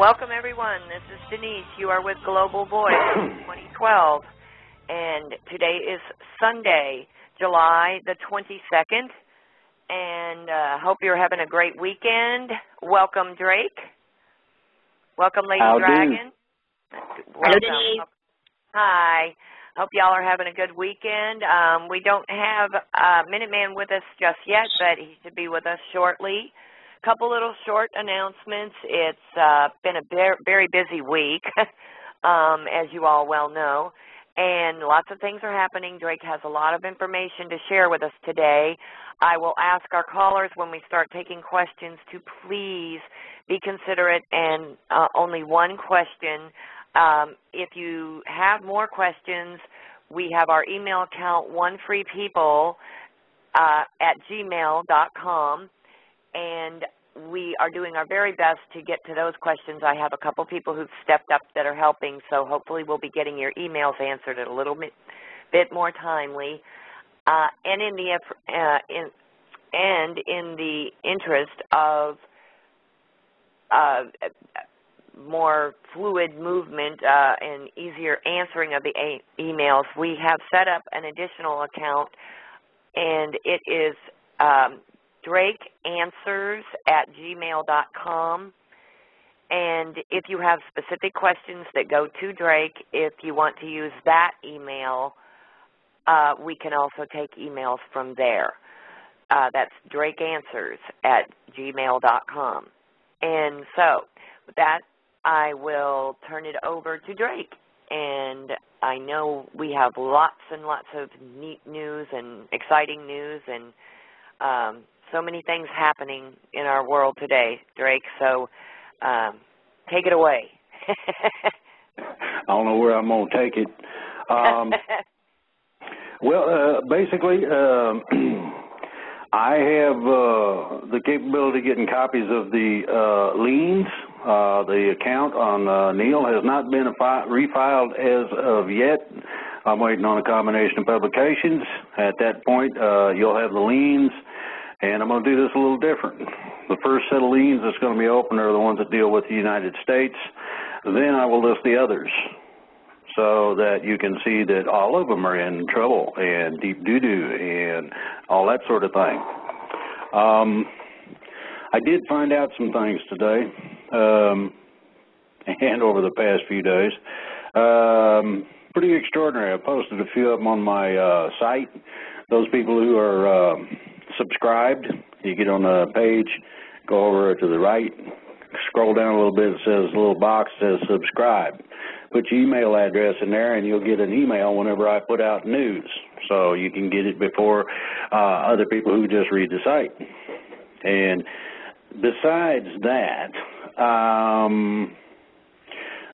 Welcome, everyone. This is Denise. You are with Global Voice 2012, and today is Sunday, July the 22nd, and hope you're having a great weekend. Welcome, Drake. Welcome, Lady Dragon. Hello, Denise. Hi. Hope y'all are having a good weekend. We don't have Minuteman with us just yet, but he should be with us shortly. Couple little short announcements. It's been a very busy week, as you all well know, and lots of things are happening. Drake has a lot of information to share with us today. I will ask our callers when we start taking questions to please be considerate and only one question. If you have more questions, we have our email account, onefreepeople@gmail.com. And we are doing our very best to get to those questions. I have a couple people who've stepped up that are helping, so hopefully we'll be getting your emails answered a little bit more timely. And in the interest of more fluid movement and easier answering of the emails, we have set up an additional account, and it is Drakeanswers@gmail.com. And if you have specific questions that go to Drake, if you want to use that email, we can also take emails from there. That's Drakeanswers@gmail.com. And so with that, I will turn it over to Drake. And I know we have lots and lots of neat news and exciting news and so many things happening in our world today, Drake, so take it away. I don't know where I'm going to take it. Well, basically, I have the capability of getting copies of the liens. The account on Neil has not been refiled as of yet. I'm waiting on a combination of publications. At that point, you'll have the liens. And I'm going to do this a little different. The first set of liens that's going to be open are the ones that deal with the United States. Then I will list the others so that you can see that all of them are in trouble and deep doo-doo and all that sort of thing. I did find out some things today and over the past few days. Pretty extraordinary. I posted a few of them on my site. Those people who are subscribed, you get on the page, go over to the right, scroll down a little bit, it says a little box that says subscribe. Put your email address in there and you'll get an email whenever I put out news, so you can get it before other people who just read the site. And besides that,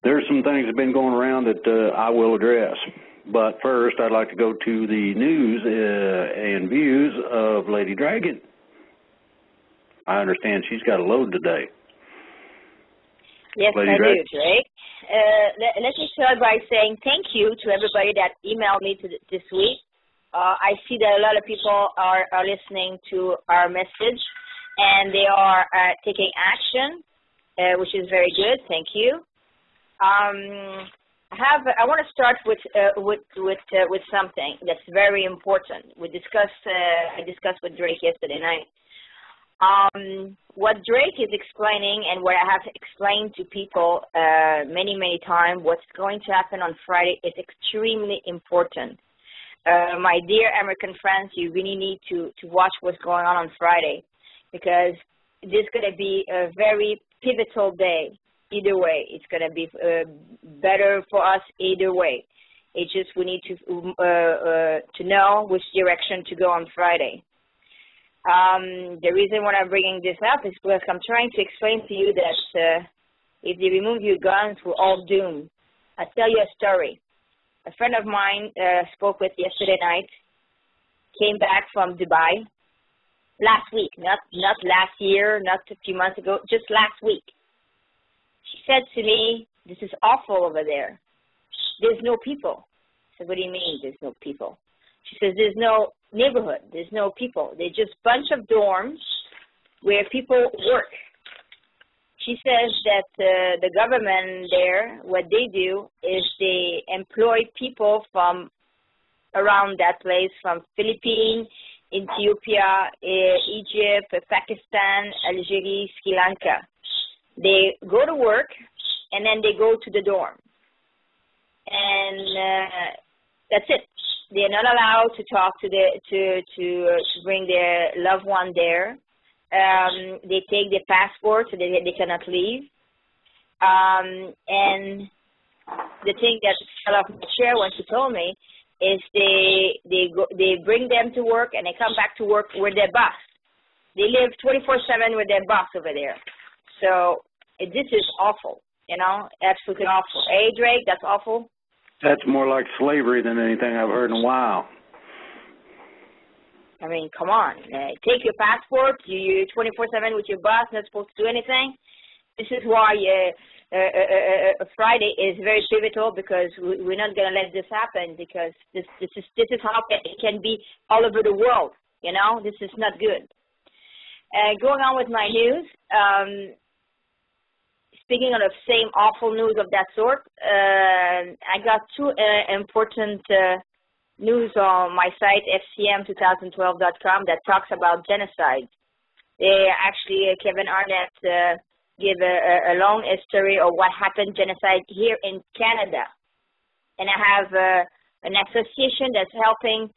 there's some things that have been going around that I will address. But first, I'd like to go to the news and views of Lady Dragon. I understand she's got a load today. Yes, Lady I Dragon? do, Drake. Let me start by saying thank you to everybody that emailed me this week. I see that a lot of people are listening to our message, and they are taking action, which is very good. Thank you. I want to start with something that's very important. I discussed with Drake yesterday night. What Drake is explaining and what I have explained to people many times, what's going to happen on Friday is extremely important. My dear American friends, you really need to watch what's going on Friday, because this is going to be a very pivotal day. Either way, it's going to be better for us either way. It's just we need to know which direction to go on Friday. The reason why I'm bringing this up is because I'm trying to explain to you that if they remove your guns, we're all doomed. I'll tell you a story. A friend of mine spoke with yesterday night, came back from Dubai last week, not last year, not a few months ago, just last week. She said to me, this is awful over there. There's no people. I said, what do you mean there's no people? She says, there's no neighborhood. There's no people. They're just a bunch of dorms where people work. she says that the government there, what they do is they employ people from around that place, from Philippines, Ethiopia, Egypt, Pakistan, Algeria, Sri Lanka. They go to work and then they go to the dorm. And that's it. They're not allowed to talk to bring their loved one there. They take their passport so they cannot leave. And the thing that fell off my chair when she told me is they bring them to work and they come back to work with their boss. They live 24/7 with their boss over there. So this is awful, absolutely awful. Hey, Drake, that's awful. That's more like slavery than anything I've heard in a while. I mean, come on. Take your passport. You're 24/7 with your boss, not supposed to do anything. This is why Friday is very pivotal, because we're not going to let this happen, because this is how it can be all over the world. This is not good. Going on with my news. Speaking of the same awful news of that sort, I got two important news on my site, fcm2012.com, that talks about genocide. Actually, Kevin Arnett gave a long history of what happened genocide here in Canada. And I have an association that's helping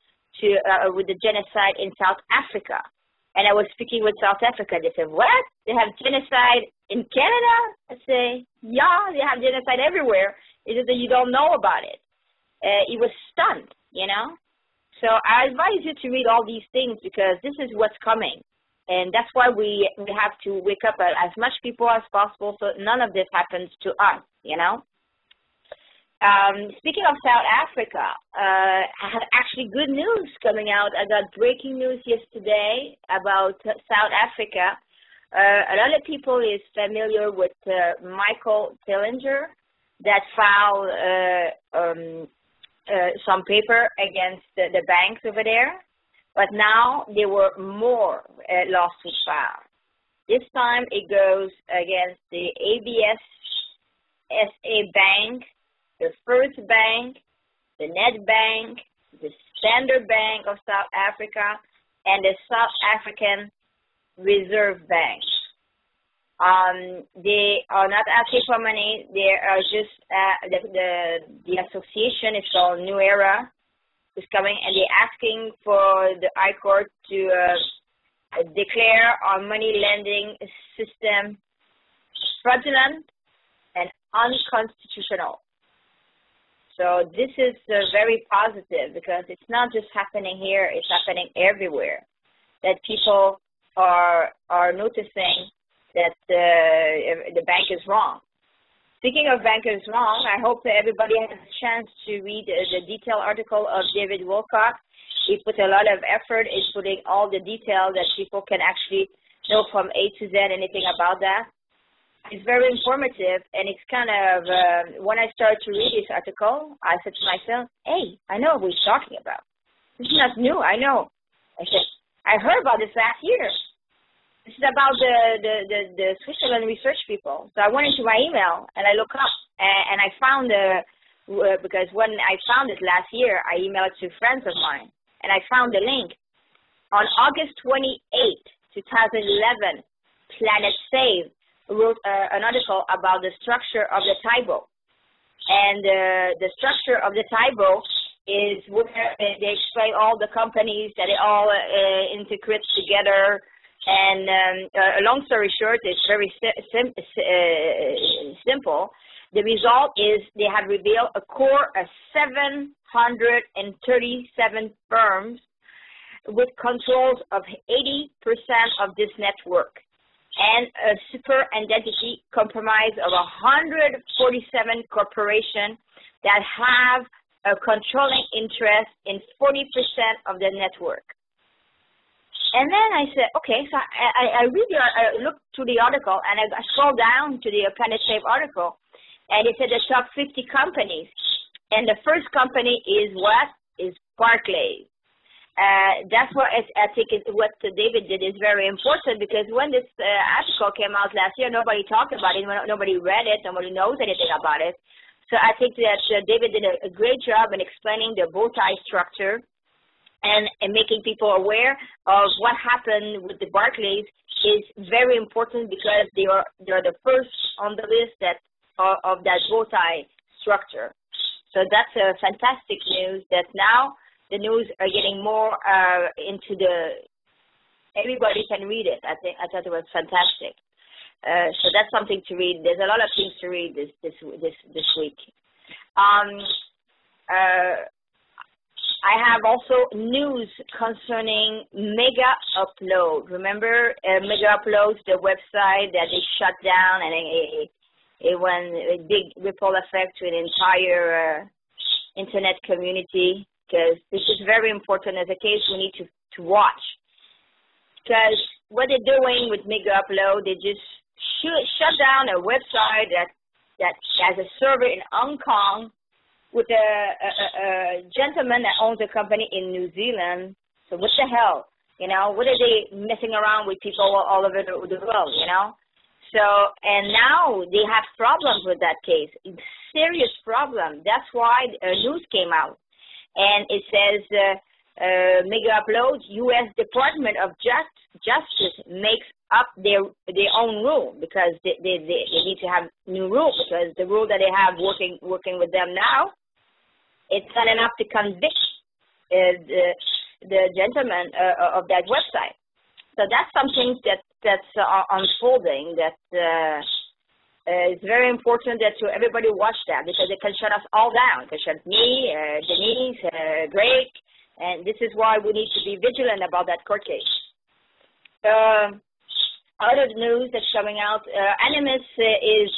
with the genocide in South Africa. And I was speaking with South Africa. They said, what? They have genocide in Canada? I say, yeah, they have genocide everywhere. It's just that you don't know about it. He was stunned, So I advise you to read all these things, because this is what's coming. And that's why we have to wake up as much people as possible so none of this happens to us, Speaking of South Africa, I had actually good news coming out. I got breaking news yesterday about South Africa. A lot of people is familiar with Michael Tillinger that filed some paper against the banks over there. But now there were more lawsuits filed. This time it goes against the ABS SA Bank, the First Bank, the Net Bank, the Standard Bank of South Africa, and the South African Reserve Bank. They are not asking for money. They are just the association is called New Era, is coming, and they're asking for the High Court to declare our money lending system fraudulent and unconstitutional. So this is very positive, because it's not just happening here, it's happening everywhere. That people are noticing that the bank is wrong. Speaking of bankers wrong, I hope that everybody has a chance to read the detailed article of David Wilcock. He put a lot of effort in putting all the detail that people can actually know from A to Z, anything about that. It's very informative, and it's kind of, when I started to read this article, I said to myself, hey, I know what we're talking about. This is not new, I know. I said, I heard about this last year. This is about the Switzerland research people. So I went into my email, and I looked up, and I found, because when I found it last year, I emailed it to friends of mine, and I found the link. On August 28, 2011, Planet Save wrote an article about the structure of the TIBO. And the structure of the TIBO is where they explain all the companies, that it all integrates together. And a long story short, it's very simple. The result is they have revealed a core of 737 firms with controls of 80% of this network, and a super identity comprised of 147 corporations that have a controlling interest in 40% of the network. And then I said, okay, so I looked through the article, and I scrolled down to the Planet Save article, and it said the top 50 companies. And the first company is what? Is Barclays. That's what I think what David did is very important, because when this article came out last year, nobody talked about it, nobody read it, nobody knows anything about it. So I think that David did a great job in explaining the bow tie structure and making people aware of what happened with the Barclays is very important, because they are the first on the list of that bow tie structure. So that's a fantastic news that now the news are getting more into everybody can read it. I thought it was fantastic. So that's something to read. There's a lot of things to read this week. I have also news concerning Mega Upload. Remember Mega Upload, the website that they shut down, and it went a big ripple effect to an entire internet community. Because this is very important as a case we need to watch. Because what they're doing with Mega Upload, they just shut down a website that has a server in Hong Kong with a gentleman that owns a company in New Zealand. So what the hell? What are they messing around with people all over the world, So, and now they have problems with that case, serious problem. That's why news came out. And it says, Mega Upload, U.S. Department of Justice makes up their own rule, because they need to have new rule, because the rule that they have working with them now, it's not enough to convict the gentleman of that website. So that's something that's unfolding that it's very important that everybody watch that, because it can shut us all down. It can shut me, Denise, Drake, and this is why we need to be vigilant about that court case. Other news that's coming out, Animus is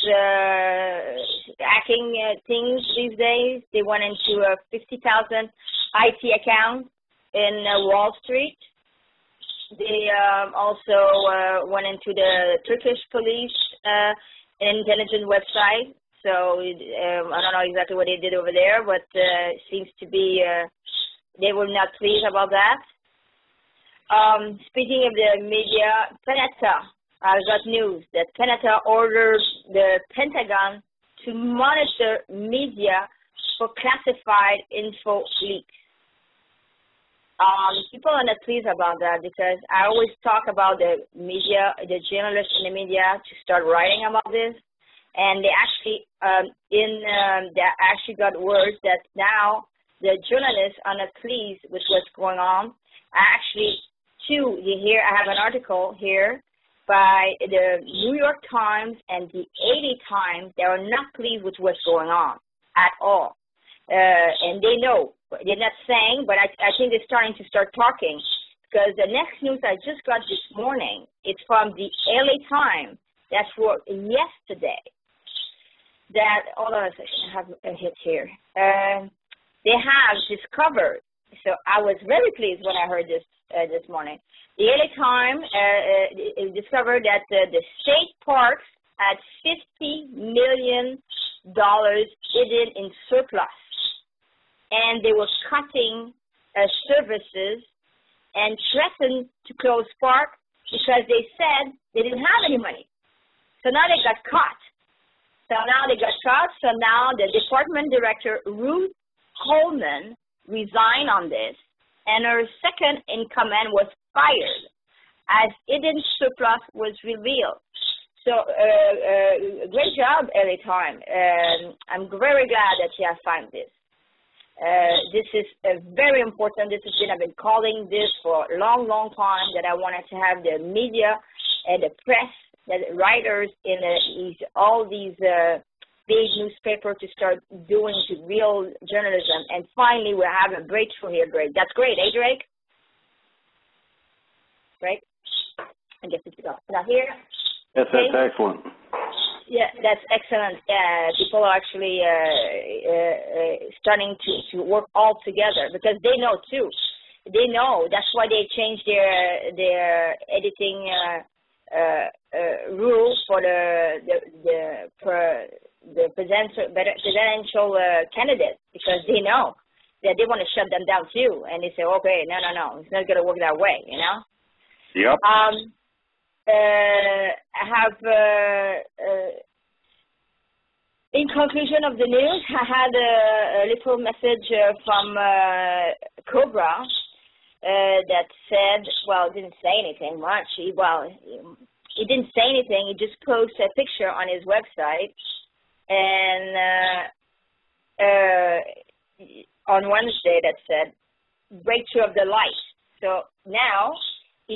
hacking things these days. They went into a 50,000 IT account in Wall Street. They also went into the Turkish police intelligence website. So I don't know exactly what they did over there, but it seems to be they were not pleased about that. Speaking of the media, I got news that Penata orders the Pentagon to monitor media for classified info leaks. People are not pleased about that, because I always talk about the media, the journalists in the media, to start writing about this, and they actually they actually got words that now the journalists are not pleased with what's going on. Actually, I have an article here by the New York Times and the 80 Times. They are not pleased with what's going on at all. And they know. They're not saying, but I think they're starting to start talking, because the next news I just got this morning, it's from the LA Times. That's for yesterday. Hold on a second, I have a hit here. They have discovered, so I was very pleased when I heard this this morning. The LA Times discovered that the state parks had $50 million hidden in surplus. And they were cutting services and threatened to close park because they said they didn't have any money. So now they got caught. So now the department director, Ruth Coleman, resigned on this, and her second in command was fired as hidden surplus was revealed. So great job, LA Times. I'm very glad that you have found this. This is very important. I've been calling this for a long, long time, that I wanted to have the media and the press, the writers in all these big newspapers to start doing real journalism. And finally, we're having a breakthrough here, Drake. That's great, eh, Drake? Drake? I guess it's not here. Yes, okay. That's excellent. Yeah, that's excellent. People are actually starting to work all together, because they know too. They know. That's why they changed their editing rules for the presidential candidate, because they know that they want to shut them down too. And they say, okay, no, it's not going to work that way, you know? Yep. I have, in conclusion of the news, I had a little message from Cobra that said, well, it didn't say anything much. He didn't say anything. He just posted a picture on his website, and on Wednesday that said, breakthrough of the light. So now, I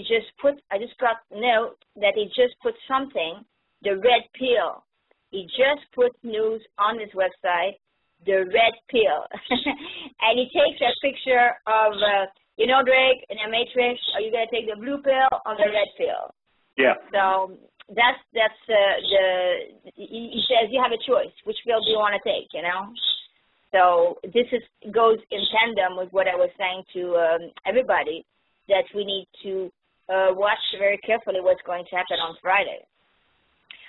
just got a note that he just put something, the red pill. He just put news on his website, the red pill. And he takes a picture of, Drake, in a Matrix, are you going to take the blue pill or the red pill? Yeah. So that's he says you have a choice. Which pill do you want to take, you know? So this goes in tandem with what I was saying to everybody, that we need to watch very carefully what's going to happen on Friday.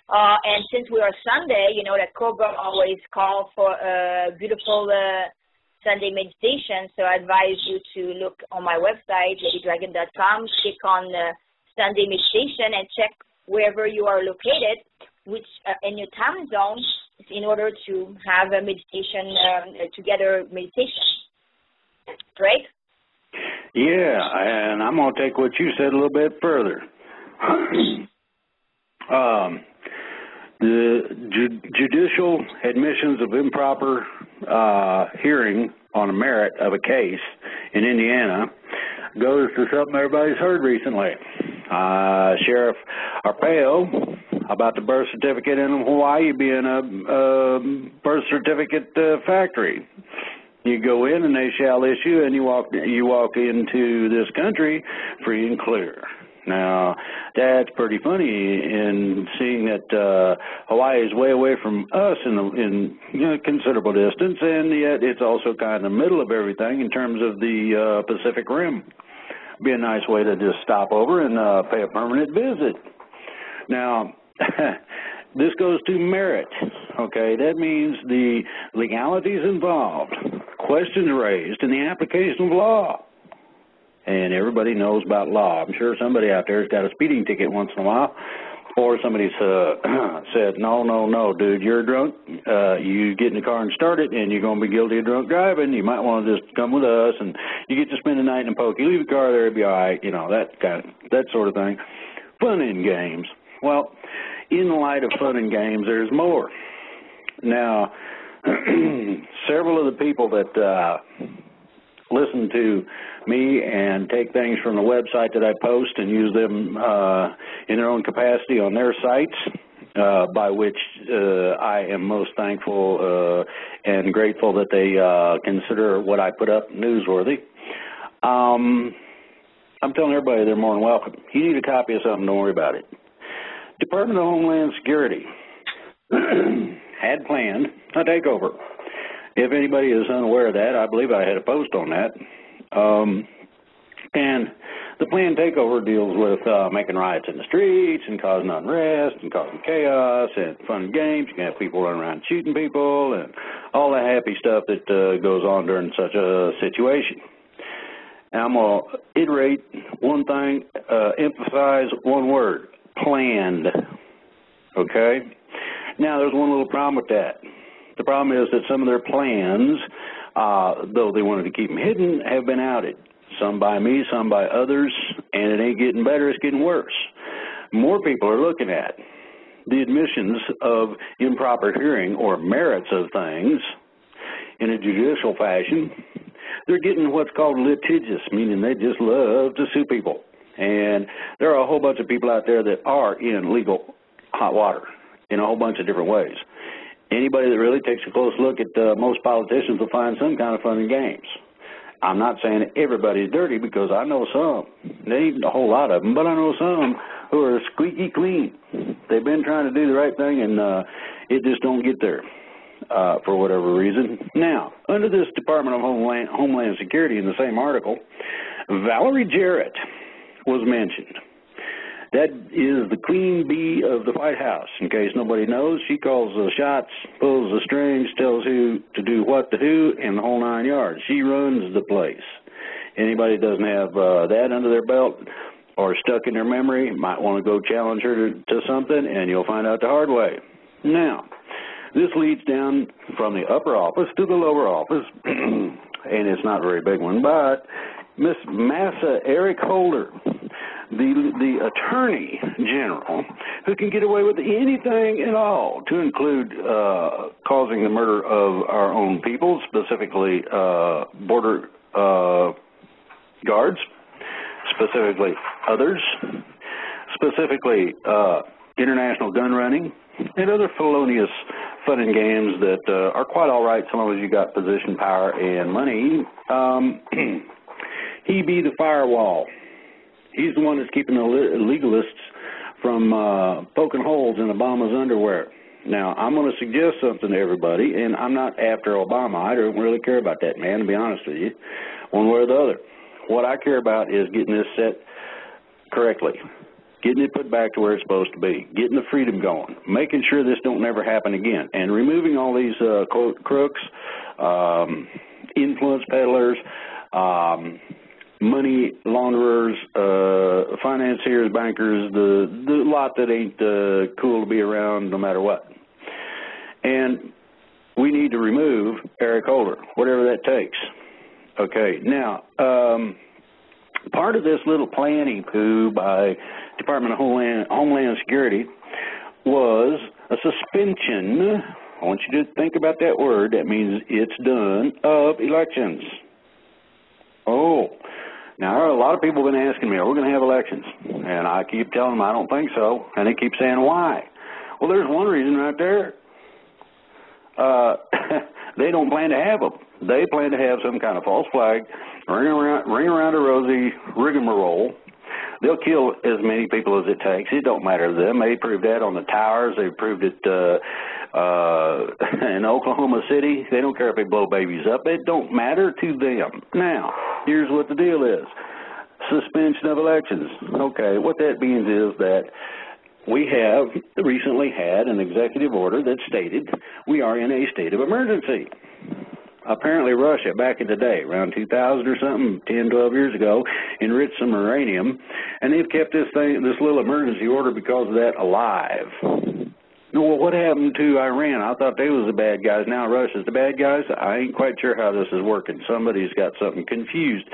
And since we are Sunday, you know that Cobra always calls for a beautiful Sunday meditation. So I advise you to look on my website, ladydragon.com, click on Sunday meditation, and check wherever you are located, which in your time zone, in order to have a meditation, together meditation. Drake? Yeah, and I'm going to take what you said a little bit further. The judicial admissions of improper hearing on a merit of a case in Indiana goes to something everybody's heard recently. Sheriff Arpaio about the birth certificate in Hawaii being a birth certificate factory. You go in and they shall issue, and you walk into this country free and clear. Now, that's pretty funny in seeing that Hawaii is way away from us in considerable distance, and yet it's also kind of middle of everything in terms of the Pacific Rim. Be a nice way to just stop over and pay a permanent visit. Now, this goes to merit, okay? That means the legalities involved, questions raised in the application of law. And everybody knows about law. I'm sure somebody out there has got a speeding ticket once in a while, or somebody's said, no, dude, you're drunk. You get in the car and start it, and you're going to be guilty of drunk driving. You might want to just come with us, and you get to spend the night in a pokey. Leave the car there, it'll be all right, that sort of thing. Fun and games. Well, in the light of fun and games, there's more. Now, several of the people that listen to me and take things from the website that I post and use them in their own capacity on their sites, by which I am most thankful and grateful that they consider what I put up newsworthy. I'm telling everybody they're more than welcome. If you need a copy of something, don't worry about it. Department of Homeland Security had planned a takeover. If anybody is unaware of that, I believe I had a post on that. And the planned takeover deals with making riots in the streets and causing unrest and causing chaos and fun and games. You can have people running around shooting people and all the happy stuff that goes on during such a situation. Now, I'm going to iterate one thing, emphasize one word, planned, okay? Now, there's one little problem with that. The problem is that some of their plans, though they wanted to keep them hidden, have been outed. Some by me, some by others, and it ain't getting better, it's getting worse. More people are looking at the admissions of improper hearing or merits of things in a judicial fashion. They're getting what's called litigious, meaning they just love to sue people. And there are a whole bunch of people out there that are in legal hot water in a whole bunch of different ways. Anybody that really takes a close look at most politicians will find some kind of fun and games. I'm not saying everybody's dirty because I know some. There ain't a whole lot of them, but I know some who are squeaky clean. They've been trying to do the right thing, and it just don't get there for whatever reason. Now, under this Department of Homeland Security in the same article, Valarie Jarret was mentioned. That is the queen bee of the White House. In case nobody knows, she calls the shots, pulls the strings, tells who to do what to who, and the whole 9 yards. She runs the place. Anybody that doesn't have that under their belt or stuck in their memory might want to go challenge her to something, and you'll find out the hard way. Now, this leads down from the upper office to the lower office, and it's not a very big one, but Miss Massa Eric Holder, the Attorney General, who can get away with anything at all, to include causing the murder of our own people, specifically border guards, specifically others, specifically international gun running, and other felonious fun and games that are quite all right so long as you got position, power, and money. He be the firewall. He's the one that's keeping the legalists from poking holes in Obama's underwear. Now, I'm going to suggest something to everybody, and I'm not after Obama. I don't really care about that man, to be honest with you, one way or the other. What I care about is getting this set correctly, getting it put back to where it's supposed to be, getting the freedom going, making sure this don't never happen again, and removing all these, quote, crooks, influence peddlers, money launderers, financiers, bankers, the lot that ain't cool to be around no matter what. And we need to remove Eric Holder, whatever that takes. Okay, now, part of this little planning poo by Department of Homeland Security was a suspension. I want you to think about that word. That means it's done, of elections. Oh, now a lot of people have been asking me, are we going to have elections? And I keep telling them I don't think so, and they keep saying why. Well, there's one reason right there. They don't plan to have them. They plan to have some kind of false flag, ring around a rosy rigmarole. They'll kill as many people as it takes. It don't matter to them. They proved that on the towers. They proved it in Oklahoma City. They don't care if they blow babies up. It don't matter to them. Now, here's what the deal is. Suspension of elections. Okay, what that means is that we have recently had an executive order that stated we are in a state of emergency. Apparently Russia, back in the day, around 2000 or something, 10, 12 years ago, enriched some uranium, and they've kept this little emergency order because of that alive. Well, what happened to Iran? I thought they was the bad guys. Now Russia's the bad guys? I ain't quite sure how this is working. Somebody's got something confused.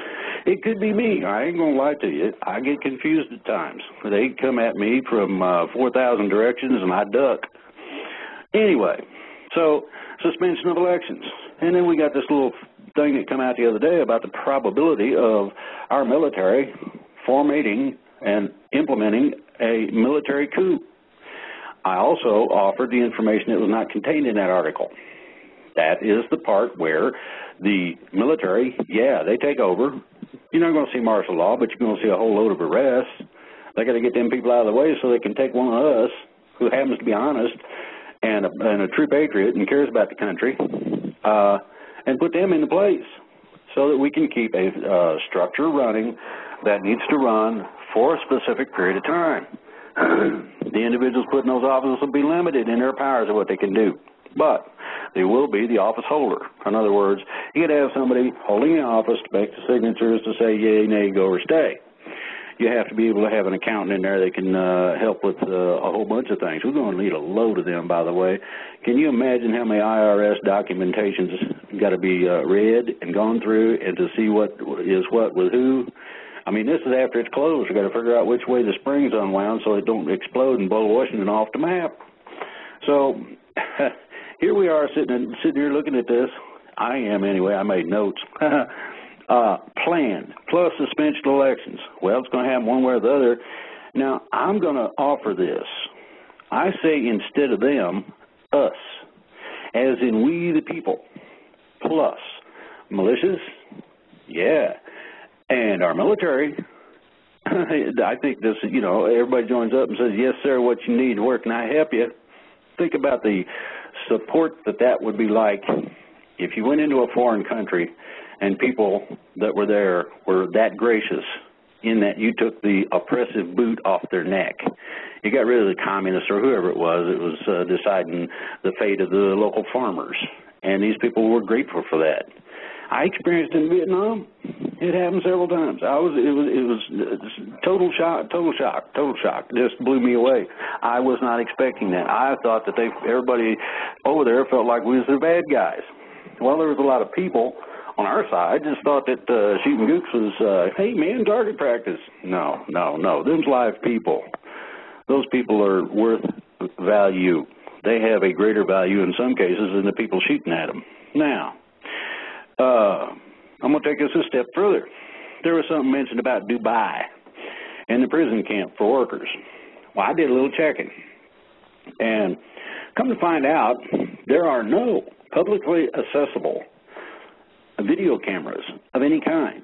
It could be me. I ain't going to lie to you. I get confused at times. They come at me from 4,000 directions, and I duck. Anyway, so suspension of elections. And then we got this little thing that came out the other day about the probability of our military formatting and implementing a military coup. I also offered the information that was not contained in that article. That is the part where the military, they take over. You're not going to see martial law, but you're going to see a whole load of arrests. They got to get them people out of the way so they can take one of us, who happens to be honest and a true patriot and cares about the country, and put them into place so that we can keep a structure running that needs to run for a specific period of time. The individuals put in those offices will be limited in their powers of what they can do, but they will be the office holder. In other words, you got to have somebody holding the office to make the signatures to say yay, nay, go, or stay. You have to be able to have an accountant in there that can help with a whole bunch of things. We're going to need a load of them, by the way. Can you imagine how many IRS documentations got to be read and gone through and to see what is what with who? I mean, this is after it's closed. We've got to figure out which way the spring's unwound so it don't explode and blow Washington off the map. So here we are sitting here looking at this. I am anyway. I made notes. Planned plus suspension elections. Well, it's going to happen one way or the other. Now, I'm going to offer this. I say instead of them, us, as in we the people, plus militias, and our military. I think this, everybody joins up and says, yes, sir, what you need, where can I help you? Think about the support that would be like if you went into a foreign country and people that were there were that gracious in that you took the oppressive boot off their neck. You got rid of the communists or whoever it was deciding the fate of the local farmers. And these people were grateful for that. I experienced it in Vietnam. It happened several times. It was total shock. Just blew me away. I was not expecting that. I thought that everybody over there felt like we was the bad guys. Well, there was a lot of people on our side just thought that shooting gooks was, hey man, target practice. No. Them's live people. Those people are worth value. They have a greater value in some cases than the people shooting at them. Now, I'm going to take this a step further. There was something mentioned about Dubai and the prison camp for workers. Well, I did a little checking. And come to find out, there are no publicly accessible video cameras of any kind.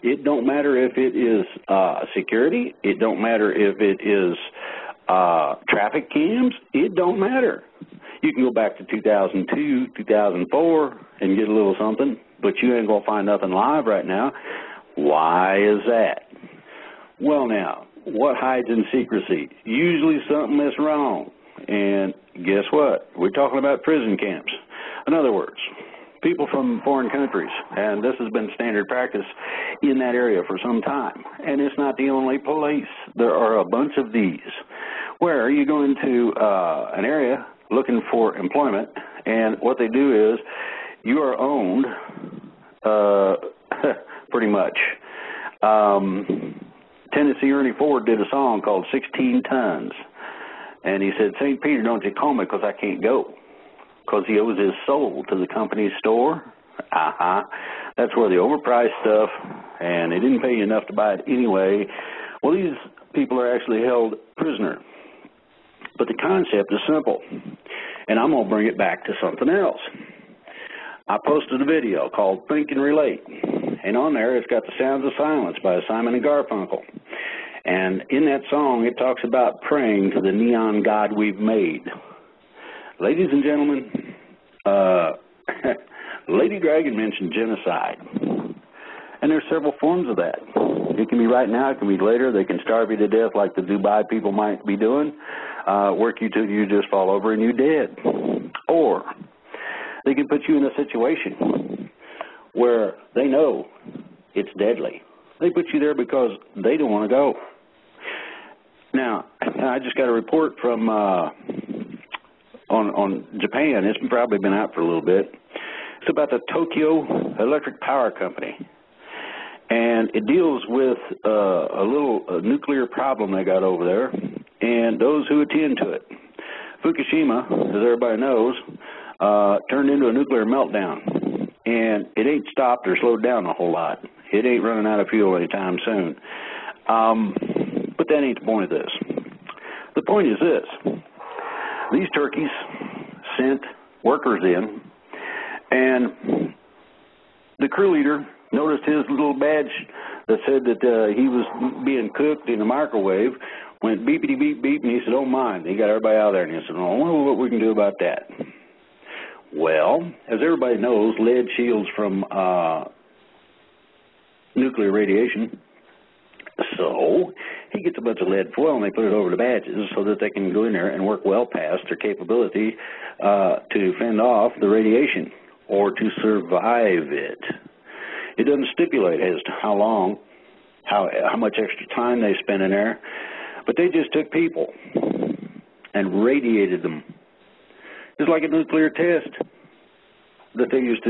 It don't matter if it is security. It don't matter if it is traffic cams. It don't matter. You can go back to 2002, 2004 and get a little something, but you ain't going to find nothing live right now. Why is that? Well, now, what hides in secrecy? Usually something that's wrong. And guess what? We're talking about prison camps. In other words, people from foreign countries, and this has been standard practice in that area for some time. And it's not the only place. There are a bunch of these where you go into an area looking for employment, and what they do is you are owned pretty much. Tennessee Ernie Ford did a song called 16 Tons, and he said, St. Peter, don't you call me because I can't go, because he owes his soul to the company's store. That's where the overpriced stuff, and they didn't pay you enough to buy it anyway. Well, these people are actually held prisoner. But the concept is simple, and I'm going to bring it back to something else. I posted a video called Think and Relate, and on there it's got the Sounds of Silence by Simon and Garfunkel. And in that song it talks about praying to the neon god we've made. Ladies and gentlemen, Lady Dragon mentioned genocide, and there's several forms of that. It can be right now, it can be later. They can starve you to death like the Dubai people might be doing, work you till you just fall over and you're dead. Or they can put you in a situation where they know it's deadly. They put you there because they don't want to go. Now, I just got a report from on Japan. It's probably been out for a little bit. It's about the Tokyo Electric Power Company. And it deals with a little nuclear problem they got over there and those who attend to it. Fukushima, as everybody knows, turned into a nuclear meltdown. And it ain't stopped or slowed down a whole lot. It ain't running out of fuel anytime soon. But that ain't the point of this. The point is this. These turkeys sent workers in, and the crew leader noticed his little badge that said that he was being cooked in the microwave, went beepity beep beep, and he said, oh my. He got everybody out there, and he said, well, I wonder what we can do about that. Well, as everybody knows, lead shields from nuclear radiation. So he gets a bunch of lead foil and they put it over the badges so that they can go in there and work well past their capability to fend off the radiation or to survive it. It doesn't stipulate as to how long, how much extra time they spend in there, but they just took people and radiated them. It's like a nuclear test that they used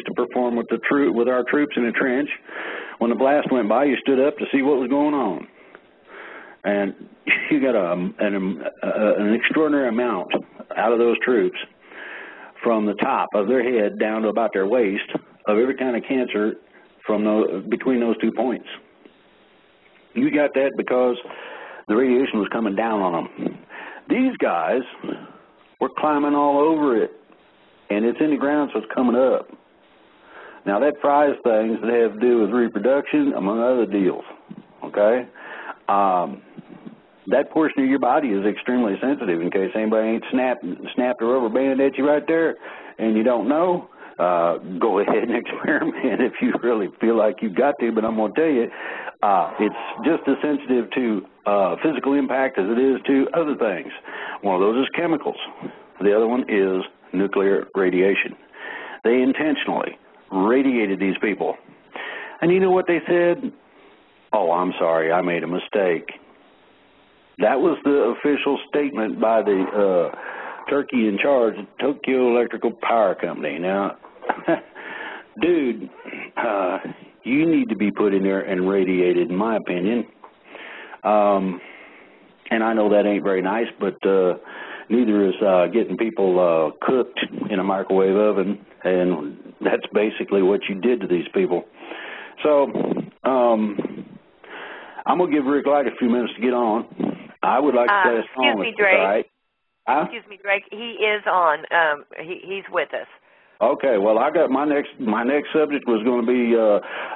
to perform with our troops in a trench. When the blast went by, you stood up to see what was going on, and you got an extraordinary amount out of those troops from the top of their head down to about their waist of every kind of cancer from between those 2 points. You got that because the radiation was coming down on them. These guys were climbing all over it, and it's in the ground, so it's coming up. Now, that fries things that have to do with reproduction, among other deals, okay? That portion of your body is extremely sensitive in case anybody ain't snapped a rubber band at you right there and you don't know. go ahead and experiment if you really feel like you've got to, but I'm going to tell you, it's just as sensitive to physical impact as it is to other things. One of those is chemicals. The other one is nuclear radiation. They intentionally radiated these people. And you know what they said? Oh, I'm sorry, I made a mistake. That was the official statement by the turkey in charge of Tokyo Electrical Power Company. Now, dude, you need to be put in there and radiated, in my opinion. And I know that ain't very nice, but neither is getting people cooked in a microwave oven, and that's basically what you did to these people. So I'm going to give Rick Light a few minutes to get on. I would like to play a song. Excuse me, Drake. Right. Excuse me, Drake. He is on. He's with us. Okay. Well, I got my next subject was going to be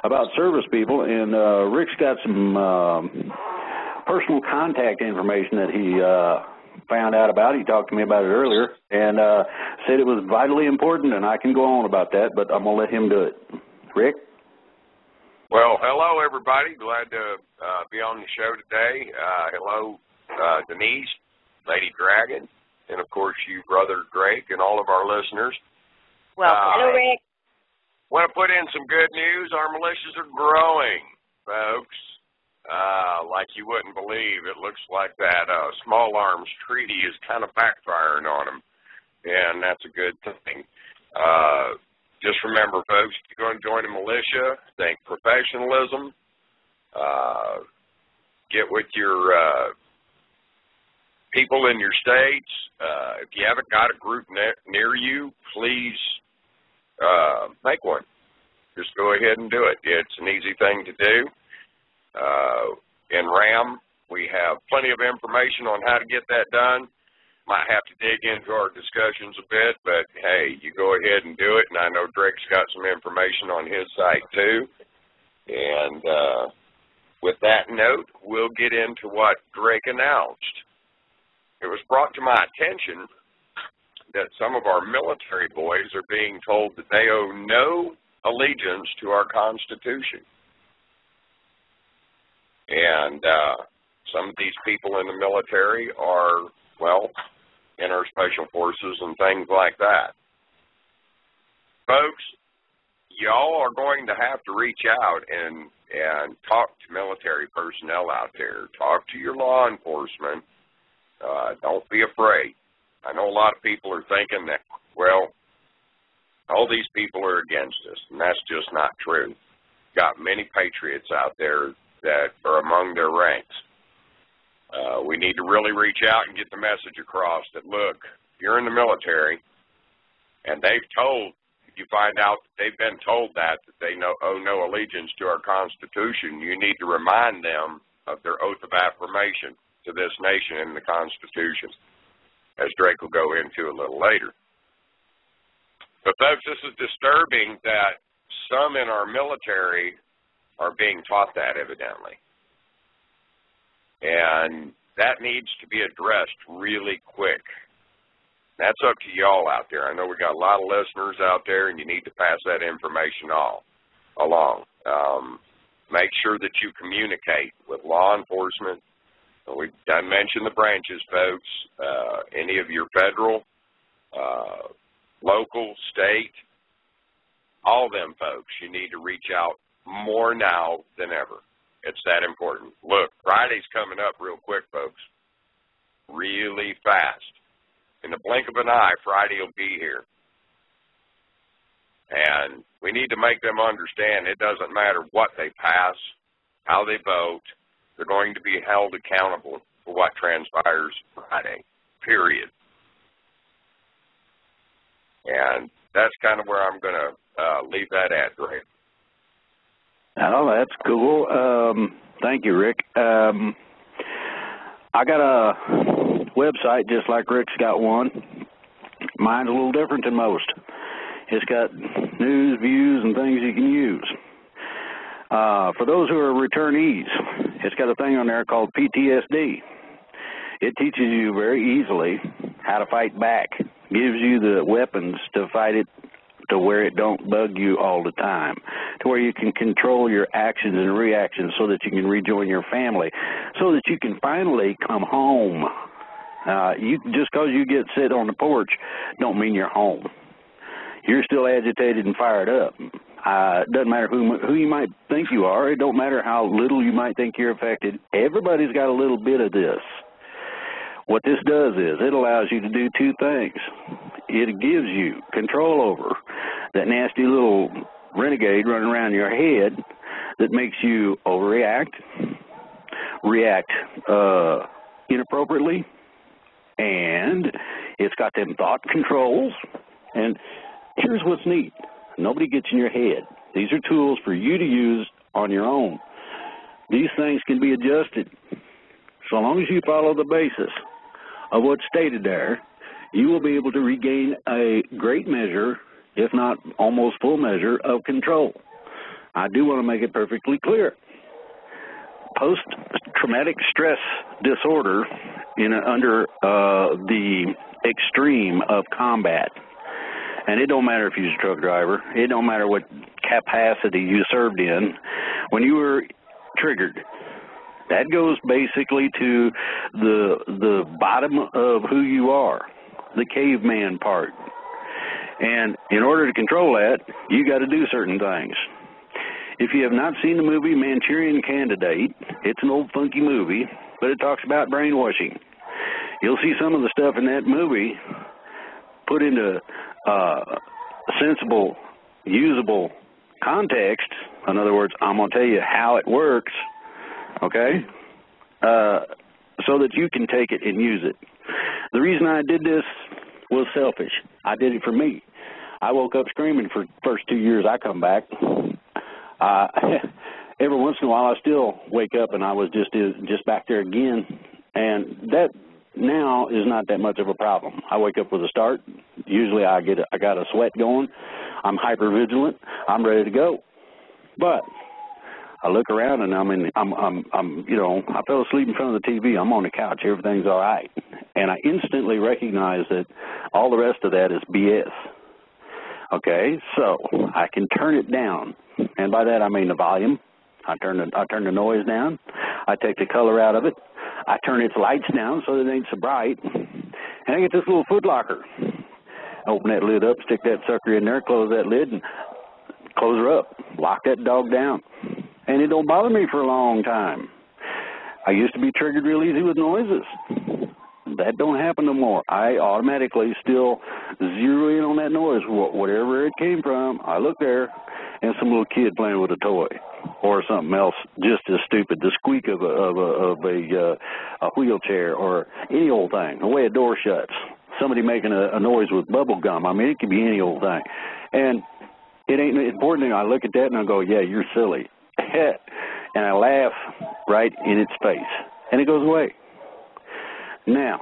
about service people, and Rick's got some personal contact information that he found out about. He talked to me about it earlier and said it was vitally important, and I can go on about that, but I'm going to let him do it. Rick? Well, hello, everybody. Glad to be on the show today. Hello, Denise, Lady Dragon, and, of course, you, Brother Drake, and all of our listeners. Welcome. Hello, Rick. Want to put in some good news. Our militias are growing, folks. Like you wouldn't believe. It looks like that small arms treaty is kind of backfiring on them, and that's a good thing. Just remember, folks, if you're going to join a militia, think professionalism. Get with your people in your states. If you haven't got a group near you, please make one. Just go ahead and do it. It's an easy thing to do. In RAM, we have plenty of information on how to get that done. Might have to dig into our discussions a bit, but, hey, you go ahead and do it, and I know Drake's got some information on his site, too. And with that note, we'll get into what Drake announced. It was brought to my attention that some of our military boys are being told that they owe no allegiance to our Constitution. And some of these people in the military are, well, in our special forces and things like that. Folks, y'all are going to have to reach out and talk to military personnel out there. Talk to your law enforcement. Don't be afraid. I know a lot of people are thinking that, well, all these people are against us, and that's just not true. Got many patriots out there that are among their ranks. We need to really reach out and get the message across that, look, you're in the military, and they've told, if you find out that they've been told that they owe no allegiance to our Constitution, you need to remind them of their oath of affirmation to this nation and the Constitution, as Drake will go into a little later. But, folks, this is disturbing that some in our military are being taught that, evidently. And that needs to be addressed really quick. That's up to y'all out there. I know we got a lot of listeners out there, and you need to pass that information along. Make sure that you communicate with law enforcement. We've done mention the branches, folks. Any of your federal, local, state, all of them folks, you need to reach out more now than ever. It's that important. Look, Friday's coming up real quick, folks. Really fast. In the blink of an eye, Friday will be here. And we need to make them understand it doesn't matter what they pass, how they vote. They're going to be held accountable for what transpires Friday, period. And that's kind of where I'm going to leave that at, Rick. Oh, that's cool. Thank you, Rick. I got a website just like Rick's got one. Mine's a little different than most. It's got news, views, and things you can use. For those who are returnees, it's got a thing on there called PTSD. It teaches you very easily how to fight back, gives you the weapons to fight it to where it don't bug you all the time, to where you can control your actions and reactions so that you can rejoin your family, so that you can finally come home. Just because you get sit on the porch don't mean you're home. You're still agitated and fired up. It doesn't matter who you might think you are. It don't matter how little you might think you're affected. Everybody's got a little bit of this. What this does is it allows you to do two things. It gives you control over that nasty little renegade running around your head that makes you overreact, react inappropriately, and it's got them thought controls. And here's what's neat. Nobody gets in your head. These are tools for you to use on your own. These things can be adjusted. So long as you follow the basis of what's stated there, you will be able to regain a great measure, if not almost full measure, of control. I do want to make it perfectly clear. Post-traumatic stress disorder under the extreme of combat. And it don't matter if you're a truck driver. It don't matter what capacity you served in. When you were triggered, that goes basically to the bottom of who you are, the caveman part. And in order to control that, you got to do certain things. If you have not seen the movie Manchurian Candidate, it's an old funky movie, but it talks about brainwashing. You'll see some of the stuff in that movie put into sensible, usable context. In other words, I'm going to tell you how it works, okay, so that you can take it and use it. The reason I did this was selfish. I did it for me. I woke up screaming for the first 2 years I come back. Every once in a while I still wake up and I was just back there again, and that now is not that much of a problem. I wake up with a start. Usually I got a sweat going. I'm hyper vigilant. I'm ready to go. But I look around and I fell asleep in front of the TV. I'm on the couch. Everything's all right. And I instantly recognize that all the rest of that is BS. Okay, so I can turn it down. And by that I mean the volume. I turn the noise down. I take the color out of it. I turn its lights down so that it ain't so bright. And I get this little foot locker. Open that lid up, stick that sucker in there, close that lid, and close her up. Lock that dog down. And it don't bother me for a long time. I used to be triggered real easy with noises. That don't happen no more. I automatically still zero in on that noise, whatever it came from. I look there, and some little kid playing with a toy, or something else just as stupid, the squeak of a wheelchair, or any old thing, the way a door shuts, somebody making a noise with bubble gum. I mean, it could be any old thing. And it ain't important. I look at that and I go, yeah, you're silly. And I laugh right in its face, and it goes away. Now,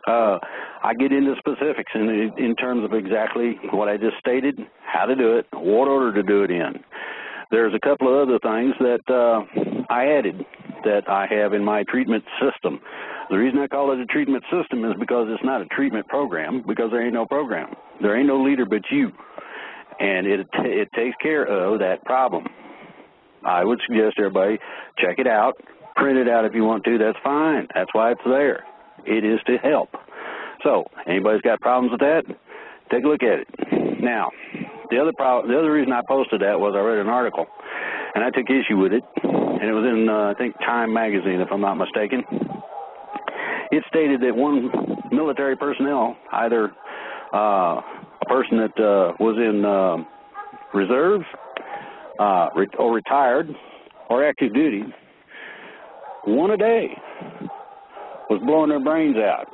I get into specifics in terms of exactly what I just stated, how to do it, what order to do it in. There's a couple of other things that I added that I have in my treatment system. The reason I call it a treatment system is because it's not a treatment program, because there ain't no program. There ain't no leader but you. And it takes care of that problem. I would suggest everybody check it out, print it out if you want to. That's fine. That's why it's there. It is to help. So, anybody's got problems with that, take a look at it. Now, the other reason I posted that was I read an article, and I took issue with it, and it was in, I think, Time magazine, if I'm not mistaken. It stated that one military personnel, either a person that was in reserves, or retired, or active duty, one a day was blowing their brains out.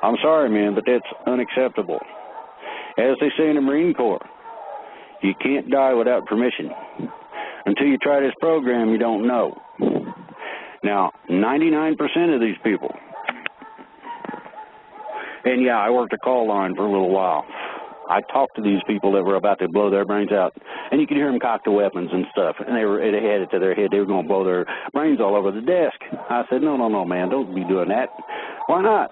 I'm sorry, man, but that's unacceptable. As they say in the Marine Corps, you can't die without permission. Until you try this program, you don't know. Now, 99% of these people, and yeah, I worked a call line for a little while. I talked to these people that were about to blow their brains out, and you could hear them cock the weapons and stuff, and they had it to their head. They were going to blow their brains all over the desk. I said, no, man, don't be doing that. Why not?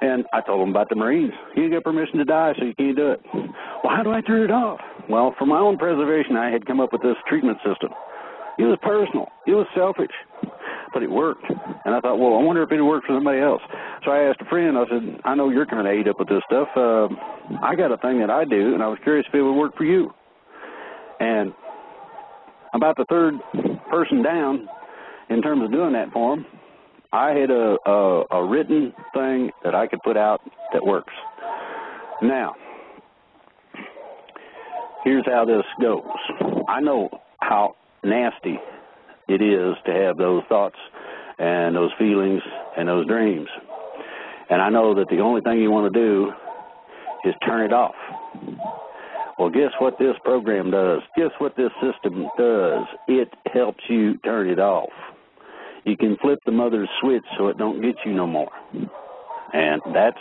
And I told him about the Marines. You get permission to die, so you can't do it. Well, how do I turn it off? Well, for my own preservation, I had come up with this treatment system. It was personal. It was selfish. But it worked. And I thought, well, I wonder if it would work for somebody else. So I asked a friend, I said, I know you're kind of ate up with this stuff. I got a thing that I do, and I was curious if it would work for you. And about the third person down in terms of doing that for him, I had a written thing that I could put out that works. Now, here's how this goes. I know how nasty it is to have those thoughts and those feelings and those dreams. And I know that the only thing you want to do is turn it off. Well, guess what this program does? Guess what this system does? It helps you turn it off. You can flip the mother's switch so it don't get you no more. And that's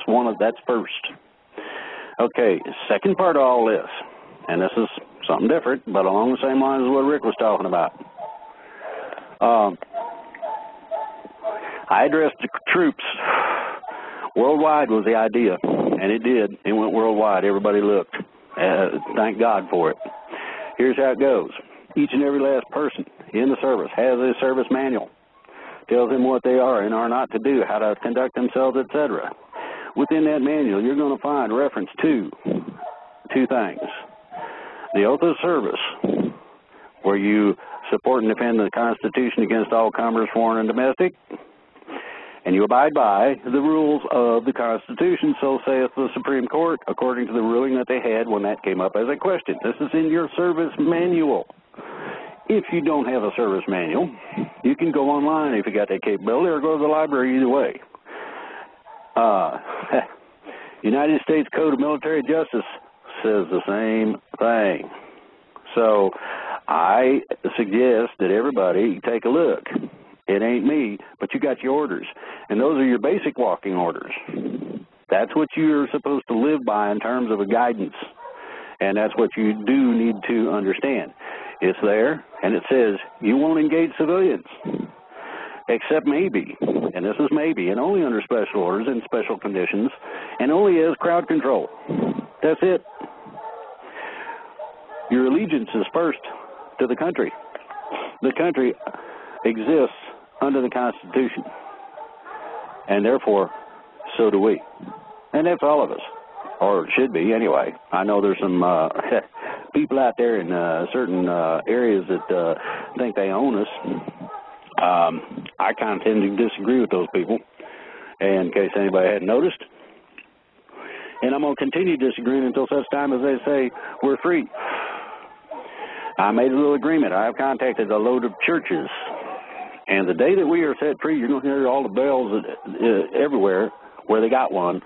first. Okay, second part of all this, and this is something different, but along the same lines as what Rick was talking about. I addressed the troops. Worldwide was the idea, and it did. It went worldwide. Everybody looked. Thank God for it. Here's how it goes. Each and every last person in the service has a service manual. Tells them what they are and are not to do, how to conduct themselves, etc. Within that manual, you're going to find reference to two things. The oath of service, where you support and defend the Constitution against all commerce, foreign and domestic, and you abide by the rules of the Constitution, so saith the Supreme Court, according to the ruling that they had when that came up as a question. This is in your service manual. If you don't have a service manual, you can go online if you got that capability, or go to the library, either way. United States Code of Military Justice says the same thing. So I suggest that everybody take a look. It ain't me, but you got your orders. And those are your basic walking orders. That's what you're supposed to live by in terms of a guidance. And that's what you do need to understand. It's there, and it says you won't engage civilians, except maybe, and this is maybe, and only under special orders and special conditions, and only as crowd control. That's it. Your allegiance is first to the country. The country exists under the Constitution, and therefore, so do we. And that's all of us, or it should be anyway. I know there's some people out there in certain areas that think they own us. I kind of tend to disagree with those people, in case anybody hadn't noticed. And I'm going to continue disagreeing until such time as they say we're free. I made a little agreement. I have contacted a load of churches, and the day that we are set free, you're going to hear all the bells everywhere where they got one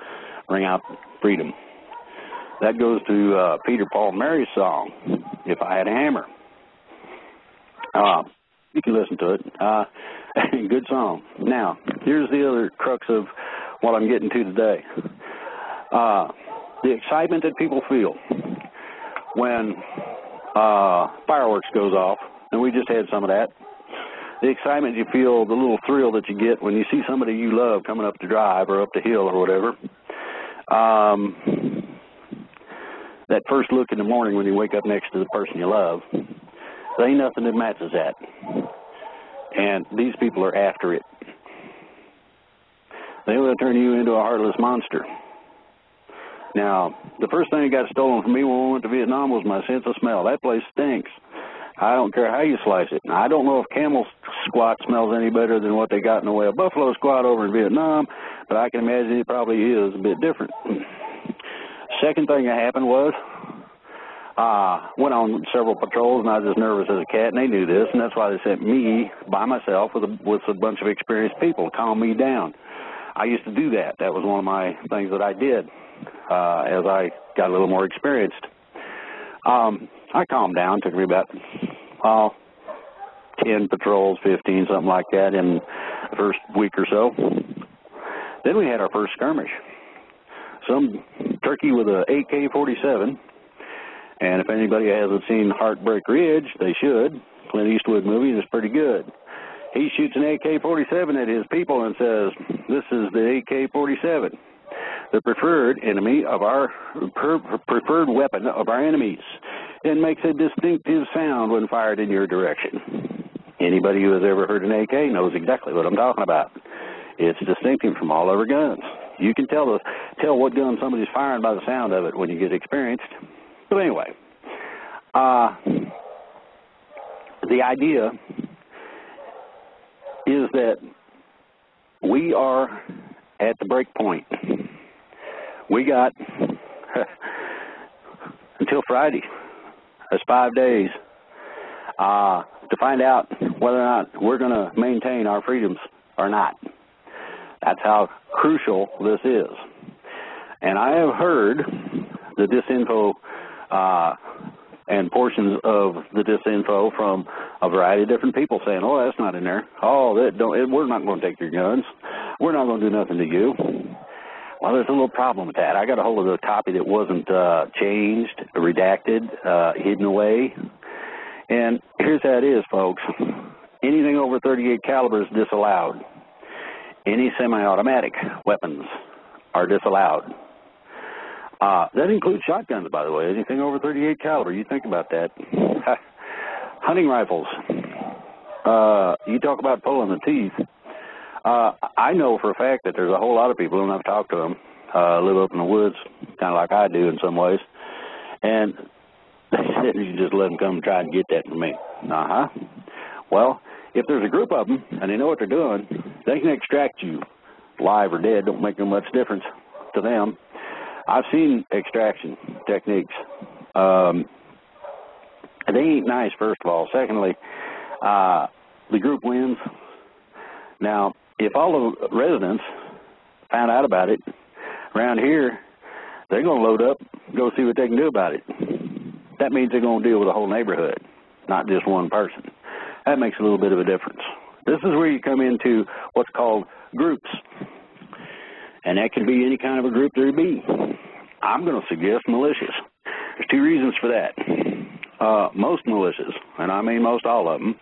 ring out freedom. That goes to Peter, Paul, and Mary's song, If I Had a Hammer. You can listen to it. Good song. Now, here's the other crux of what I'm getting to today. The excitement that people feel when fireworks goes off, and we just had some of that. The excitement you feel, the little thrill that you get when you see somebody you love coming up the drive or up the hill or whatever. That first look in the morning when you wake up next to the person you love, there ain't nothing that matches that. And these people are after it. They will turn you into a heartless monster. Now, the first thing that got stolen from me when we went to Vietnam was my sense of smell. That place stinks. I don't care how you slice it. Now, I don't know if camel squat smells any better than what they got in the way of buffalo squat over in Vietnam, but I can imagine it probably is a bit different. Second thing that happened was went on several patrols, and I was as nervous as a cat, and they knew this, and that's why they sent me by myself with a bunch of experienced people to calm me down. I used to do that. That was one of my things that I did as I got a little more experienced. I calmed down. Took me about 10 patrols, 15, something like that in the first week or so. Then we had our first skirmish. Some turkey with a AK-47, and if anybody hasn't seen Heartbreak Ridge, they should. Clint Eastwood movie is pretty good. He shoots an AK-47 at his people and says, "This is the AK-47." the preferred enemy of our preferred weapon of our enemies, and makes a distinctive sound when fired in your direction. Anybody who has ever heard an AK knows exactly what I'm talking about. It's distinctive from all other guns. You can tell what gun somebody's firing by the sound of it when you get experienced. So anyway, the idea is that we are at the break point. We got until Friday. That's 5 days to find out whether or not we're going to maintain our freedoms or not. That's how crucial this is. And I have heard the disinfo and portions of the disinfo from a variety of different people saying, oh, that's not in there. Oh, we're not going to take your guns. We're not going to do nothing to you. Well, there's a little problem with that. I got a hold of the copy that wasn't changed, redacted, hidden away. And here's how it is, folks. Anything over 38 caliber is disallowed. Any semi-automatic weapons are disallowed. That includes shotguns, by the way. Anything over 38 caliber, you think about that. Hunting rifles. You talk about pulling the teeth. I know for a fact that there's a whole lot of people, and I've talked to them, live up in the woods, kind of like I do in some ways, and they said you just let them come and try and get that from me. Well, if there's a group of them, and they know what they're doing, they can extract you live or dead. Don't make much difference to them. I've seen extraction techniques. They ain't nice, first of all. Secondly, the group wins. Now, if all the residents found out about it around here, they're going to load up, go see what they can do about it. That means they're going to deal with the whole neighborhood, not just one person. That makes a little bit of a difference. This is where you come into what's called groups. And that can be any kind of a group there be. I'm going to suggest militias. There's two reasons for that. Most militias, and I mean most all of them,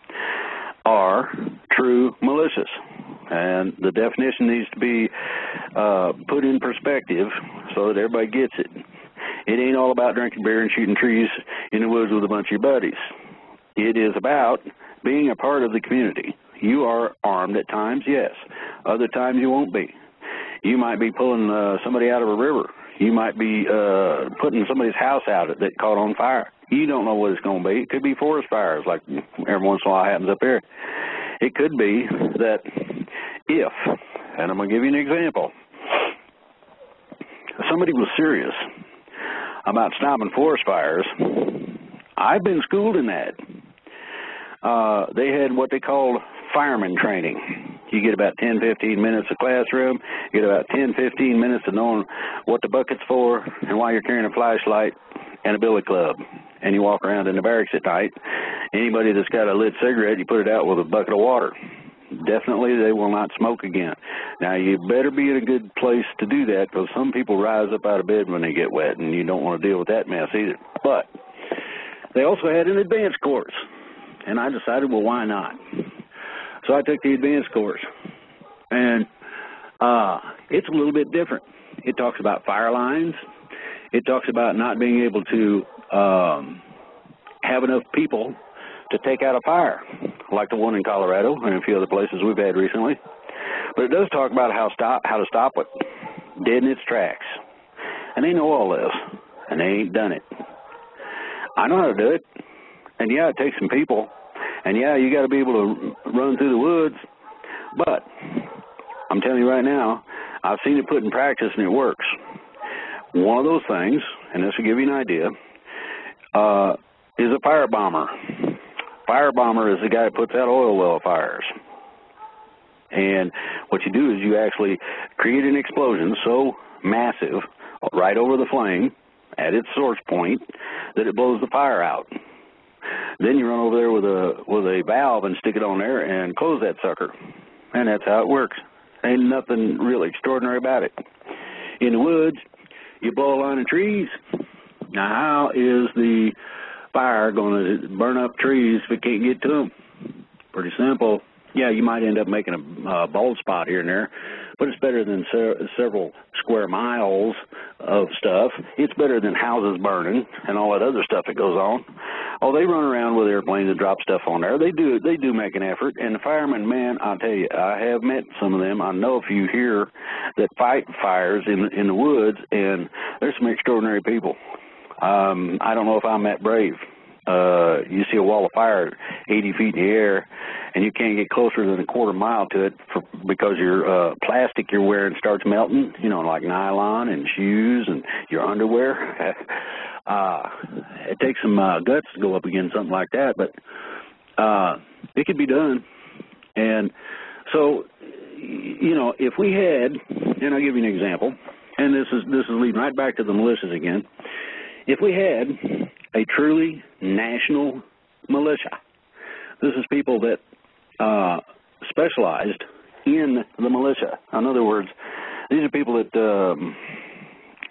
are true militias. And the definition needs to be put in perspective so that everybody gets it. It ain't all about drinking beer and shooting trees in the woods with a bunch of your buddies. It is about being a part of the community. You are armed at times, yes. Other times you won't be. You might be pulling somebody out of a river. You might be putting somebody's house out that caught on fire. You don't know what it's going to be. It could be forest fires like every once in a while happens up here. It could be that if, and I'm going to give you an example, somebody was serious about stopping forest fires, I've been schooled in that. They had what they called fireman training. You get about 10, 15 minutes of classroom, you get about 10, 15 minutes of knowing what the bucket's for and why you're carrying a flashlight and a billy club. And you walk around in the barracks at night. Anybody that's got a lit cigarette, you put it out with a bucket of water. Definitely they will not smoke again. Now, you better be in a good place to do that because some people rise up out of bed when they get wet, and you don't want to deal with that mess either. But they also had an advanced course, and I decided, well, why not? So I took the advanced course, and it's a little bit different. It talks about fire lines. It talks about not being able to have enough people to take out a fire, like the one in Colorado and a few other places we've had recently. But it does talk about how to stop it dead in its tracks. And they know all this, and they ain't done it. I know how to do it, and yeah, it takes some people, and yeah, you got to be able to run through the woods, but I'm telling you right now, I've seen it put in practice, and it works. One of those things, and this will give you an idea, is a fire bomber. Fire bomber is the guy that puts out oil well fires. And what you do is you actually create an explosion so massive right over the flame at its source point that it blows the fire out. Then you run over there with a valve and stick it on there and close that sucker. And that's how it works. Ain't nothing really extraordinary about it. In the woods, you blow a line of trees. Now, how is the fire going to burn up trees if it can't get to them? Pretty simple. Yeah, you might end up making a bald spot here and there, but it's better than several square miles of stuff. It's better than houses burning and all that other stuff that goes on. Oh, they run around with airplanes and drop stuff on there. They do make an effort. And the firemen, man, I'll tell you, I have met some of them. I know a few here that fight fires in the woods, and there's some extraordinary people. I don't know if I'm that brave. You see a wall of fire 80 feet in the air, and you can't get closer than a quarter mile to it because your plastic you're wearing starts melting, you know, like nylon and shoes and your underwear. It takes some guts to go up against something like that, but it could be done. And so, you know, if we had, and I'll give you an example, and this is leading right back to the militias again. If we had a truly national militia, this is people that specialized in the militia. In other words, these are people that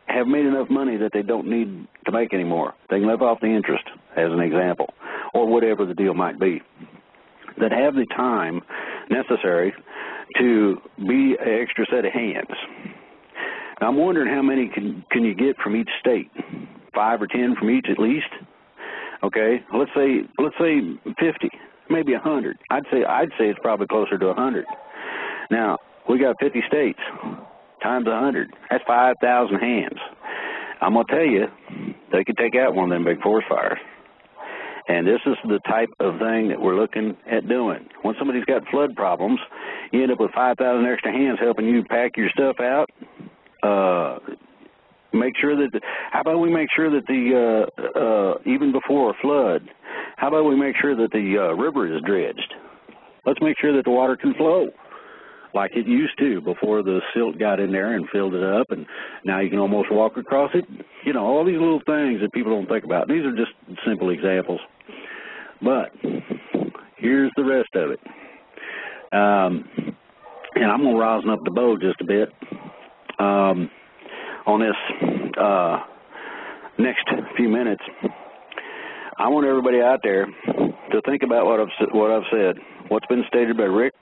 have made enough money that they don't need to make anymore. They can live off the interest, as an example, or whatever the deal might be, that have the time necessary to be an extra set of hands. Now, I'm wondering how many can you get from each state? 5 or 10 from each at least. Okay, let's say 50, maybe 100. I'd say it's probably closer to 100. Now we got 50 states times 100. That's 5,000 hands. I'm gonna tell you, they could take out one of them big forest fires. And this is the type of thing that we're looking at doing. When somebody's got flood problems, you end up with 5,000 extra hands helping you pack your stuff out. Make sure that, how about we make sure that even before a flood, how about we make sure that the river is dredged? Let's make sure that the water can flow like it used to before the silt got in there and filled it up, and now you can almost walk across it. You know, all these little things that people don't think about. These are just simple examples. But here's the rest of it. And I'm going to rosin up the bow just a bit. On this next few minutes, I want everybody out there to think about what I've said, what's been stated by Rick,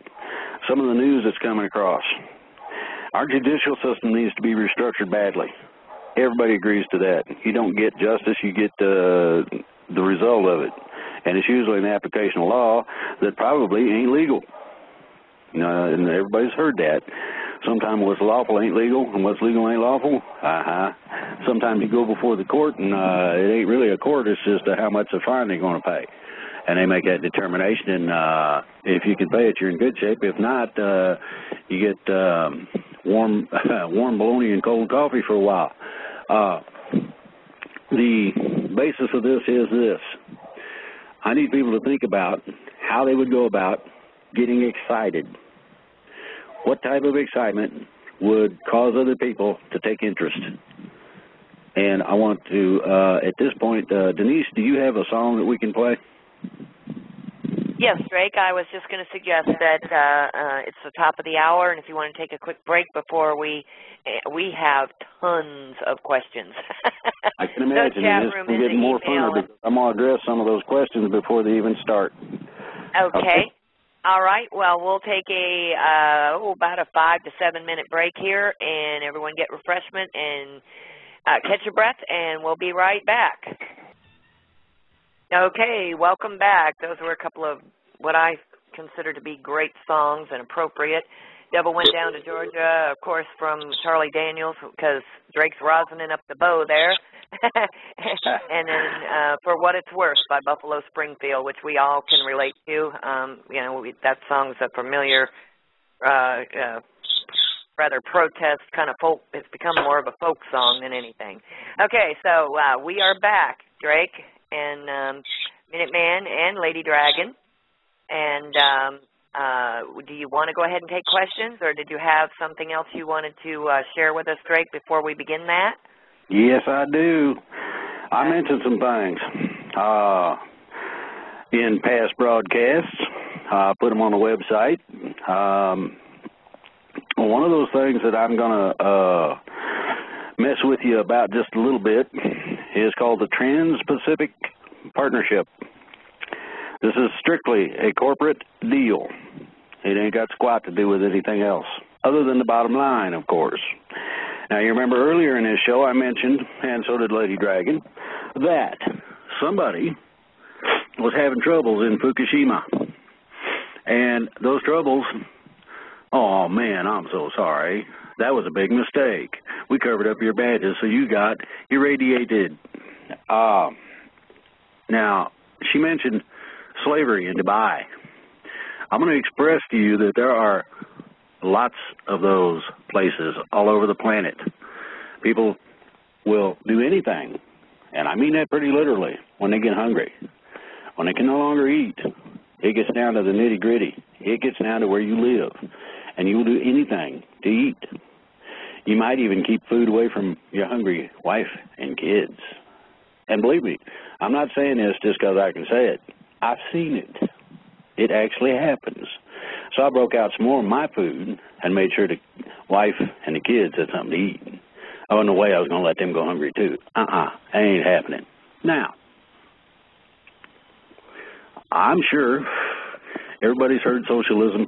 some of the news that's coming across. Our judicial system needs to be restructured badly. Everybody agrees to that. You don't get justice, you get the result of it. And it's usually an application of law that probably ain't legal. And everybody's heard that. Sometimes what's lawful ain't legal, and what's legal ain't lawful. Sometimes you go before the court, and it ain't really a court. It's just how much a fine they're going to pay. And they make that determination, and if you can pay it, you're in good shape. If not, you get warm bologna and cold coffee for a while. The basis of this is this. I need people to think about how they would go about getting excited. What type of excitement would cause other people to take interest? And I want to, at this point, Denise, do you have a song that we can play? Yes, Drake, I was just going to suggest that it's the top of the hour, and if you want to take a quick break before we have tons of questions. I can imagine this will get more fun because I'm going to address some of those questions before they even start. Okay. All right. Well, we'll take about a 5 to 7 minute break here, and everyone get refreshment and catch your breath, and we'll be right back. Okay, welcome back. Those were a couple of what I consider to be great songs and appropriate. Devil Went Down to Georgia, of course, from Charlie Daniels, because Drake's rosining up the bow there. And then For What It's Worth by Buffalo Springfield, which we all can relate to. That song's a familiar, rather protest kind of folk. It's become more of a folk song than anything. Okay, so we are back, Drake and Minuteman and Lady Dragon. And do you want to go ahead and take questions, or did you have something else you wanted to share with us, Drake, before we begin that? Yes, I do. I mentioned some things in past broadcasts. I put them on the website. One of those things that I'm going to mess with you about just a little bit is called the Trans-Pacific Partnership. This is strictly a corporate deal. It ain't got squat to do with anything else. other than the bottom line, of course. Now, you remember earlier in this show I mentioned, and so did Lady Dragon, that somebody was having troubles in Fukushima. And those troubles, oh, man, I'm so sorry. That was a big mistake. We covered up your badges, so you got irradiated. Now, she mentioned slavery in Dubai. I'm going to express to you that there are lots of those places all over the planet. People will do anything, and I mean that pretty literally, when they get hungry. When they can no longer eat, it gets down to the nitty-gritty. It gets down to where you live, and you will do anything to eat. You might even keep food away from your hungry wife and kids. And believe me, I'm not saying this just because I can say it. I've seen it. It actually happens. So I broke out some more of my food and made sure the wife and the kids had something to eat. Oh, no way I was going to let them go hungry too. That ain't happening. Now, I'm sure everybody's heard socialism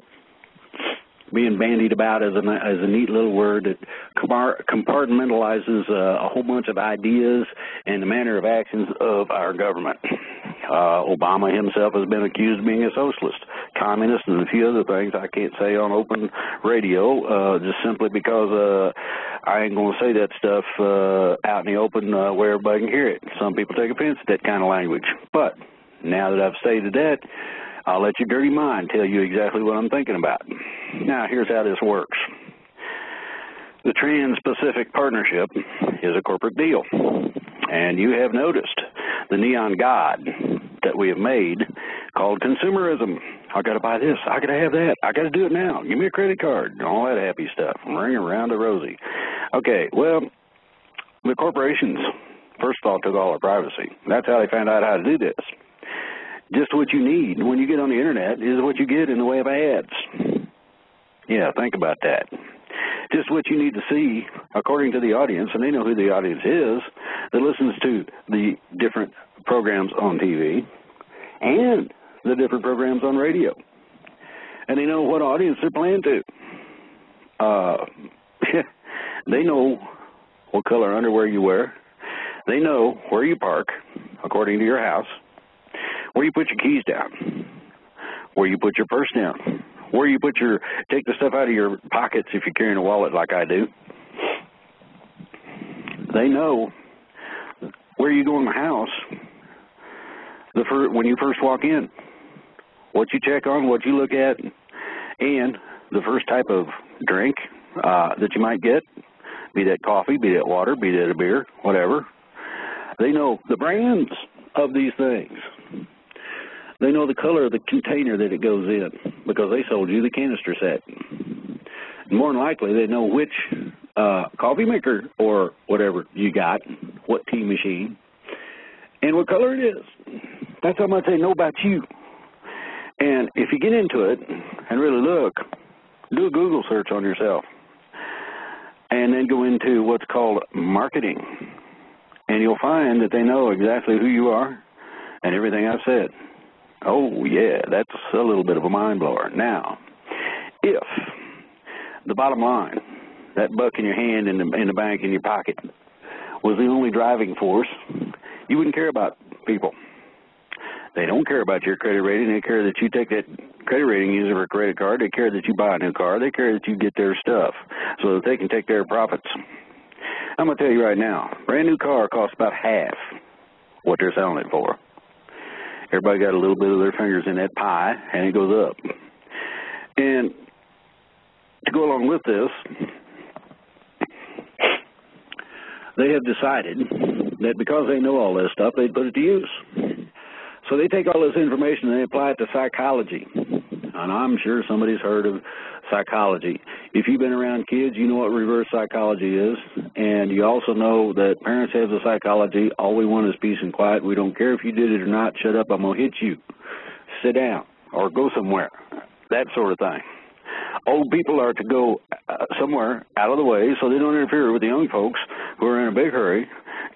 being bandied about as a neat little word that compartmentalizes a whole bunch of ideas and the manner of actions of our government. Obama himself has been accused of being a socialist, communist, and a few other things I can't say on open radio, just simply because I ain't going to say that stuff out in the open where everybody can hear it. Some people take offense at that kind of language. But now that I've stated that, I'll let your dirty mind tell you exactly what I'm thinking about. Now, here's how this works. The Trans-Pacific Partnership is a corporate deal, and you have noticed the neon god that we have made called consumerism. I got to buy this. I got to have that. I got to do it now. Give me a credit card. All that happy stuff. Ring around the rosy. Okay, well, the corporations, first of all, took all our privacy. That's how they found out how to do this. Just what you need when you get on the Internet is what you get in the way of ads. Yeah, think about that. Just what you need to see according to the audience, and they know who the audience is, that listens to the different programs on TV and the different programs on radio. And they know what audience they're playing to. They know what color underwear you wear. They know where you park according to your house, where you put your keys down, where you put your purse down, where you take the stuff out of your pockets if you're carrying a wallet like I do. They know where you go in the house when you first walk in, what you check on, what you look at, and the first type of drink that you might get, be that coffee, be that water, be that a beer, whatever. They know the brands of these things. They know the color of the container that it goes in because they sold you the canister set. And more than likely, they know which coffee maker or whatever you got, what tea machine, and what color it is. That's how much they know about you. And if you get into it and really look, do a Google search on yourself and then go into what's called marketing. And you'll find that they know exactly who you are and everything I've said. Oh, yeah, that's a little bit of a mind blower. Now, if the bottom line, that buck in your hand in the bank in your pocket, was the only driving force, you wouldn't care about people. They don't care about your credit rating. They care that you take that credit rating, use it for a credit card. They care that you buy a new car. They care that you get their stuff so that they can take their profits. I'm going to tell you right now, brand new car costs about half what they're selling it for. Everybody got a little bit of their fingers in that pie, and it goes up. And to go along with this, they have decided that because they know all this stuff, they put it to use. So they take all this information and they apply it to psychology. And I'm sure somebody's heard of psychology. If you've been around kids, you know what reverse psychology is. And you also know that parents have the psychology, all we want is peace and quiet. We don't care if you did it or not. Shut up, I'm going to hit you. Sit down or go somewhere. That sort of thing. Old people are to go somewhere out of the way so they don't interfere with the young folks who are in a big hurry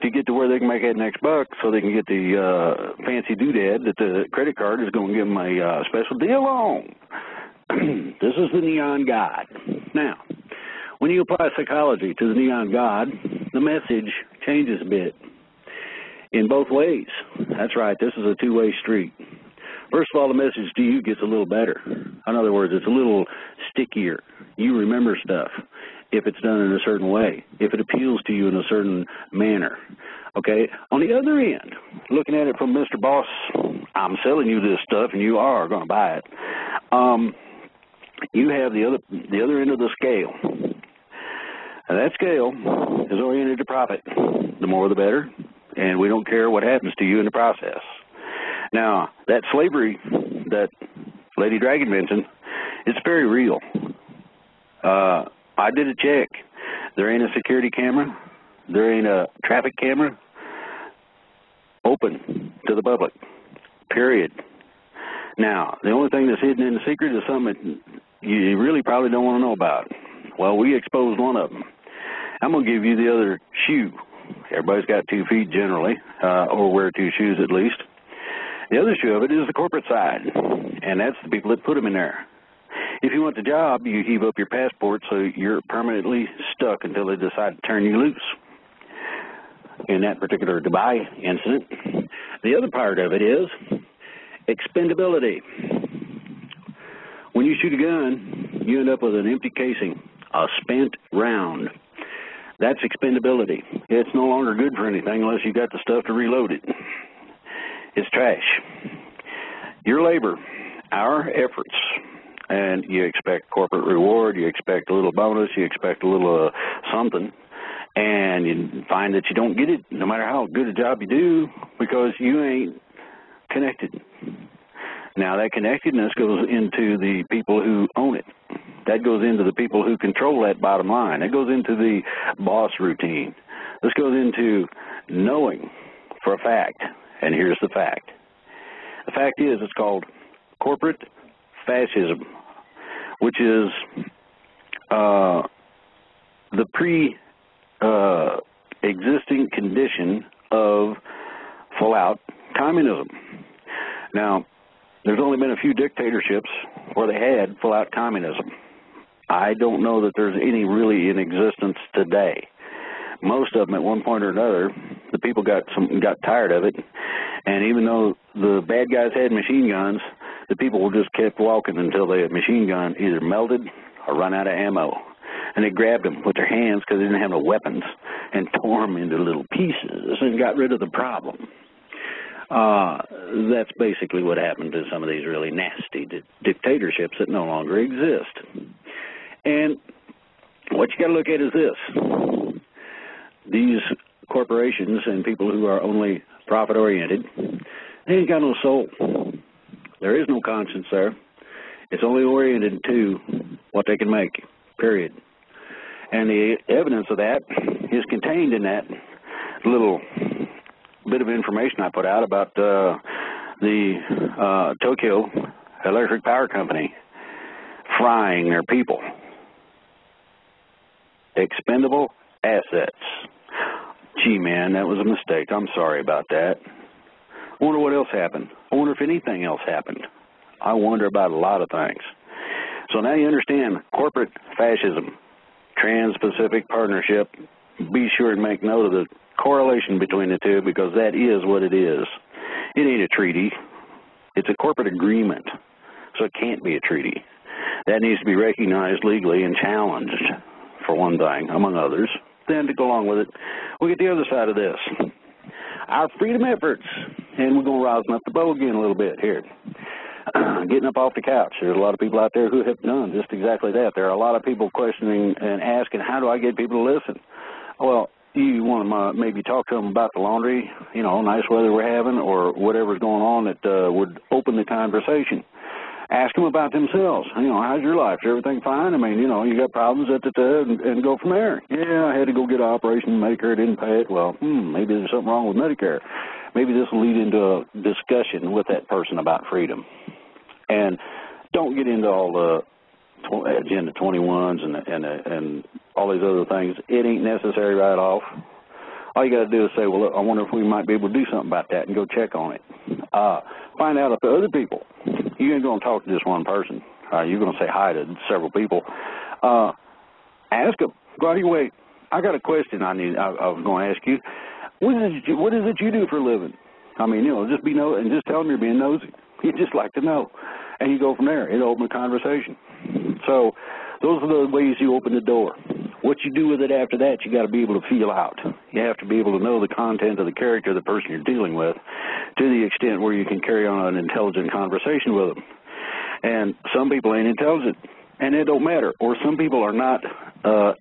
to get to where they can make that next buck so they can get the fancy doodad that the credit card is going to give them a special deal on. This is the neon god. Now, when you apply psychology to the neon god, the message changes a bit in both ways. That's right, this is a two-way street. First of all, the message to you gets a little better. In other words, it's a little stickier. You remember stuff if it's done in a certain way, if it appeals to you in a certain manner. Okay? On the other end, looking at it from Mr. Boss, I'm selling you this stuff and you are going to buy it. You have the other end of the scale. And that scale is oriented to profit. The more the better, and we don't care what happens to you in the process. Now, that slavery that Lady Dragon mentioned, it's very real. I did a check. There ain't a security camera. There ain't a traffic camera open to the public, period. Now, the only thing that's hidden in the secret is something that you really probably don't want to know about. Well, we exposed one of them. I'm going to give you the other shoe. Everybody's got 2 feet generally, or wear 2 shoes at least. The other shoe of it is the corporate side, and that's the people that put them in there. If you want the job, you heave up your passport so you're permanently stuck until they decide to turn you loose. In that particular Dubai incident, the other part of it is expendability. When you shoot a gun, you end up with an empty casing, a spent round. That's expendability. It's no longer good for anything unless you got the stuff to reload it. It's trash. Your labor, our efforts, and you expect corporate reward, you expect a little bonus, you expect a little something, and you find that you don't get it no matter how good a job you do because you ain't connected. Now, that connectedness goes into the people who own it. That goes into the people who control that bottom line. It goes into the boss routine. This goes into knowing for a fact, and here's the fact. The fact is it's called corporate fascism, which is the pre-existing condition of full-out communism. Now, there's only been a few dictatorships where they had full-out communism. I don't know that there's any really in existence today. Most of them, at one point or another, the people got tired of it, and even though the bad guys had machine guns, the people just kept walking until the machine gun either melted or run out of ammo. And they grabbed them with their hands because they didn't have no weapons and tore them into little pieces and got rid of the problem. That's basically what happened to some of these really nasty dictatorships that no longer exist. And what you got to look at is this. These corporations and people who are only profit-oriented, they ain't got no soul. There is no conscience there. It's only oriented to what they can make, period. And the evidence of that is contained in that little bit of information I put out about the Tokyo Electric Power Company frying their people. Expendable assets. Gee, man, that was a mistake. I'm sorry about that. I wonder what else happened. I wonder if anything else happened. I wonder about a lot of things. So now you understand corporate fascism, Trans-Pacific Partnership. Be sure and make note of the correlation between the two because that is what it is. It ain't a treaty. It's a corporate agreement, so it can't be a treaty. That needs to be recognized legally and challenged, for one thing, among others. Then to go along with it, we get the other side of this. Our freedom efforts, and we're going to rousing up the boat again a little bit here. Getting up off the couch. There's a lot of people out there who have done just exactly that. There are a lot of people questioning and asking, how do I get people to listen? Well, you want to maybe talk to them about the laundry, nice weather we're having, or whatever's going on that would open the conversation. Ask them about themselves. How's your life? Is everything fine? I mean, you got problems and go from there. Yeah, I had to go get an operation. Medicare didn't pay it. Well, maybe there's something wrong with Medicare. Maybe this will lead into a discussion with that person about freedom. And don't get into all the Agenda 21s and all these other things. It ain't necessary right off. All you got to do is say, well, look, I wonder if we might be able to do something about that and go check on it. Find out if the other people, you ain't going to talk to just one person. You're going to say hi to several people. Ask them. Go out of your way. I got a question I was going to ask you. What is it you do for a living? I mean, just and just tell them you're being nosy. You just like to know. And you go from there. It'll open a conversation. So those are the ways you open the door. What you do with it after that, you got to be able to feel out. You have to be able to know the content of the character of the person you're dealing with to the extent where you can carry on an intelligent conversation with them. And some people ain't intelligent, and it don't matter. Or some people are not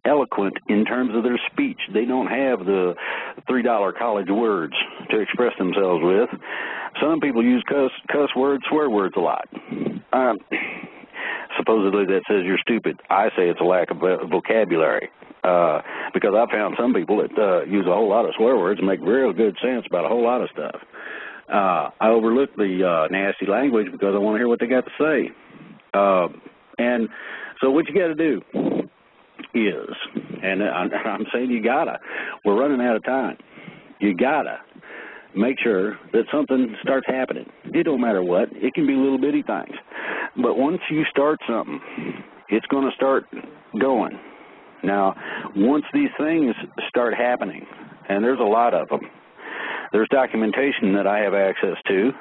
eloquent in terms of their speech. They don't have the $3 college words to express themselves with. Some people use cuss words, swear words a lot. Supposedly that says you're stupid. I say it's a lack of vocabulary because I found some people that use a whole lot of swear words and make real good sense about a whole lot of stuff. I overlook the nasty language because I want to hear what they got to say. And so what you got to do is, and I'm saying you got to, we're running out of time. You got to make sure that something starts happening. It don't matter what. It can be little bitty things. But once you start something, it's going to start going. Now, once these things start happening, and there's a lot of them, there's documentation that I have access to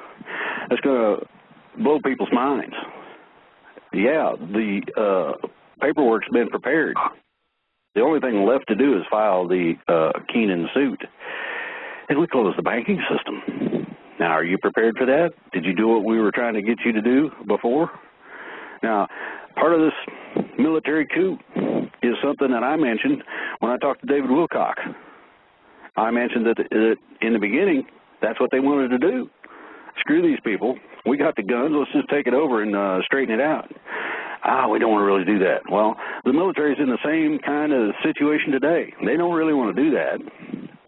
that's going to blow people's minds. Yeah, the paperwork's been prepared. The only thing left to do is file the Keenan suit. And we close the banking system. Now, are you prepared for that? Did you do what we were trying to get you to do before? Now, part of this military coup is something that I mentioned when I talked to David Wilcock. I mentioned that in the beginning, that's what they wanted to do. Screw these people. We got the guns. Let's just take it over and straighten it out. We don't want to really do that. Well, the military's in the same kind of situation today. They don't really want to do that.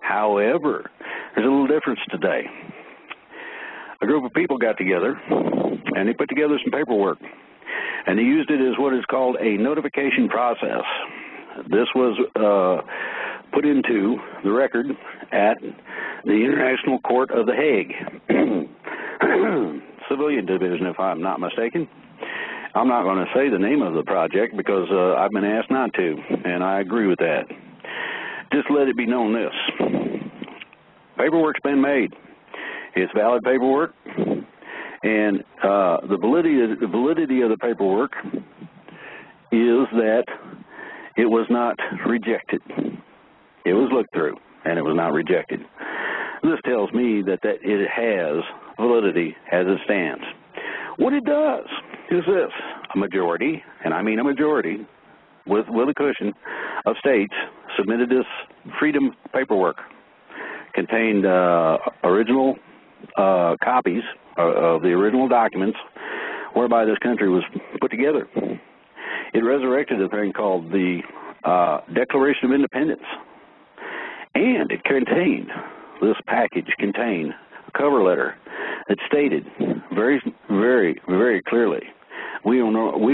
However, there's a little difference today. A group of people got together, and they put together some paperwork, and they used it as what is called a notification process. This was put into the record at the International Court of The Hague, Civilian Division, if I'm not mistaken. I'm not going to say the name of the project because I've been asked not to, and I agree with that. Just let it be known this. Paperwork's been made. It's valid paperwork, and the validity of the paperwork is that it was not rejected. It was looked through, and it was not rejected. This tells me that it has validity as it stands. What it does is this. A majority, and I mean a majority, with a cushion of states submitted this freedom paperwork. Contained original copies of the original documents whereby this country was put together. It resurrected a thing called the Declaration of Independence. And this package contained a cover letter that stated very, very, very clearly, we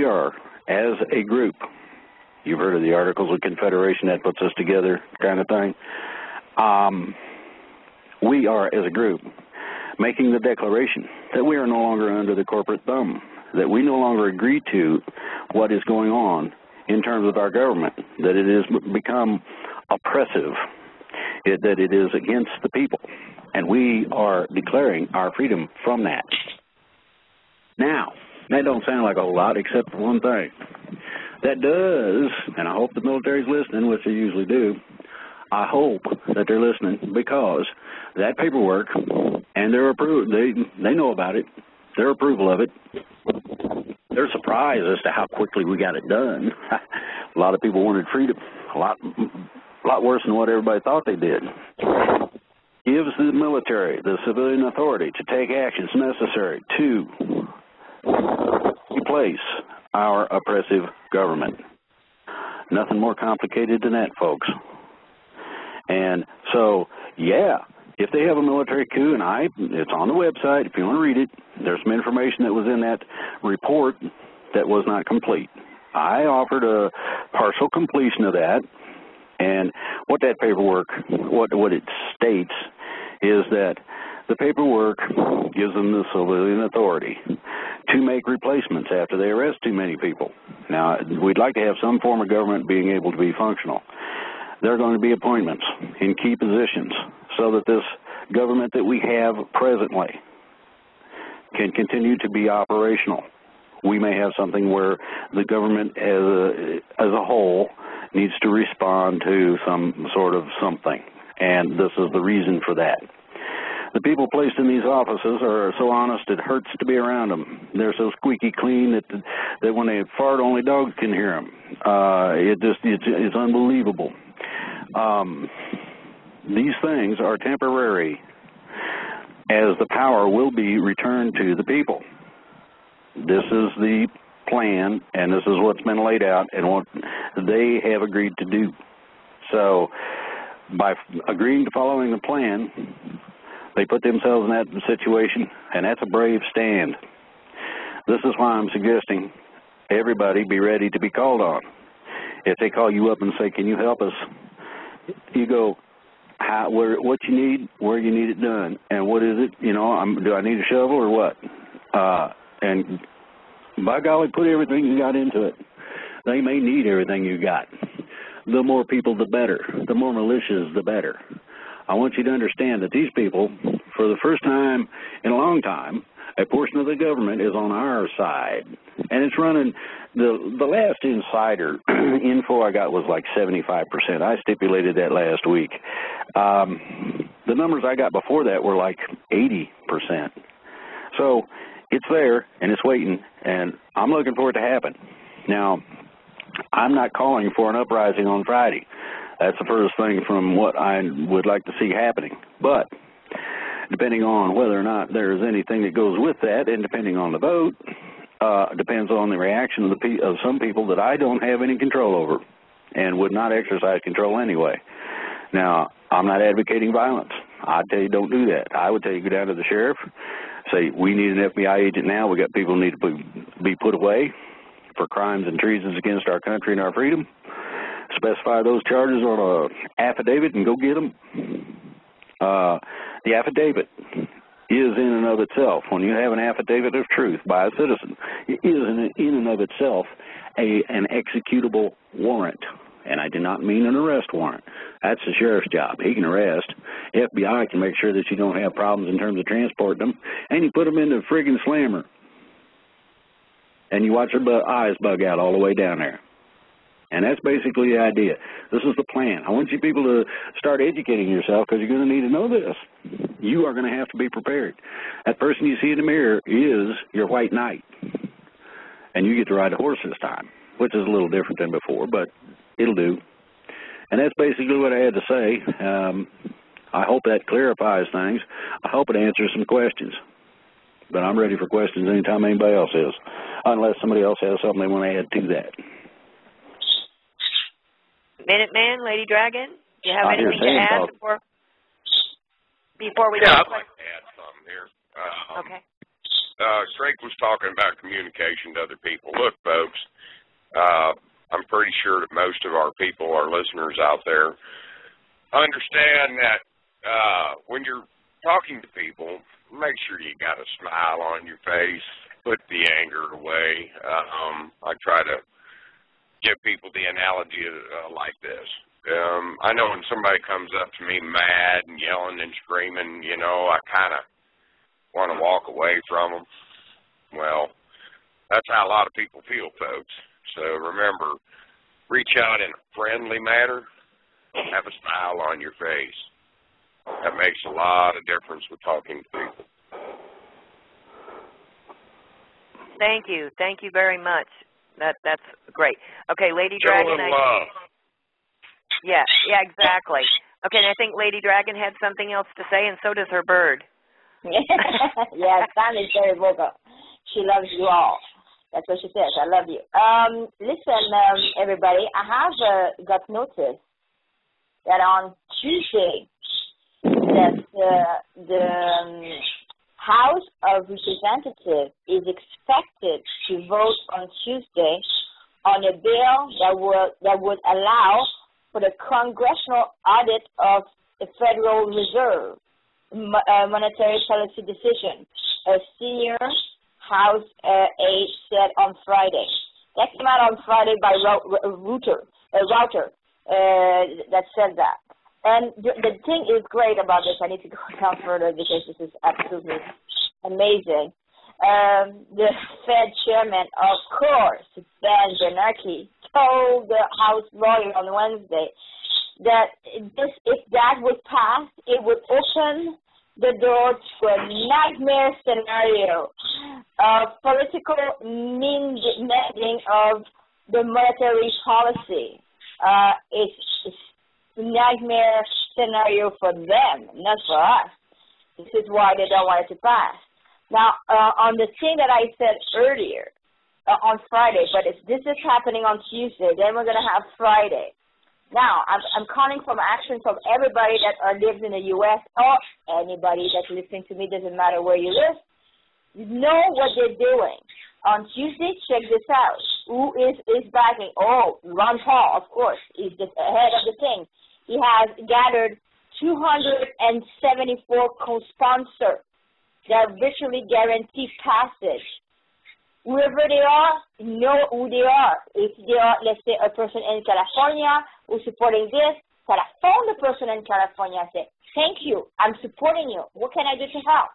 are, as a group, you've heard of the Articles of Confederation, that puts us together kind of thing. We are, as a group, making the declaration that we are no longer under the corporate thumb, that we no longer agree to what is going on in terms of our government, that it has become oppressive, that it is against the people, and we are declaring our freedom from that. Now, that don't sound like a whole lot except for one thing. That does, and I hope the military's listening, which they usually do, I hope that they're listening because that paperwork and their approval, they know about it, their approval of it, they're surprised as to how quickly we got it done. A lot of people wanted freedom, a lot worse than what everybody thought they did. Gives the military the civilian authority to take actions necessary to replace our oppressive government. Nothing more complicated than that, folks. And so, yeah, if they have a military coup, and it's on the website, if you want to read it, there's some information that was in that report that was not complete. I offered a partial completion of that, and what that paperwork, what it states is that the paperwork gives them the civilian authority to make replacements after they arrest too many people. Now, we'd like to have some form of government being able to be functional. There are going to be appointments in key positions so that this government that we have presently can continue to be operational. We may have something where the government as a whole needs to respond to some sort of something, and this is the reason for that. The people placed in these offices are so honest it hurts to be around them. They're so squeaky clean that when they fart, only dogs can hear them. It's unbelievable. These things are temporary, as the power will be returned to the people. This is the plan, and this is what's been laid out and what they have agreed to do. So by agreeing to following the plan, they put themselves in that situation, and that's a brave stand. This is why I'm suggesting everybody be ready to be called on. If they call you up and say, can you help us? You go, what you need, where you need it done, and what is it? Do I need a shovel or what? And by golly, put everything you got into it. They may need everything you got. The more people, the better. The more militias, the better. I want you to understand that these people, for the first time in a long time, a portion of the government is on our side. And it's running, the last insider info I got was like 75%. I stipulated that last week. The numbers I got before that were like 80%. So it's there, and it's waiting, and I'm looking for it to happen. Now, I'm not calling for an uprising on Friday. That's the first thing from what I would like to see happening. But depending on whether or not there's anything that goes with that, and depending on the vote, depends on the reaction of some people that I don't have any control over and would not exercise control anyway. Now, I'm not advocating violence. I'd tell you don't do that. I would tell you go down to the sheriff, say we need an FBI agent now. We got people who need to be put away for crimes and treasons against our country and our freedom. Specify those charges on an affidavit and go get them. The affidavit is in and of itself, when you have an affidavit of truth by a citizen, it is in and of itself an executable warrant. And I do not mean an arrest warrant. That's the sheriff's job. He can arrest. FBI can make sure that you don't have problems in terms of transporting them, and you put them in the friggin' slammer. And you watch their eyes bug out all the way down there. And that's basically the idea. This is the plan. I want you people to start educating yourself, because you're going to need to know this. You are going to have to be prepared. That person you see in the mirror is your white knight. And you get to ride a horse this time, which is a little different than before, but it'll do. And that's basically what I had to say. I hope that clarifies things. I hope it answers some questions. But I'm ready for questions anytime anybody else is, unless somebody else has something they want to add to that. Minuteman, Lady Dragon, do you have anything to add before we go? Yeah, I'd like to add something here. Okay. Drake was talking about communication to other people. Look, folks, I'm pretty sure that most of our people, our listeners out there, understand that when you're talking to people, make sure you got a smile on your face, put the anger away. I try to give people the analogy like this. I know when somebody comes up to me mad and yelling and screaming, I kind of want to walk away from them. Well, that's how a lot of people feel, folks. So remember, reach out in a friendly manner, have a smile on your face. That makes a lot of difference with talking to people. Thank you. Thank you very much. That's great. Okay, Lady Dragon. Love. Yeah, exactly. Okay, and I think Lady Dragon had something else to say, and so does her bird. Yeah, Sandy is very vocal. She loves you all. That's what she says. I love you. Listen, everybody, I have got notice that on Tuesday that the House of Representatives is expected to vote on Tuesday on a bill that would allow for the congressional audit of the Federal Reserve monetary policy decision. A senior House aid said on Friday. That came out on Friday by Router that said that. And the thing is great about this. I need to go down further because this is absolutely amazing. The Fed chairman, of course, Ben Bernanke, told the House lawyer on Wednesday that if that was passed, it would open the door to a nightmare scenario of political mending of the monetary policy. It's a nightmare scenario for them, not for us. This is why they don't want it to pass. Now, on the thing that I said earlier, on Friday, but this is happening on Tuesday, then we're going to have Friday. Now, I'm calling for action from everybody that lives in the U.S. or anybody that's listening to me, doesn't matter where you live. You know what they're doing. On Tuesday, check this out. Who is backing? Oh, Ron Paul, of course. He's the head of the thing. He has gathered 274 co-sponsors that virtually guarantee passage. Whoever they are, know who they are. If they are, let's say, a person in California who's supporting this, phone the person in California and say, thank you, I'm supporting you. What can I do to help?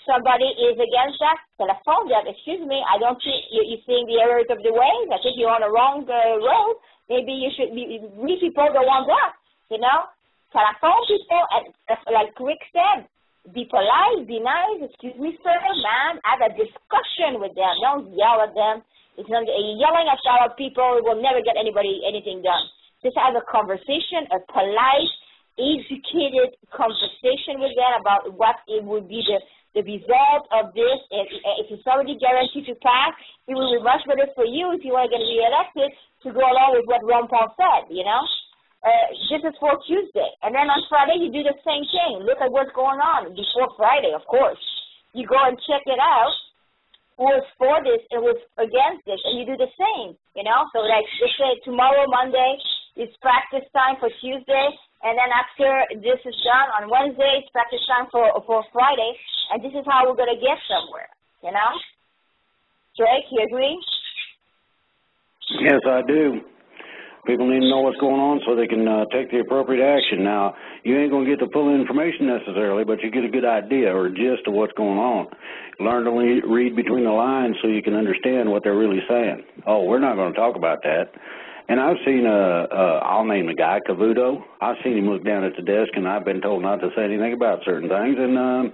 Somebody is against that, telephone them. Excuse me, I don't think you're seeing the errors of the ways. I think you're on the wrong road. Maybe you should be, we people don't want that, you know? Telephone people, and like Rick said, be polite, be nice, excuse me, sir, ma'am, have a discussion with them. Don't yell at them. It's not, yelling at other people will never get anything done. Just have a conversation, a polite, educated conversation with them about what it would be the result of this. If it's already guaranteed to pass, it will be much better for you if you want to get reelected to go along with what Ron Paul said, you know. This is for Tuesday. And then on Friday, you do the same thing. Look at what's going on before Friday, of course. You go and check it out. Who was for this and was against this, and you do the same, you know. So like they say tomorrow, Monday, it's practice time for Tuesday, and then after this is done on Wednesday, it's practice time for Friday, and this is how we're going to get somewhere, you know. Drake, you agree? Yes, I do. People need to know what's going on so they can take the appropriate action. Now, you ain't going to get the full information necessarily, but you get a good idea or gist of what's going on. Learn to read between the lines so you can understand what they're really saying. Oh, we're not going to talk about that. And I've seen, I'll name the guy, Cavuto. I've seen him look down at the desk, and I've been told not to say anything about certain things. And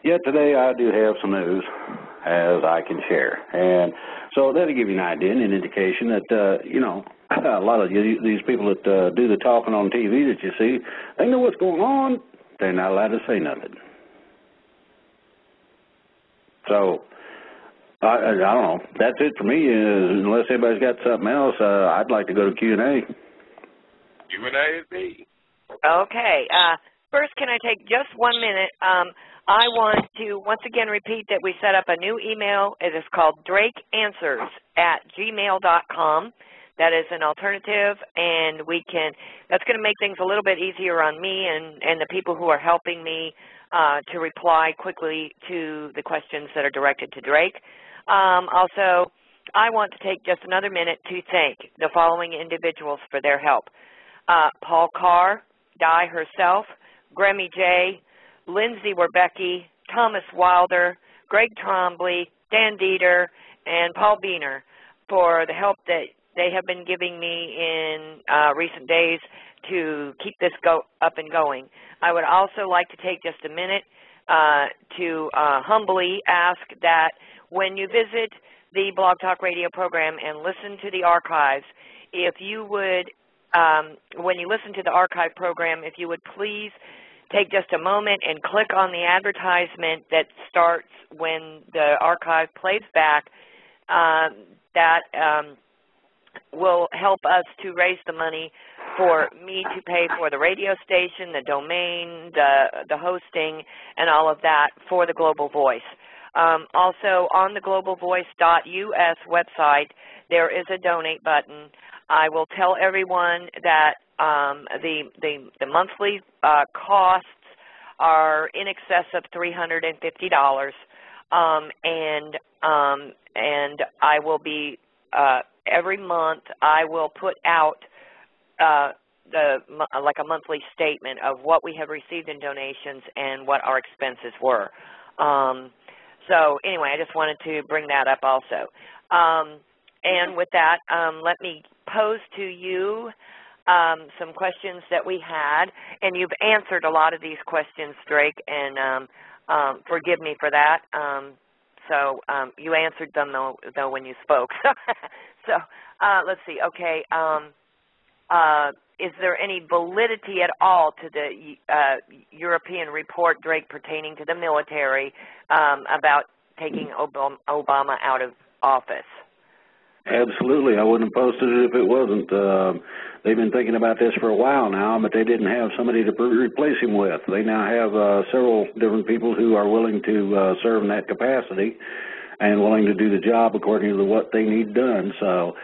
yet today I do have some news as I can share. And so that'll give you an idea and an indication that, you know, a lot of these people that do the talking on TV that you see, they know what's going on. They're not allowed to say nothing. So, I don't know. That's it for me. Unless anybody's got something else, I'd like to go to Q&A. Q&A is me. Okay. First, can I take just 1 minute? I want to once again repeat that we set up a new email. It is called Drakeanswers@gmail.com. That is an alternative, and that's going to make things a little bit easier on me and the people who are helping me to reply quickly to the questions that are directed to Drake. Also, I want to take just another minute to thank the following individuals for their help. Paul Carr, Di herself, Grammy J., Lindsay Werbecky, Thomas Wilder, Greg Trombley, Dan Dieter, and Paul Beener for the help that they have been giving me in recent days to keep this up and going. I would also like to take just a minute to humbly ask that when you visit the Blog Talk Radio program and listen to the archives, if you would, when you listen to the archive program, if you would please take just a moment and click on the advertisement that starts when the archive plays back, that will help us to raise the money for me to pay for the radio station, the domain, the hosting, and all of that for the Global Voice. Also, on the globalvoice.us website, there is a donate button. I will tell everyone that the monthly costs are in excess of $350. and I will be every month I will put out like a monthly statement of what we have received in donations and what our expenses were. So anyway, I just wanted to bring that up also. And with that, let me pose to you some questions that we had, and you've answered a lot of these questions, Drake, and forgive me for that. So you answered them, though when you spoke. So let's see. Okay. Is there any validity at all to the European report, Drake, pertaining to the military about taking Obama out of office? Absolutely. I wouldn't have posted it if it wasn't. They've been thinking about this for a while now, but they didn't have somebody to replace him with. They now have several different people who are willing to serve in that capacity and willing to do the job according to what they need done. So,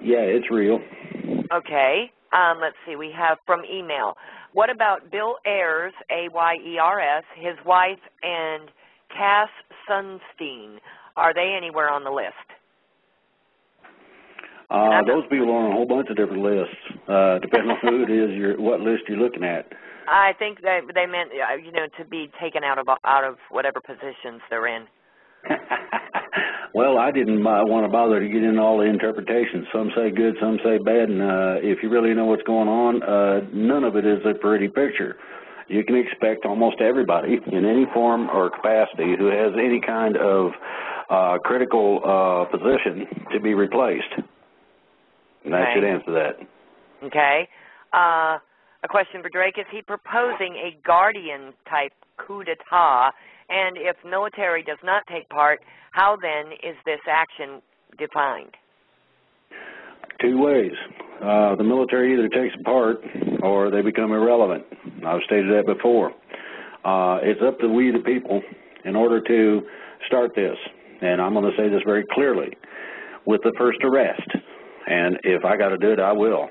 yeah, it's real. Okay. Let's see. We have from email. What about Bill Ayers, A-Y-E-R-S, his wife, and Cass Sunstein? Are they anywhere on the list? Those people are on a whole bunch of different lists, depending on who it is, what list you're looking at. I think they meant, to be taken out of whatever positions they're in. Well, I didn't want to bother to get into all the interpretations. Some say good, some say bad, and if you really know what's going on, none of it is a pretty picture. You can expect almost everybody in any form or capacity who has any kind of critical position to be replaced. And that should answer that. Okay. A question for Drake. Is he proposing a Guardian-type coup d'etat? And if military does not take part, how then is this action defined? Two ways. The military either takes part or they become irrelevant. I've stated that before. It's up to we the people in order to start this. And I'm going to say this very clearly. With the first arrest, and if I got to do it, I will.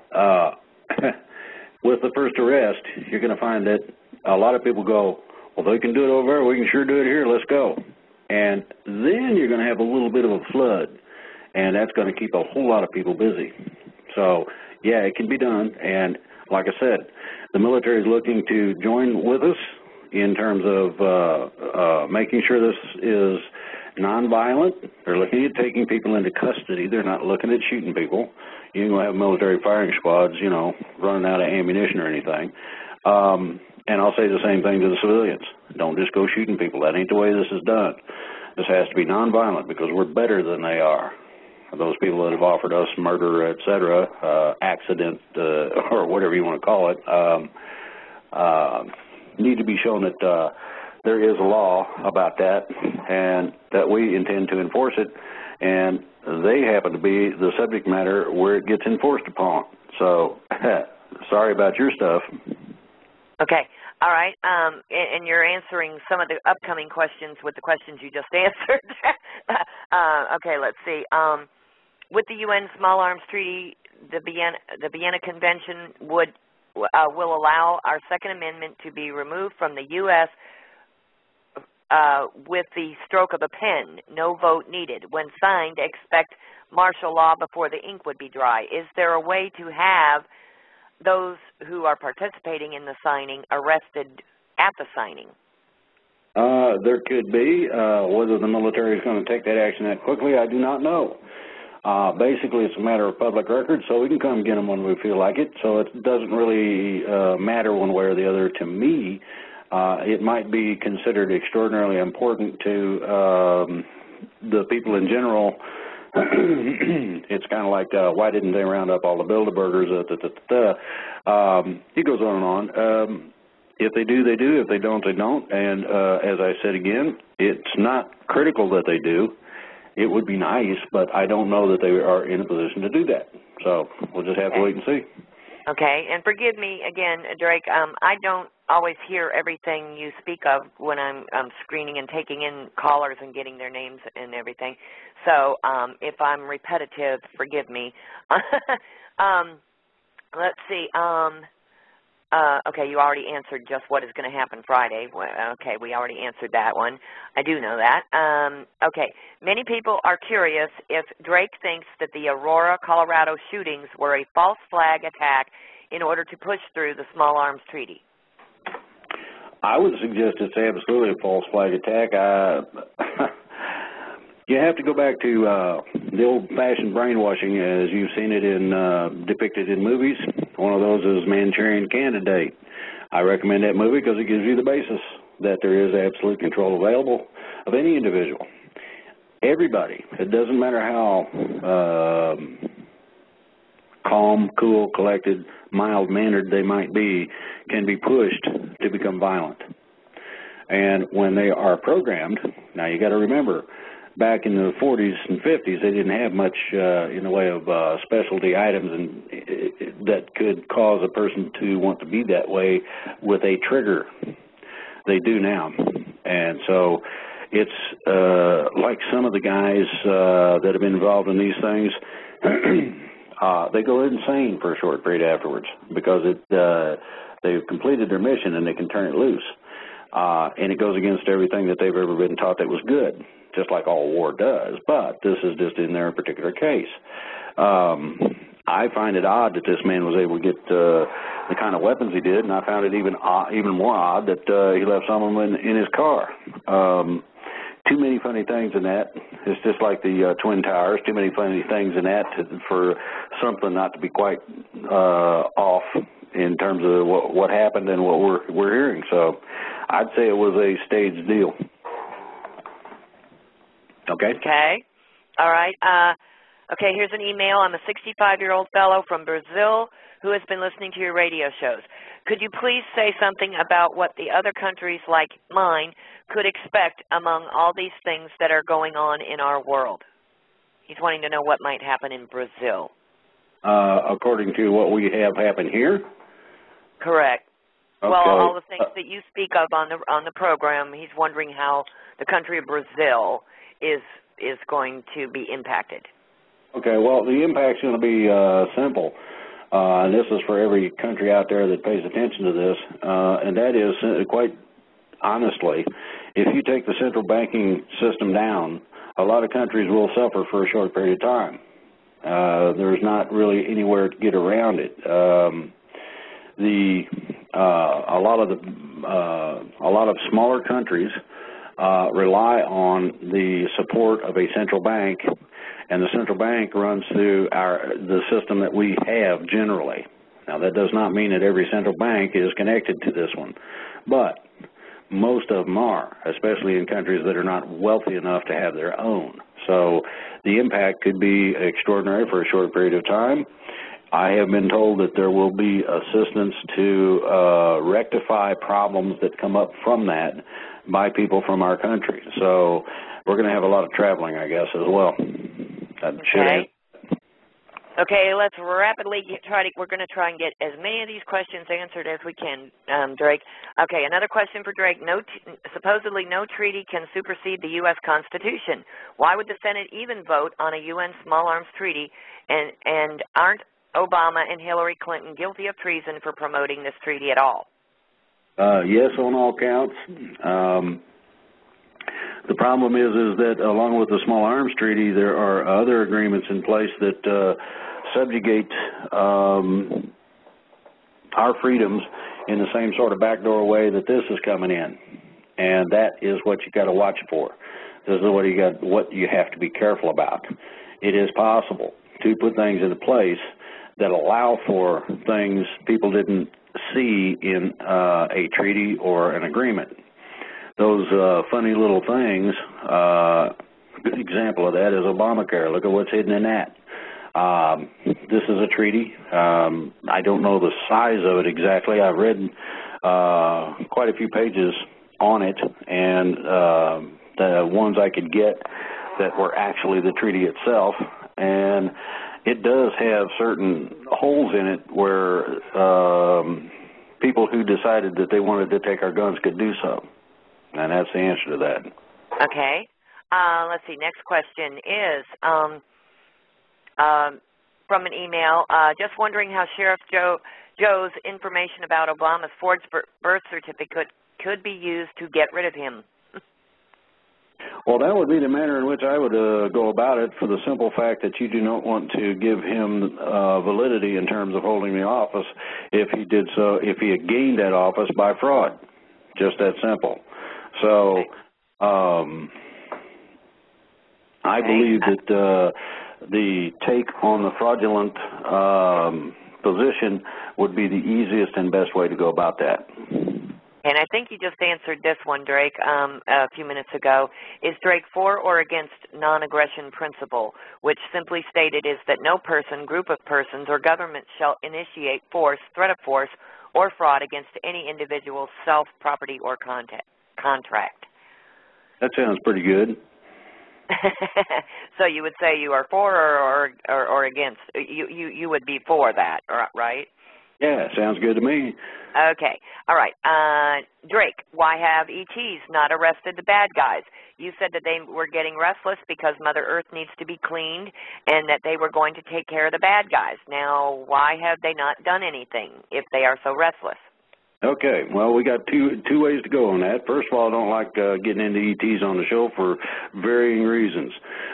With the first arrest, you're going to find that a lot of people go, well, they can do it over there, we can sure do it here, let's go. And then you're going to have a little bit of a flood, and that's going to keep a whole lot of people busy. So, yeah, it can be done, and like I said, the military is looking to join with us in terms of making sure this is nonviolent. They're looking at taking people into custody. They're not looking at shooting people. You ain't going to have military firing squads, running out of ammunition or anything. And I'll say the same thing to the civilians. Don't just go shooting people. That ain't the way this is done. This has to be nonviolent because we're better than they are. Those people that have offered us murder, et cetera, accident, or whatever you want to call it, need to be shown that there is a law about that and that we intend to enforce it. And they happen to be the subject matter where it gets enforced upon. So, sorry about your stuff. Okay. All right. And you're answering some of the upcoming questions with the questions you just answered. Okay, let's see. With the UN Small Arms Treaty, the Vienna Convention will allow our Second Amendment to be removed from the U.S. With the stroke of a pen, no vote needed. When signed, expect martial law before the ink would be dry. Is there a way to have those who are participating in the signing arrested at the signing? There could be. Whether the military is going to take that action that quickly, I do not know. Basically, it's a matter of public record, so we can come get them when we feel like it. So it doesn't really matter one way or the other to me. It might be considered extraordinarily important to the people in general. It's kind of like, why didn't they round up all the Bilderbergers? It goes on and on. If they do, they do. If they don't, they don't. And as I said again, it's not critical that they do. It would be nice, but I don't know that they are in a position to do that. So we'll just have to wait and see. Okay, and forgive me again, Drake. I don't always hear everything you speak of when I'm screening and taking in callers and getting their names and everything. So if I'm repetitive, forgive me. Let's see. Okay, you already answered just what is going to happen Friday. Okay, we already answered that one. I do know that. Okay, many people are curious if Drake thinks that the Aurora, Colorado shootings were a false flag attack in order to push through the Small Arms Treaty. I would suggest it's absolutely a false flag attack. You have to go back to the old-fashioned brainwashing as you've seen it depicted in movies. One of those is Manchurian Candidate. I recommend that movie because it gives you the basis that there is absolute control available of any individual. Everybody, it doesn't matter how calm, cool, collected, mild-mannered they might be, can be pushed to become violent. And when they are programmed, now you got to remember, back in the 40s and 50s, they didn't have much in the way of specialty items that could cause a person to want to be that way with a trigger. They do now. And so it's like some of the guys that have been involved in these things, they go insane for a short period afterwards because they've completed their mission and they can turn it loose. And it goes against everything that they've ever been taught that was good, just like all war does. But this is just in their particular case. I find it odd that this man was able to get the kind of weapons he did, and I found it even more odd that he left some of them in his car. Too many funny things in that. It's just like the Twin Towers. Too many funny things in that for something not to be quite off in terms of what happened and what we're hearing. So I'd say it was a staged deal. Okay. Okay. All right. Okay, here's an email. I'm a 65-year-old fellow from Brazil who has been listening to your radio shows. Could you please say something about what the other countries like mine could expect among all these things that are going on in our world? He's wanting to know what might happen in Brazil. According to what we have happen here? Correct. Okay. Well, all the things that you speak of on the program, he's wondering how the country of Brazil is going to be impacted. Okay, well, the impact's going to be simple, and this is for every country out there that pays attention to this, and that is, quite honestly, if you take the central banking system down, a lot of countries will suffer for a short period of time. There's not really anywhere to get around it. A lot of smaller countries rely on the support of a central bank, and the central bank runs through the system that we have generally. Now, that does not mean that every central bank is connected to this one, but most of them are, especially in countries that are not wealthy enough to have their own. So the impact could be extraordinary for a short period of time. I have been told that there will be assistance to rectify problems that come up from that by people from our country. So we're going to have a lot of traveling, I guess, as well. Okay. Okay, let's rapidly we're going to try and get as many of these questions answered as we can, Drake. Okay, another question for Drake. Supposedly no treaty can supersede the U.S. Constitution. Why would the Senate even vote on a UN small arms treaty, and aren't Obama and Hillary Clinton guilty of treason for promoting this treaty at all? Yes, on all counts. The problem is that along with the Small Arms Treaty, there are other agreements in place that subjugate our freedoms in the same sort of backdoor way that this is coming in, and that is what you got to watch for. This is what you have to be careful about. It is possible to put things into place that allow for things people didn't see in a treaty or an agreement. Those funny little things, a good example of that is Obamacare. Look at what's hidden in that. This is a treaty. I don't know the size of it exactly. I've read quite a few pages on it, and the ones I could get that were actually the treaty itself. And it does have certain holes in it where people who decided that they wanted to take our guns could do so. And that's the answer to that. Okay. Let's see. Next question is from an email. Just wondering how Sheriff shows information about Obama's forged birth certificate could be used to get rid of him? Well, that would be the manner in which I would go about it, for the simple fact that you do not want to give him validity in terms of holding the office if he did so, if he had gained that office by fraud. Just that simple. So I believe that the take on the fraudulent position would be the easiest and best way to go about that. And I think you just answered this one, Drake, a few minutes ago. Is Drake for or against non-aggression principle, which simply stated is that no person, group of persons, or government shall initiate force, threat of force, or fraud against any individual, self, property, or contract? That sounds pretty good. So you would say you are for or against? You would be for that, right? Yeah, sounds good to me. Okay. All right. Drake, why have ETs not arrested the bad guys? You said that they were getting restless because Mother Earth needs to be cleaned and that they were going to take care of the bad guys. Now, why have they not done anything if they are so restless? Okay, well, we got two ways to go on that. First of all, I don't like getting into ETs on the show for varying reasons.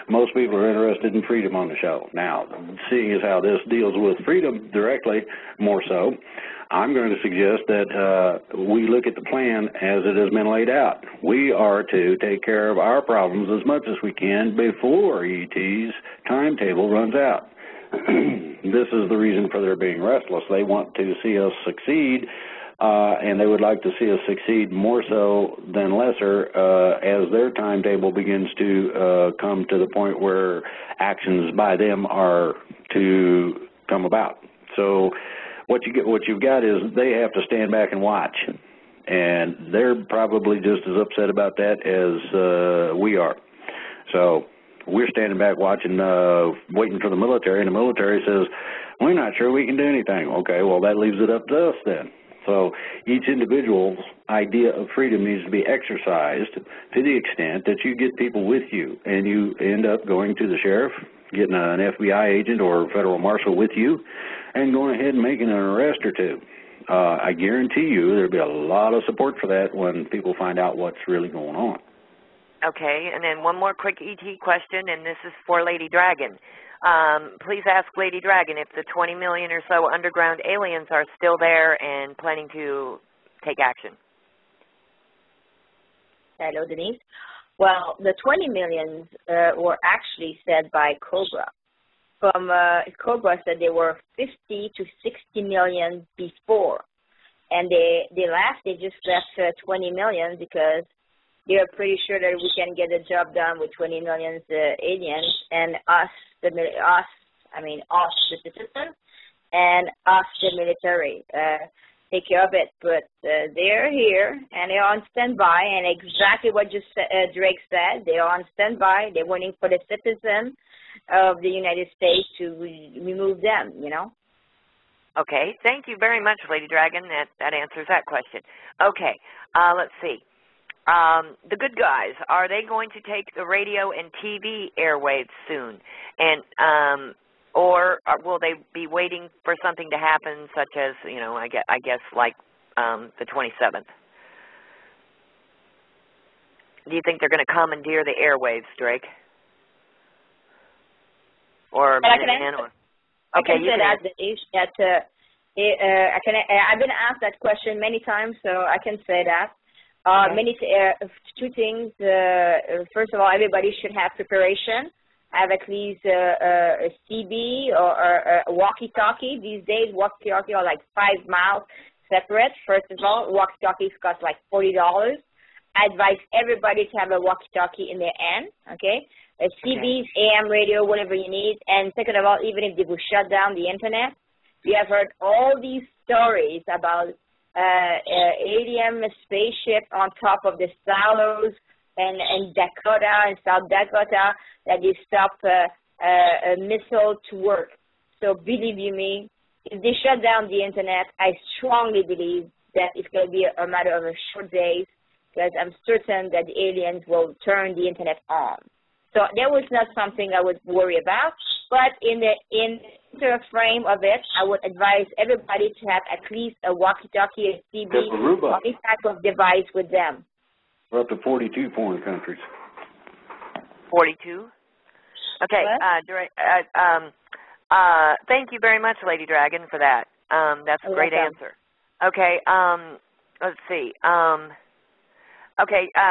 Most people are interested in freedom on the show. Now, seeing as how this deals with freedom directly, more so, I'm going to suggest that we look at the plan as it has been laid out. We are to take care of our problems as much as we can before ET's timetable runs out. This is the reason for their being restless. They want to see us succeed. And they would like to see us succeed more so than lesser as their timetable begins to come to the point where actions by them are to come about. So what you've got is they have to stand back and watch, and they're probably just as upset about that as we are. So we're standing back watching, waiting for the military, and the military says, we're not sure we can do anything. Okay, well, that leaves it up to us then. So each individual's idea of freedom needs to be exercised to the extent that you get people with you, and you end up going to the sheriff, getting an FBI agent or federal marshal with you, and going ahead and making an arrest or two. I guarantee you there'll be a lot of support for that when people find out what's really going on. Okay, and then one more quick ET question, and this is for Lady Dragon. Please ask Lady Dragon if the 20 million or so underground aliens are still there and planning to take action. Hello, Denise. Well, the 20 millions were actually said by Cobra. Cobra said they were 50 to 60 million before. And they just left 20 million because they're pretty sure that we can get the job done with 20 million aliens, and us, the citizens, and us, the military, take care of it. But they're here, and they're on standby, and exactly what Drake said, they're on standby. They're waiting for the citizen of the United States to remove them, you know. Okay, thank you very much, Lady Dragon. That answers that question. Okay, let's see. The good guys, are they going to take the radio and TV airwaves soon? And or will they be waiting for something to happen, such as, you know, I guess like the 27th? Do you think they're going to commandeer the airwaves, Drake? Or Minuteman? Okay, you can answer. I've been asked that question many times, so I can say that. Two things. First of all, everybody should have preparation. Have at least a CB or a walkie-talkie. These days, walkie-talkie are like 5 miles separate. First of all, walkie-talkies cost like $40. I advise everybody to have a walkie-talkie in their hand, okay? A CB, AM radio, whatever you need. And second of all, even if they will shut down the Internet, we have heard all these stories about alien spaceship on top of the silos and Dakota and South Dakota that they stopped a missile to work. So believe you me, if they shut down the Internet, I strongly believe that it's going to be a matter of a short days, because I'm certain that the aliens will turn the Internet on. So that was not something I would worry about. But in the frame of it, I would advise everybody to have at least a walkie-talkie, a CB, or any type of device with them. We're up to 42 foreign countries. 42? Okay. Thank you very much, Lady Dragon, for that. That's a great answer. Okay. Let's see.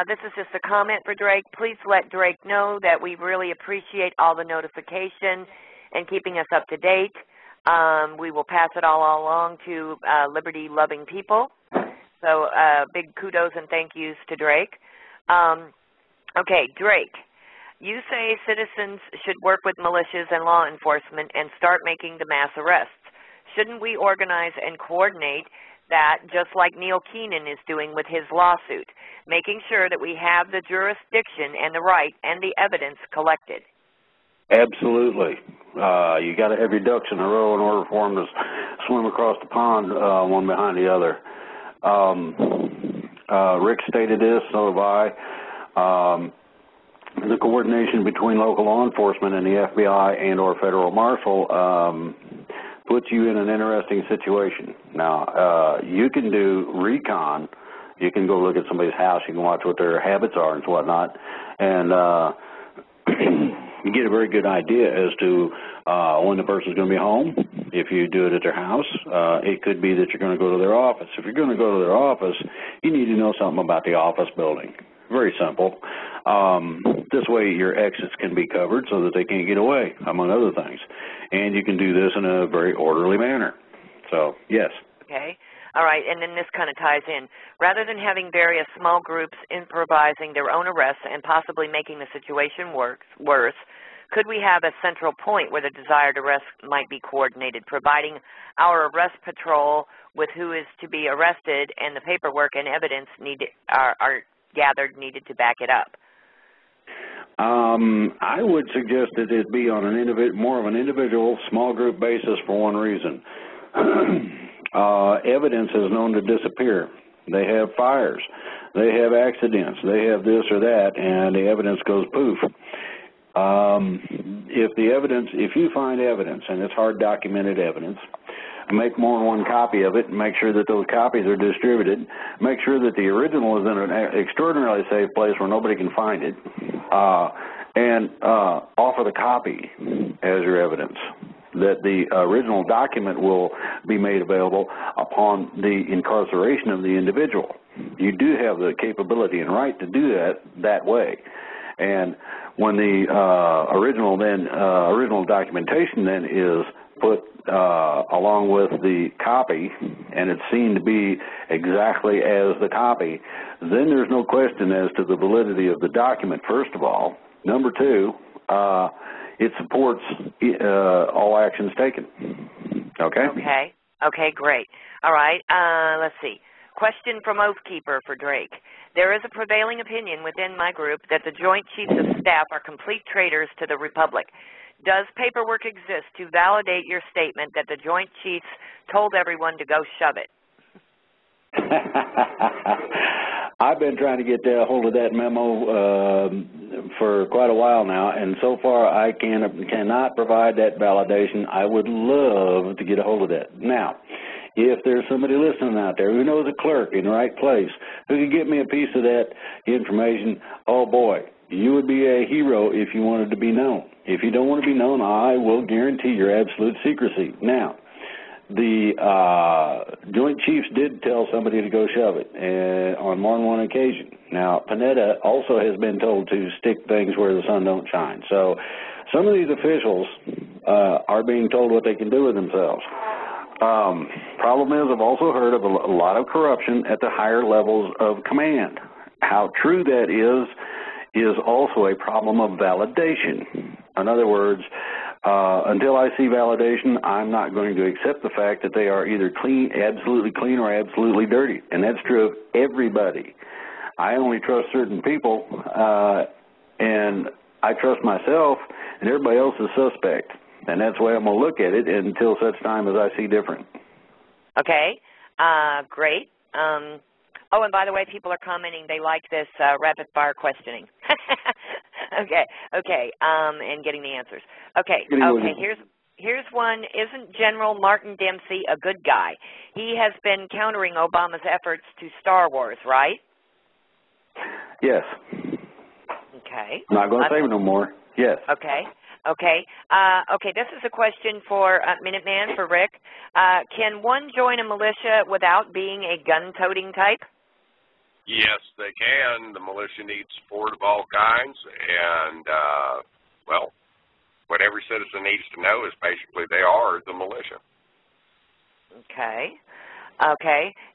This is just a comment for Drake. Please let Drake know that we really appreciate all the notification and keeping us up to date. We will pass it all along to liberty-loving people. So big kudos and thank yous to Drake. Drake, you say citizens should work with militias and law enforcement and start making the mass arrests. Shouldn't we organize and coordinate that, just like Neil Keenan is doing with his lawsuit, making sure that we have the jurisdiction and the right and the evidence collected? Absolutely. You got to have your ducks in a row in order for them to swim across the pond one behind the other. Rick stated this, so have I. The coordination between local law enforcement and the FBI and or federal marshal puts you in an interesting situation. Now, you can do recon. You can go look at somebody's house. You can watch what their habits are and whatnot. And you get a very good idea as to when the person's going to be home. If you do it at their house, it could be that you're going to go to their office. If you're going to go to their office, you need to know something about the office building. Very simple. This way your exits can be covered so that they can't get away, among other things. And you can do this in a very orderly manner. So, yes. Okay. All right, and then this kind of ties in. Rather than having various small groups improvising their own arrests and possibly making the situation worse, could we have a central point where the desired arrest might be coordinated, providing our arrest patrol with who is to be arrested and the paperwork and evidence are gathered needed to back it up? I would suggest that it be on more of an individual, small group basis for one reason. Evidence is known to disappear. They have fires. They have accidents. They have this or that, and the evidence goes poof. If you find evidence, and it's hard documented evidence, make more than one copy of it and make sure that those copies are distributed. Make sure that the original is in an extraordinarily safe place where nobody can find it, and offer the copy as your evidence. That the original document will be made available upon the incarceration of the individual. You do have the capability and right to do that way. And when the original documentation then is put along with the copy, and it's seen to be exactly as the copy, then there's no question as to the validity of the document, first of all. Number two, it supports all actions taken. Okay? Okay, great. All right, let's see. Question from Oathkeeper for Drake. There is a prevailing opinion within my group that the Joint Chiefs of Staff are complete traitors to the Republic. Does paperwork exist to validate your statement that the Joint Chiefs told everyone to go shove it? I've been trying to get a hold of that memo for quite a while now, and so far I cannot provide that validation. I would love to get a hold of that. Now, if there's somebody listening out there who knows a clerk in the right place who could get me a piece of that information, oh boy, you would be a hero if you wanted to be known. If you don't want to be known, I will guarantee your absolute secrecy. Now, the Joint Chiefs did tell somebody to go shove it on more than one occasion. Now, Panetta also has been told to stick things where the sun don't shine. So some of these officials are being told what they can do with themselves. Problem is, I've also heard of a lot of corruption at the higher levels of command. How true that is also a problem of validation. In other words, until I see validation, I'm not going to accept the fact that they are either absolutely clean or absolutely dirty. And that's true of everybody. I only trust certain people, and I trust myself, and everybody else is suspect. And that's the way I'm going to look at it until such time as I see different. Okay, great. Oh, and by the way, people are commenting they like this rapid-fire questioning. Okay, and getting the answers. Okay, here's one. Isn't General Martin Dempsey a good guy? He has been countering Obama's efforts to Star Wars, right? Yes. Okay. I'm not going to say no more. Yes. Okay. This is a question for Minuteman, for Rick. Can one join a militia without being a gun-toting type? Yes, they can. The militia needs support of all kinds, and, well, what every citizen needs to know is basically they are the militia. Okay.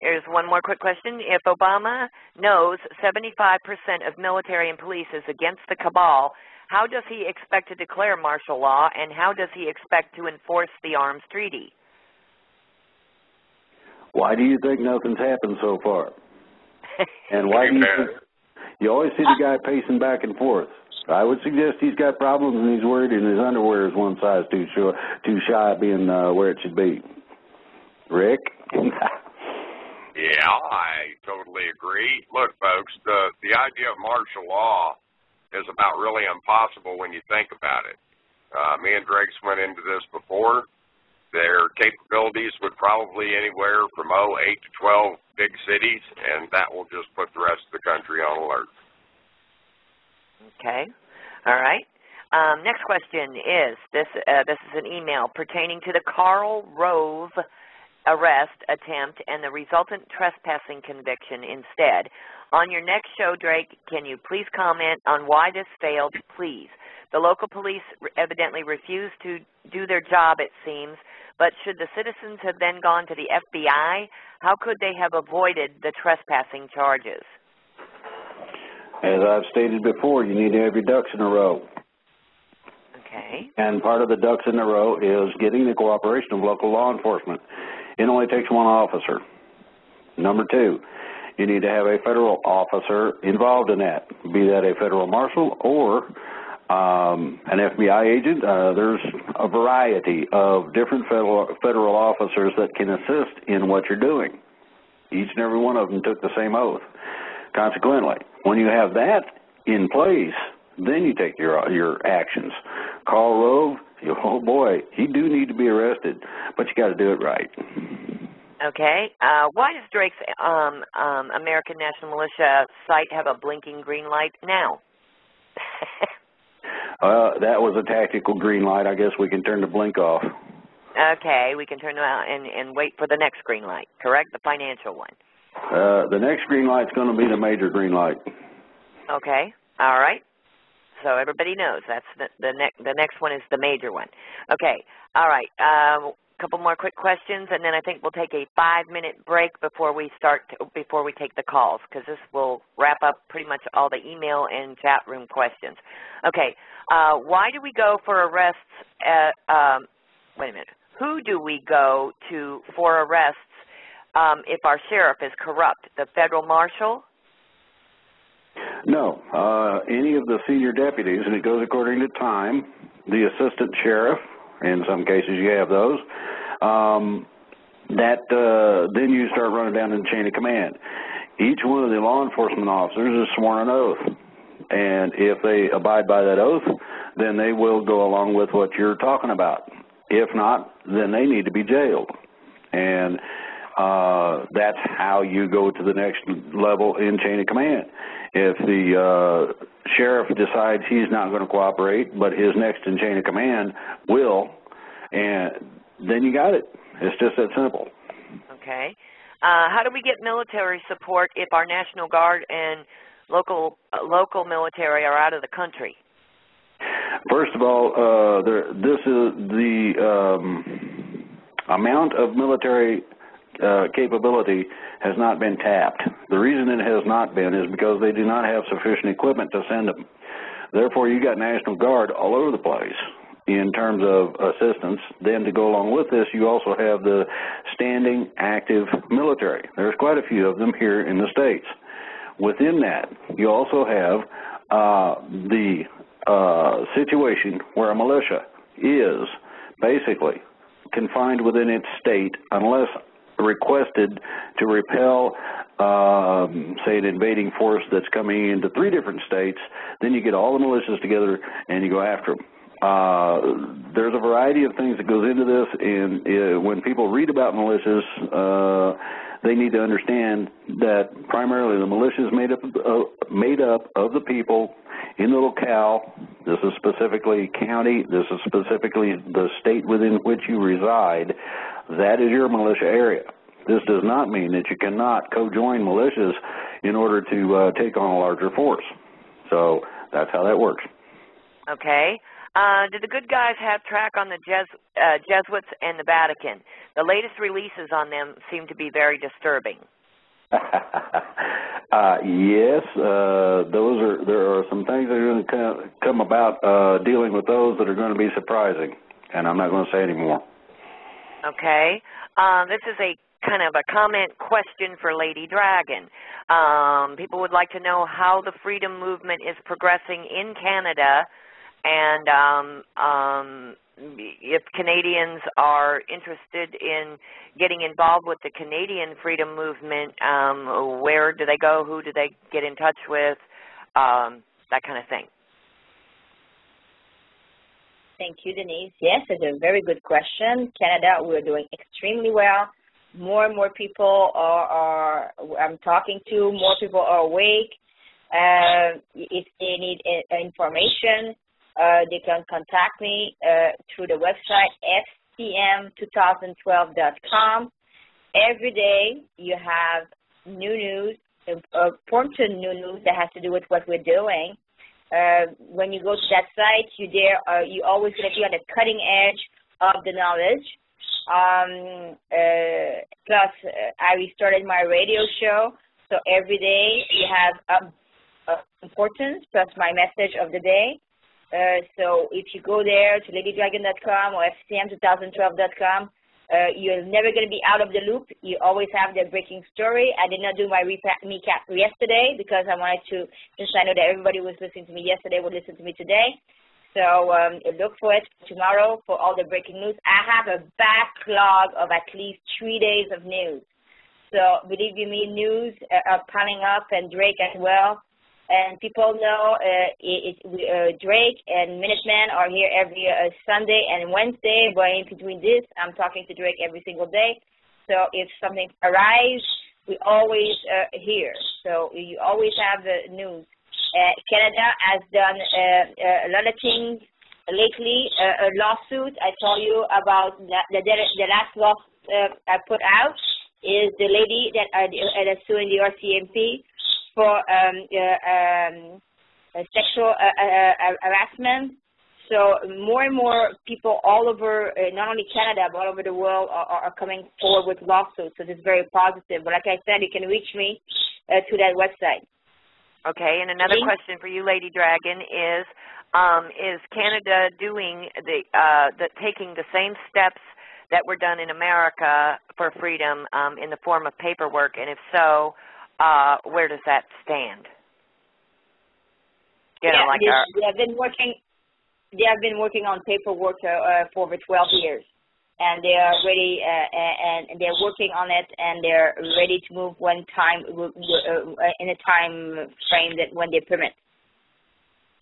Here's one more quick question. If Obama knows 75% of military and police is against the cabal, how does he expect to declare martial law, and how does he expect to enforce the arms treaty? Why do you think nothing's happened so far? And why do you think you always see the guy pacing back and forth? I would suggest he's got problems and he's worried and his underwear is one size too shy of being where it should be. Rick? Yeah, I totally agree. Look, folks, the idea of martial law is about really impossible when you think about it. Me and Drake's went into this before. Their capabilities would probably anywhere from 8 to 12 big cities, and that will just put the rest of the country on alert. Okay. All right. Next question is, this is an email pertaining to the Karl Rove arrest attempt and the resultant trespassing conviction instead. On your next show, Drake, can you please comment on why this failed, please? The local police evidently refused to do their job, it seems, but should the citizens have then gone to the FBI, how could they have avoided the trespassing charges? As I've stated before, you need to have your ducks in a row. Okay. And part of the ducks in a row is getting the cooperation of local law enforcement. It only takes one officer. Number two, you need to have a federal officer involved in that, be that a federal marshal or an FBI agent. There's a variety of different federal officers that can assist in what you're doing. Each and every one of them took the same oath. Consequently, when you have that in place, then you take your actions. Karl Rove, oh boy, he do need to be arrested, but you got to do it right. Okay. Why does Drake's American National Militia site have a blinking green light now? That was a tactical green light. I guess we can turn the blink off. Okay, we can turn it out and wait for the next green light, correct? The financial one. The next green light's going to be the major green light. Okay. All right. So everybody knows that's the next one is the major one. Okay. All right. Couple more quick questions, and then I think we'll take a 5-minute break before we take the calls, because this will wrap up pretty much all the email and chat room questions. Okay. Why do we go for arrests wait a minute. Who do we go to for arrests if our sheriff is corrupt? The federal marshal? No. Any of the senior deputies, and it goes according to time, the assistant sheriff, in some cases you have those, then you start running down in the chain of command. Each one of the law enforcement officers is sworn an oath, and if they abide by that oath, then they will go along with what you're talking about. If not, then they need to be jailed, and that's how you go to the next level in chain of command. If the sheriff decides he's not going to cooperate, but his next in chain of command will, and then you got it. It's just that simple. Okay. How do we get military support if our National Guard and local military are out of the country? First of all, this is the amount of military capability has not been tapped. The reason it has not been is because they do not have sufficient equipment to send them. Therefore, you got National Guard all over the place in terms of assistance. Then to go along with this, you also have the standing active military. There's quite a few of them here in the States. Within that, you also have the situation where a militia is basically confined within its state unless requested to repel, say, an invading force that's coming into 3 different states, then you get all the militias together and you go after them. There's a variety of things that goes into this, and when people read about militias, they need to understand that primarily the militia is made up of the people in the locale. This is specifically county. This is specifically the state within which you reside. That is your militia area. This does not mean that you cannot co-join militias in order to take on a larger force. So that's how that works. Okay. Did the good guys have track on the Jesuits and the Vatican? The latest releases on them seem to be very disturbing. Yes, there are some things that are going to come about dealing with those that are going to be surprising, and I'm not going to say any more. Okay. This is a kind of a comment question for Lady Dragon. People would like to know how the freedom movement is progressing in Canada, and if Canadians are interested in getting involved with the Canadian freedom movement, where do they go? Who do they get in touch with? That kind of thing. Thank you, Denise. Yes, it's a very good question. Canada, we're doing extremely well. More and more people I'm talking to, more people are awake. If they need information, they can contact me through the website fcm2012.com. Every day you have new news, important new news that has to do with what we're doing. When you go to that site, you always going to be on the cutting edge of the knowledge. Plus, I restarted my radio show, so every day you have importance plus my message of the day. So if you go there to ladydragon.com or fcm2012.com, you're never going to be out of the loop. You always have the breaking story. I did not do my recap yesterday because I wanted to, since I know that everybody was listening to me yesterday, would listen to me today. So look for it tomorrow for all the breaking news. I have a backlog of at least 3 days of news. So believe you me, news are piling up, and Drake as well. And people know Drake and Minutemen are here every Sunday and Wednesday. But in between this, I'm talking to Drake every single day. So if something arrives, we always hear. So you always have the news. Canada has done a lot of things lately. A lawsuit I told you about, the last lawsuit I put out is the lady that is suing the RCMP for sexual harassment. So more and more people all over, not only Canada, but all over the world are coming forward with lawsuits. So this is very positive. But like I said, you can reach me to that website. Okay, and another question for you, Lady Dragon, is Canada doing taking the same steps that were done in America for freedom in the form of paperwork? And if so, where does that stand? They have been working. They have been working on paperwork for over 12 years, and they are ready. And they're working on it, and they're ready to move in a time frame that when they permit.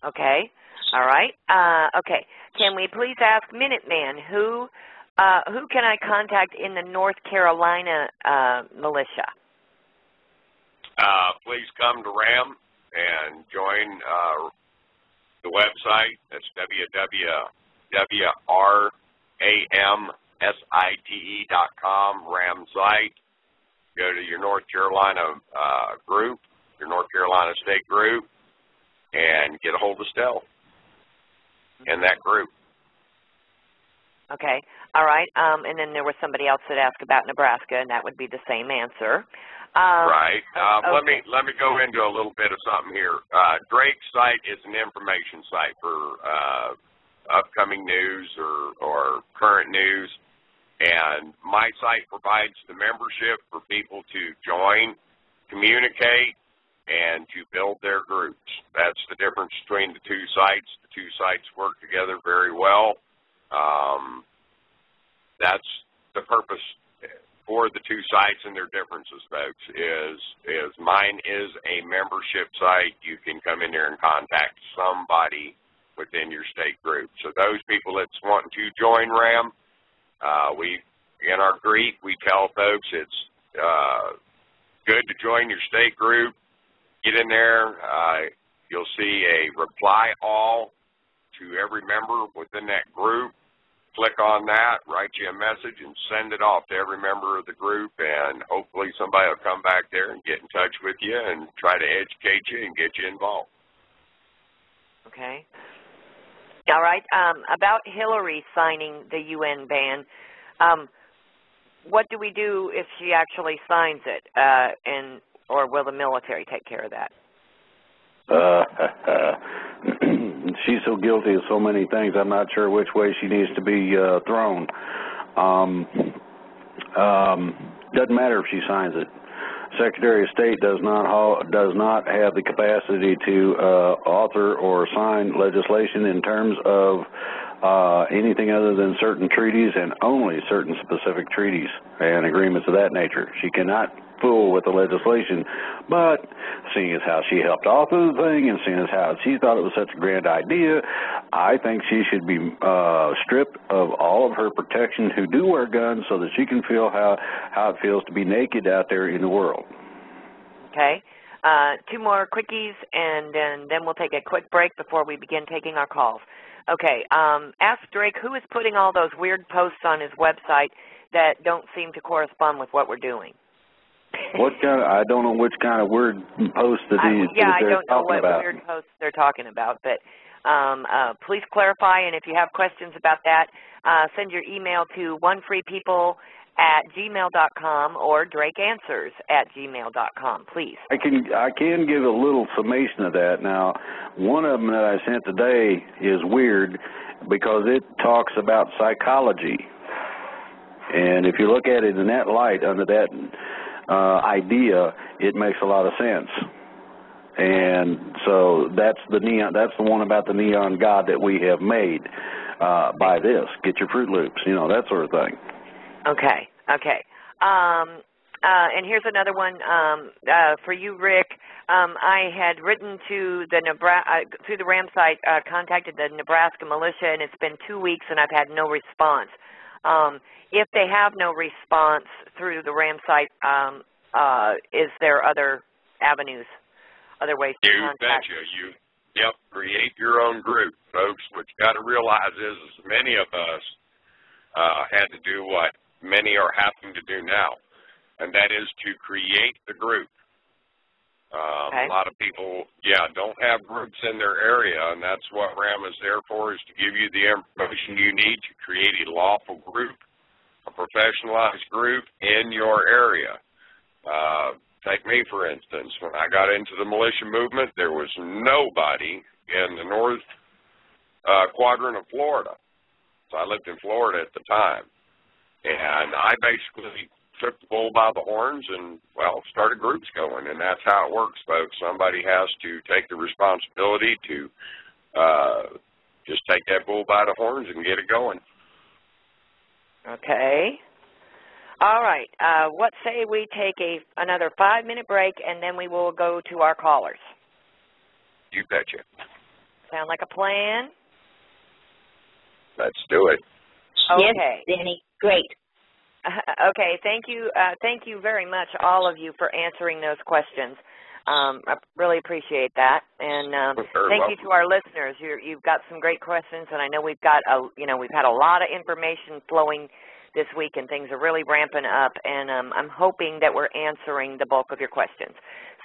Okay. All right. Okay. Can we please ask Minuteman who can I contact in the North Carolina militia? Please come to RAM and join the website. That's www.ramsite.com, RAM site. Go to your North Carolina group, your North Carolina state group, and get a hold of Stell in that group. Okay. All right. And then there was somebody else that asked about Nebraska, and that would be the same answer. Right. Okay. Let me go into a little bit of something here. Drake's site is an information site for upcoming news or current news, and my site provides the membership for people to join, communicate, and to build their groups. That's the difference between the two sites. The two sites work together very well. That's the purpose underscore the two sites and their differences, folks, is mine is a membership site. You can come in there and contact somebody within your state group. So those people that's wanting to join RAM, in our greet, we tell folks it's good to join your state group. Get in there. You'll see a reply all to every member within that group. Click on that, write you a message, and send it off to every member of the group, and hopefully somebody will come back there and get in touch with you and try to educate you and get you involved. Okay. All right. About Hillary signing the UN ban, what do we do if she actually signs it, or will the military take care of that? She's so guilty of so many things, I'm not sure which way she needs to be thrown. Doesn't matter if she signs it. Secretary of State does not have the capacity to author or sign legislation in terms of anything other than certain treaties, and only certain specific treaties and agreements of that nature. She cannot fool with the legislation, but seeing as how she helped author the thing and seeing as how she thought it was such a grand idea, I think she should be stripped of all of her protection who do wear guns, so that she can feel how it feels to be naked out there in the world. Okay. Two more quickies, and then we'll take a quick break before we begin taking our calls. Okay. Ask Drake who is putting all those weird posts on his website that don't seem to correspond with what we're doing. What kind of, I don't know which kind of weird posts that they're I don't know what about. Weird posts they're talking about, but please clarify, and if you have questions about that, send your email to onefreepeople@gmail.com or Drakeanswers@gmail.com, please. I can give a little summation of that. Now, one of them that I sent today is weird because it talks about psychology. And if you look at it in that light, under that idea, it makes a lot of sense. And so that's the one about the neon god that we have made by this. Get your Fruit Loops, that sort of thing. Okay. And here's another one for you, Rick. I had written to the through the RAM site, contacted the Nebraska militia, and it's been 2 weeks, and I've had no response. If they have no response through the RAM site, is there other avenues, other ways to contact? You betcha. Create your own group, folks. What you got to realize is many of us had to do what many are having to do now, and that is to create the group. Okay. A lot of people, don't have groups in their area, and that's what RAM is there for, is to give you the information you need to create a lawful group, a professionalized group in your area. Take me, for instance. When I got into the militia movement, there was nobody in the north quadrant of Florida. So I lived in Florida at the time. And I basically took the bull by the horns and, started groups going. And that's how it works, folks. Somebody has to take the responsibility to just take that bull by the horns and get it going. Okay. All right. What say we take another 5-minute break, and then we will go to our callers? You betcha. Sound like a plan? Let's do it. Okay. Yes, Danny. Great. Okay. Thank you very much, all of you, for answering those questions. I really appreciate that, and thank you to our listeners. You've got some great questions, and I know we've got we've had a lot of information flowing this week, and things are really ramping up, and I'm hoping that we're answering the bulk of your questions.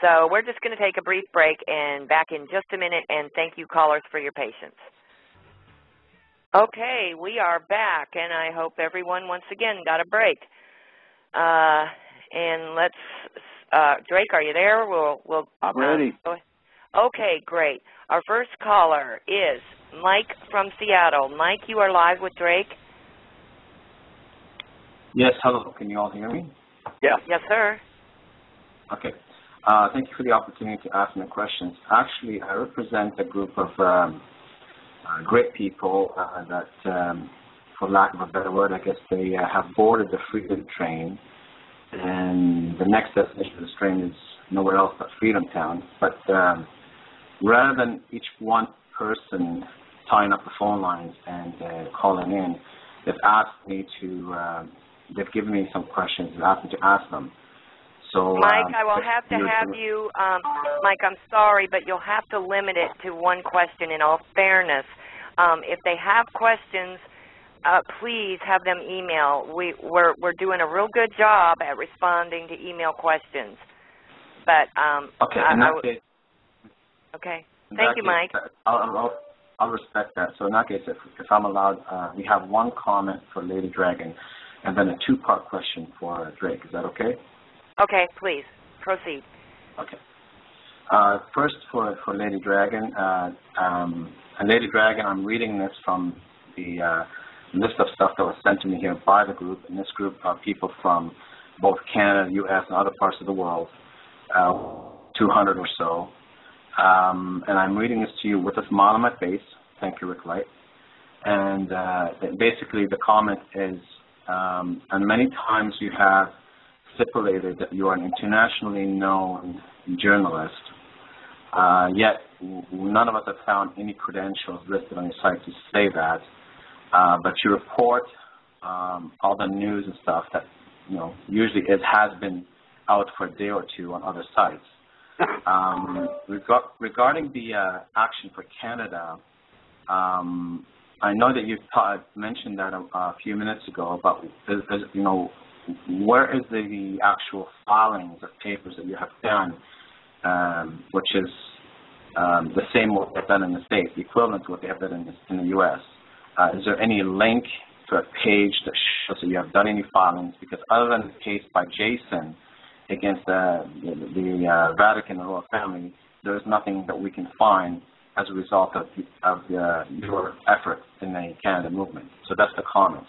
So we're just going to take a brief break and back in just a minute, and thank you, callers, for your patience. Okay, we are back, and I hope everyone once again got a break. And let's, Drake, are you there? I'm ready. Okay, great. Our first caller is Mike from Seattle. Mike, you are live with Drake. Yes, hello. Can you all hear me? Yeah. Yes, sir. Okay. Thank you for the opportunity to ask me questions. Actually, I represent a group of great people that, for lack of a better word, I guess they have boarded the freedom train and the next destination of this train is nowhere else but Freedom Town. But rather than each one person tying up the phone lines and calling in, they've asked me to, they've given me some questions and asked me to ask them. So, Mike, I will have to have you, Mike, I'm sorry, but you'll have to limit it to one question in all fairness. If they have questions, please have them email. We're doing a real good job at responding to email questions. But okay, in that case, okay. Thank you, Mike. I'll respect that. So in that case, if I'm allowed, we have one comment for Lady Dragon, and then a two-part question for Drake. Is that okay? Okay, please proceed. Okay. First, for Lady Dragon, and Lady Dragon, I'm reading this from the list of stuff that was sent to me here by the group, and this group are people from both Canada, U.S., and other parts of the world, 200 or so. And I'm reading this to you with a smile on my face. Thank you, Rick Light. And basically the comment is, and many times you have stipulated that you are an internationally known journalist, yet none of us have found any credentials listed on your site to say that. But you report all the news and stuff that, you know, usually it has been out for a day or two on other sites. Regarding the action for Canada, I know that you mentioned that a few minutes ago about, you know, where is the actual filings of papers that you have done, which is the same what they've done in the States, the equivalent to what they have done in the U.S. Is there any link to a page that shows that you have done any filings? Because other than the case by Jason against the Vatican and royal family, there is nothing that we can find as a result of your effort in the Canada movement. So that's the comment.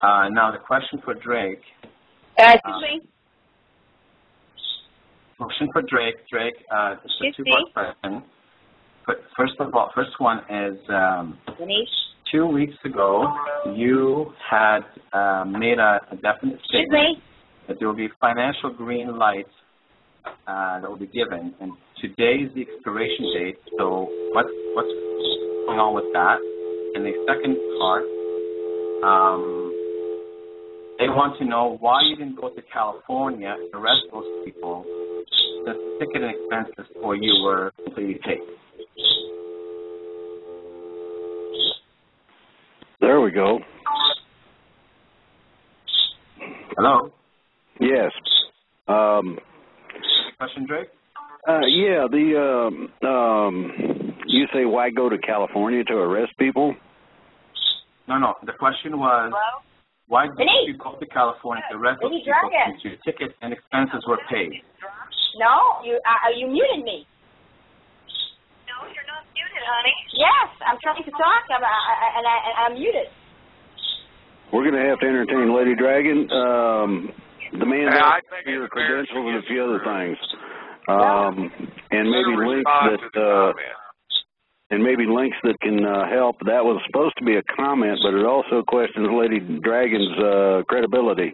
Now the question for Drake. Excuse me. Question for Drake. Drake, it's a two-part question. But first one is 2 weeks ago you had made a definite statement that there will be financial green light that will be given, and today is the expiration date. So what's going on with that? And the second part, they want to know why you didn't go to California and arrest those people. The ticket and expenses for you were completely paid. There we go. Hello? Yes. Question, Drake? Yeah, you say why go to California to arrest people? No. The question was, hello? Why did you go to California to arrest those people since your tickets and expenses were paid? No, you muted me. No, you're not muted, honey. Yes, I'm trying to talk, and I'm muted. We're going to have to entertain Lady Dragon. The man has your credentials and a few other things, and maybe links that can help. That was supposed to be a comment, but it also questions Lady Dragon's credibility.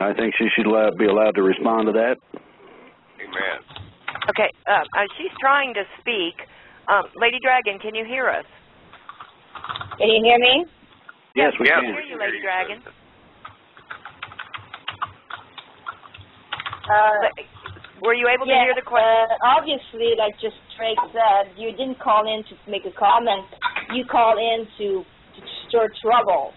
I think she should be allowed to respond to that. Amen. Okay, she's trying to speak. Lady Dragon, can you hear us? Can you hear me? Yes, we can. I hear you, Lady Dragon. Were you able to hear the question? Obviously, like just Drake said, you didn't call in to make a comment. You called in to stir trouble.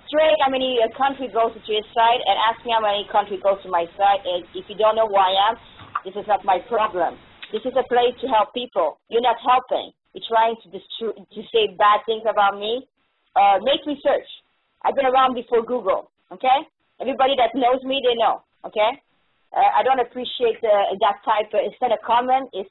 Drake, how many country goes to your site, and ask me how many country goes to my site. And if you don't know who I am, this is not my problem. This is a place to help people. You're not helping. You're trying to say bad things about me. Make research. I've been around before Google, okay? Everybody that knows me, they know, okay? I don't appreciate that type of, instead of comment, is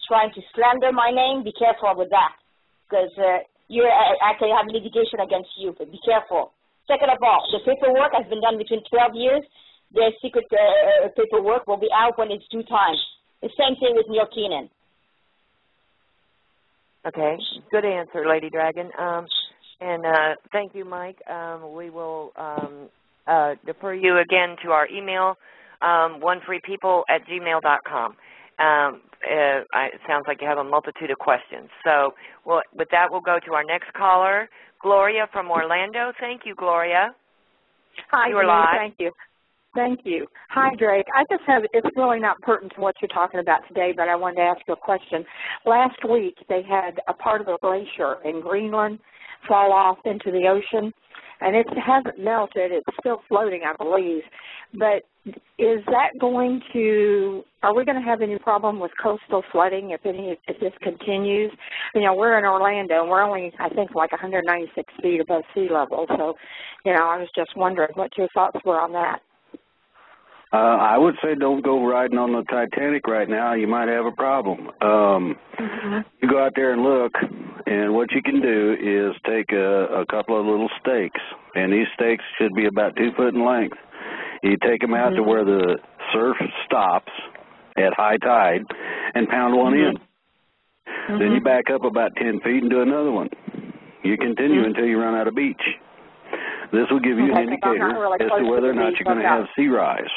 trying to slander my name. Be careful with that, because I can have litigation against you, but be careful. Second of all, the paperwork has been done between 12 years. Their secret paperwork will be out when it's due time. The same thing with Neil Keenan. Okay, good answer, Lady Dragon. And thank you, Mike. We will defer you again to our email, onefreepeople@gmail.com. It sounds like you have a multitude of questions. So with that, we'll go to our next caller, Gloria from Orlando. Thank you, Gloria. Hi, you are live. Thank you. Thank you. Hi, Drake. I just have, it's really not pertinent to what you're talking about today, but I wanted to ask you a question. Last week, they had a part of a glacier in Greenland fall off into the ocean, and it hasn't melted. It's still floating, I believe. But is that going to, are we going to have any problem with coastal flooding if this continues? You know, we're in Orlando, and we're only, I think, like 196 feet above sea level. So, you know, I was just wondering what your thoughts were on that. I would say don't go riding on the Titanic right now. You might have a problem. You go out there and look, and what you can do is take a couple of little stakes, and these stakes should be about 2 foot in length. You take them out to where the surf stops at high tide and pound one in. Then you back up about 10 feet and do another one. You continue until you run out of beach. This will give you an indicator as to whether or not you're going to have sea rise.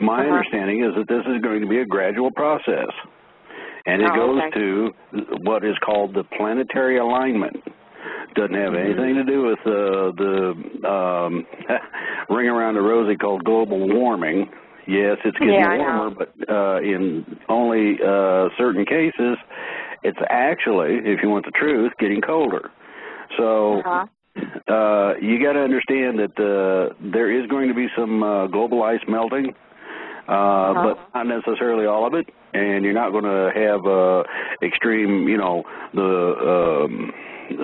My understanding is that this is going to be a gradual process, and it goes to what is called the planetary alignment. Doesn't have anything to do with the ring around the rosy called global warming. Yes, it's getting warmer, but in only certain cases, it's actually, if you want the truth, getting colder. So you got to understand that there is going to be some global ice melting. But not necessarily all of it, and you're not going to have extreme, you know,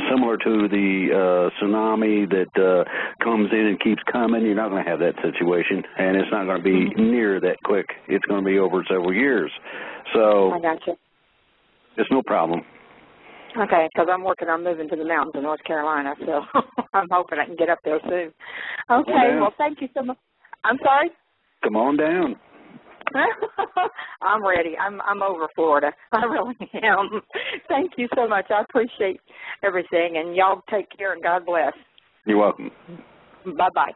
similar to the tsunami that comes in and keeps coming. You're not going to have that situation, and it's not going to be near that quick. It's going to be over several years. So I got you. It's no problem. Okay, because I'm working on moving to the mountains in North Carolina, so I'm hoping I can get up there soon. Okay, well, thank you so much. I'm sorry? Come on down. I'm ready. I'm over Florida. I really am. Thank you so much. I appreciate everything, and y'all take care, and God bless. You're welcome. Bye-bye.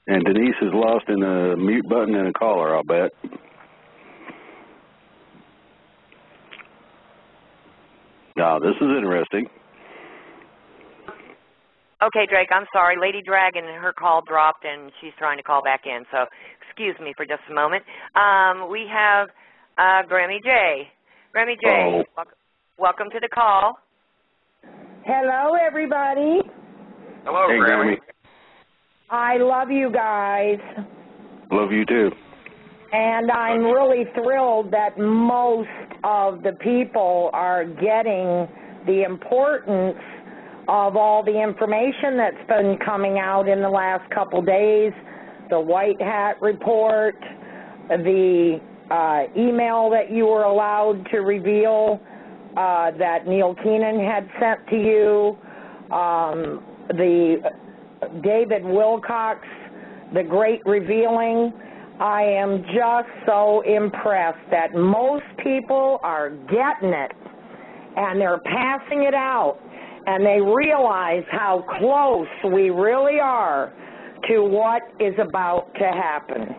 And Denise is lost in the mute button and a caller, I'll bet. Now, this is interesting. Okay, Drake, I'm sorry. Lady Dragon, her call dropped, and she's trying to call back in, so excuse me for just a moment. We have Grammy J. Grammy J, welcome to the call. Hello, everybody. Hello, hey, Grammy. I love you guys. Love you, too. And I'm really thrilled that most of the people are getting the importance of all the information that's been coming out in the last couple days, the White Hat report, the email that you were allowed to reveal that Neil Keenan had sent to you, the David Wilcox, the great revealing. I am just so impressed that most people are getting it, and they're passing it out, and they realize how close we really are to what is about to happen.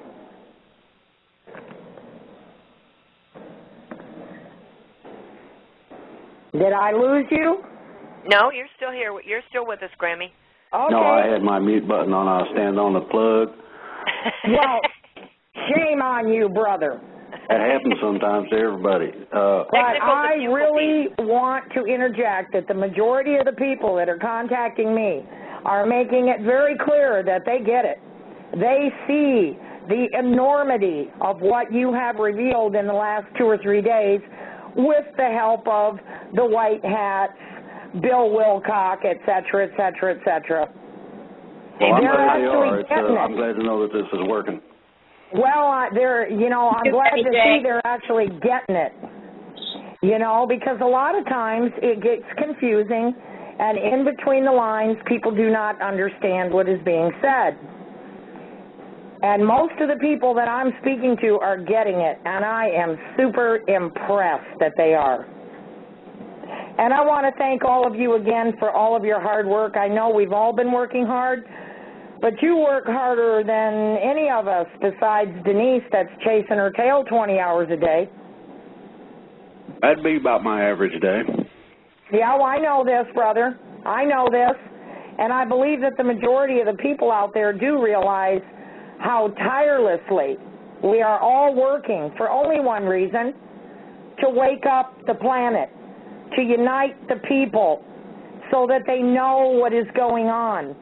Did I lose you? No, you're still here. You're still with us, Grammy. Okay. No, I had my mute button on. I'll stand on the plug. Well, shame on you, brother. That happens sometimes to everybody. But I really want to interject that the majority of the people that are contacting me are making it very clear that they get it. They see the enormity of what you have revealed in the last 2 or 3 days with the help of the White Hats, Bill Wilcock, et cetera, et cetera, et cetera. Well, I'm glad they are. I'm glad to know that this is working. Well, I'm glad to see they're actually getting it, because a lot of times it gets confusing, and in between the lines, people do not understand what is being said. And most of the people that I'm speaking to are getting it, and I am super impressed that they are. And I want to thank all of you again for all of your hard work. I know we've all been working hard, but you work harder than any of us besides Denise that's chasing her tail 20 hours a day. That'd be about my average day. Yeah, well, I know this, brother. I know this. And I believe that the majority of the people out there do realize how tirelessly we are all working for only one reason, to wake up the planet, to unite the people so that they know what is going on.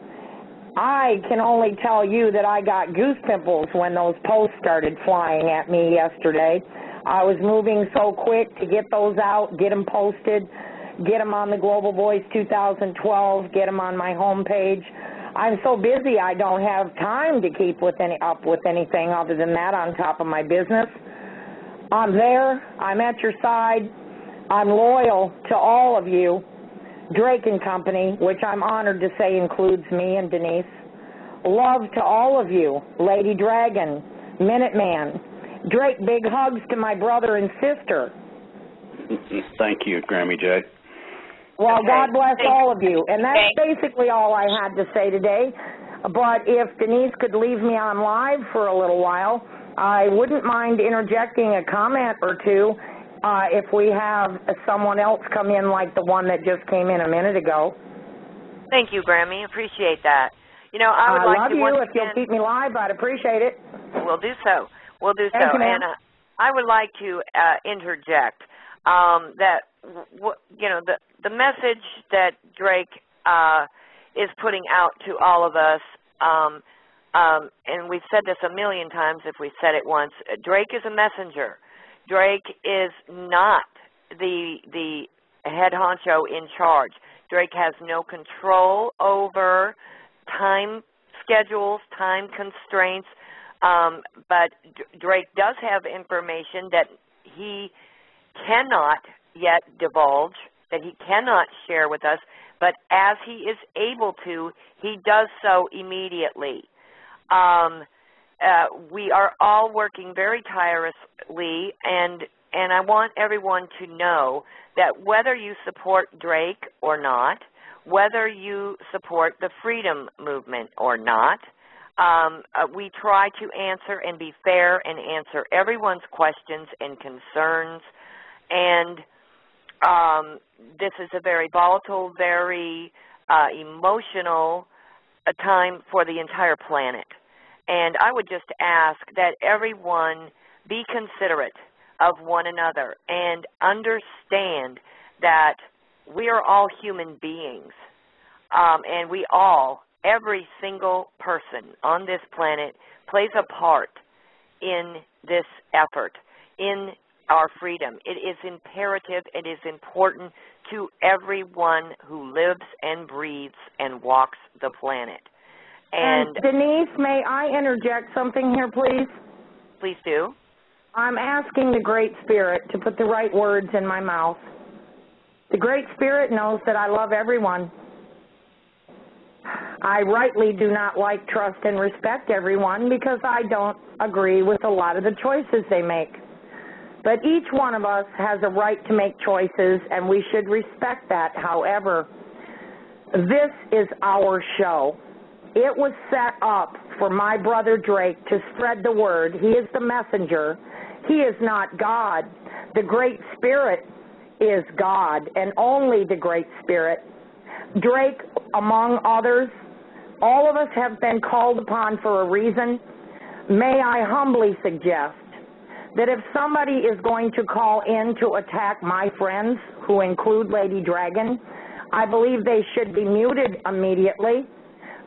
I can only tell you that I got goose pimples when those posts started flying at me yesterday. I was moving so quick to get those out, get them posted, get them on the Global Voice 2012, get them on my homepage. I'm so busy I don't have time to keep up with anything other than that on top of my business. I'm there. I'm at your side. I'm loyal to all of you. Drake and Company, which I'm honored to say includes me and Denise. Love to all of you. Lady Dragon, Minuteman. Drake, big hugs to my brother and sister. Thank you, Grammy J. Well, God bless all of you. And that's basically all I had to say today. But if Denise could leave me on live for a little while, I wouldn't mind interjecting a comment or two if we have someone else come in like the one that just came in a minute ago. Thank you, Grammy. Appreciate that. You know, I would like to love you. If you'll keep me live, I'd appreciate it. We'll do so. We'll do so. Thank you, ma'am. And I would like to interject that the message that Drake is putting out to all of us, and we've said this a million times if we said it once, Drake is a messenger. Drake is not the head honcho in charge. Drake has no control over time schedules, time constraints, but Drake does have information that he cannot yet divulge, that he cannot share with us, but as he is able to, he does so immediately. We are all working very tirelessly, and I want everyone to know that whether you support Drake or not, whether you support the freedom movement or not, we try to answer and be fair and answer everyone's questions and concerns. And this is a very volatile, very emotional time for the entire planet. And I would just ask that everyone be considerate of one another and understand that we are all human beings. And we all, every single person on this planet plays a part in this effort, in our freedom. It is imperative, it is important to everyone who lives and breathes and walks the planet. And Denise, may I interject something here, please? Please do. I'm asking the Great Spirit to put the right words in my mouth. The Great Spirit knows that I love everyone. I rightly do not like, trust, and respect everyone because I don't agree with a lot of the choices they make. But each one of us has a right to make choices, and we should respect that. However, this is our show. It was set up for my brother Drake to spread the word. He is the messenger. He is not God. The Great Spirit is God, and only the Great Spirit. Drake, among others, all of us have been called upon for a reason. May I humbly suggest that if somebody is going to call in to attack my friends, who include Lady Dragon, I believe they should be muted immediately,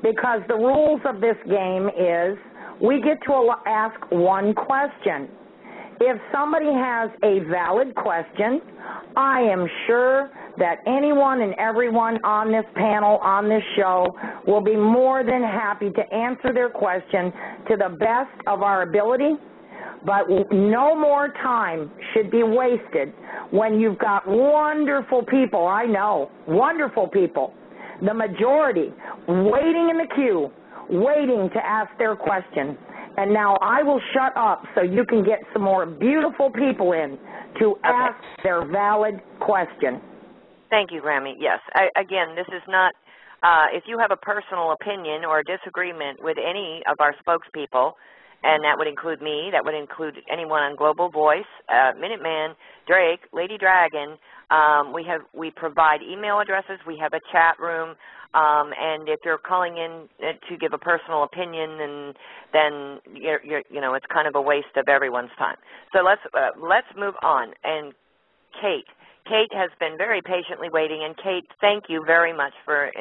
because the rules of this game is we get to ask one question. If somebody has a valid question, I am sure that anyone and everyone on this panel, on this show, will be more than happy to answer their question to the best of our ability. But no more time should be wasted when you've got wonderful people, I know, wonderful people, the majority, waiting in the queue, waiting to ask their question. And now I will shut up so you can get some more beautiful people in to ask their valid question. Thank you, Grammy. Yes. Again, this is not, if you have a personal opinion or a disagreement with any of our spokespeople, and that would include me, that would include anyone on Global Voice, Minuteman, Drake, Lady Dragon, we provide email addresses, we have a chat room, and if you're calling in to give a personal opinion, then it's kind of a waste of everyone's time. So let's move on. And Kate has been very patiently waiting, and Kate, thank you very much for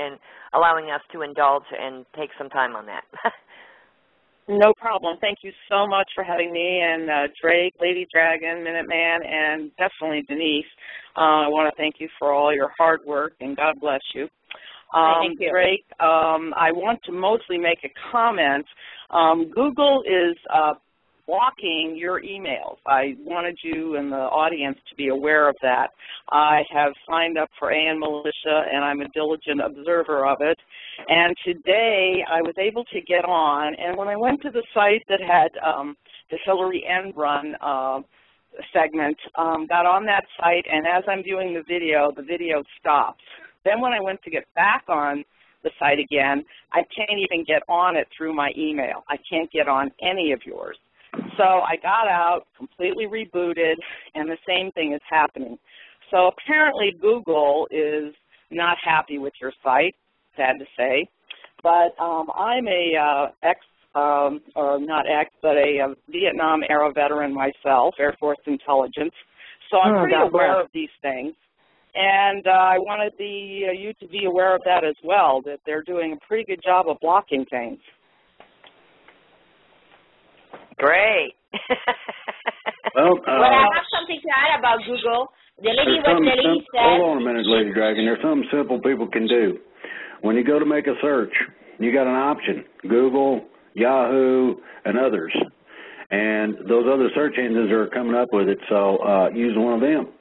allowing us to indulge and take some time on that. No problem. Thank you so much for having me and Drake, Lady Dragon, Minuteman, and definitely Denise. I want to thank you for all your hard work, and God bless you. Thank you. Drake, I want to mostly make a comment. Google is blocking your emails. I wanted you and the audience to be aware of that. I have signed up for AN Militia, and I'm a diligent observer of it. And today I was able to get on, and when I went to the site that had the Hillary End Run segment, got on that site, and as I'm viewing the video stops. Then when I went to get back on the site again, I can't even get on it through my email. I can't get on any of yours. So I got out, completely rebooted, and the same thing is happening. So apparently Google is not happy with your site, sad to say. But I'm a Vietnam-era veteran myself, Air Force intelligence. So I'm pretty aware of these things. And I wanted you to be aware of that as well, that they're doing a pretty good job of blocking things. Great. Well, I have something to add about Google. The lady said. Hold on a minute, Lady Dragon. There's something simple people can do. When you go to make a search, you got an option: Google, Yahoo, and others. And those other search engines are coming up with it, so use one of them.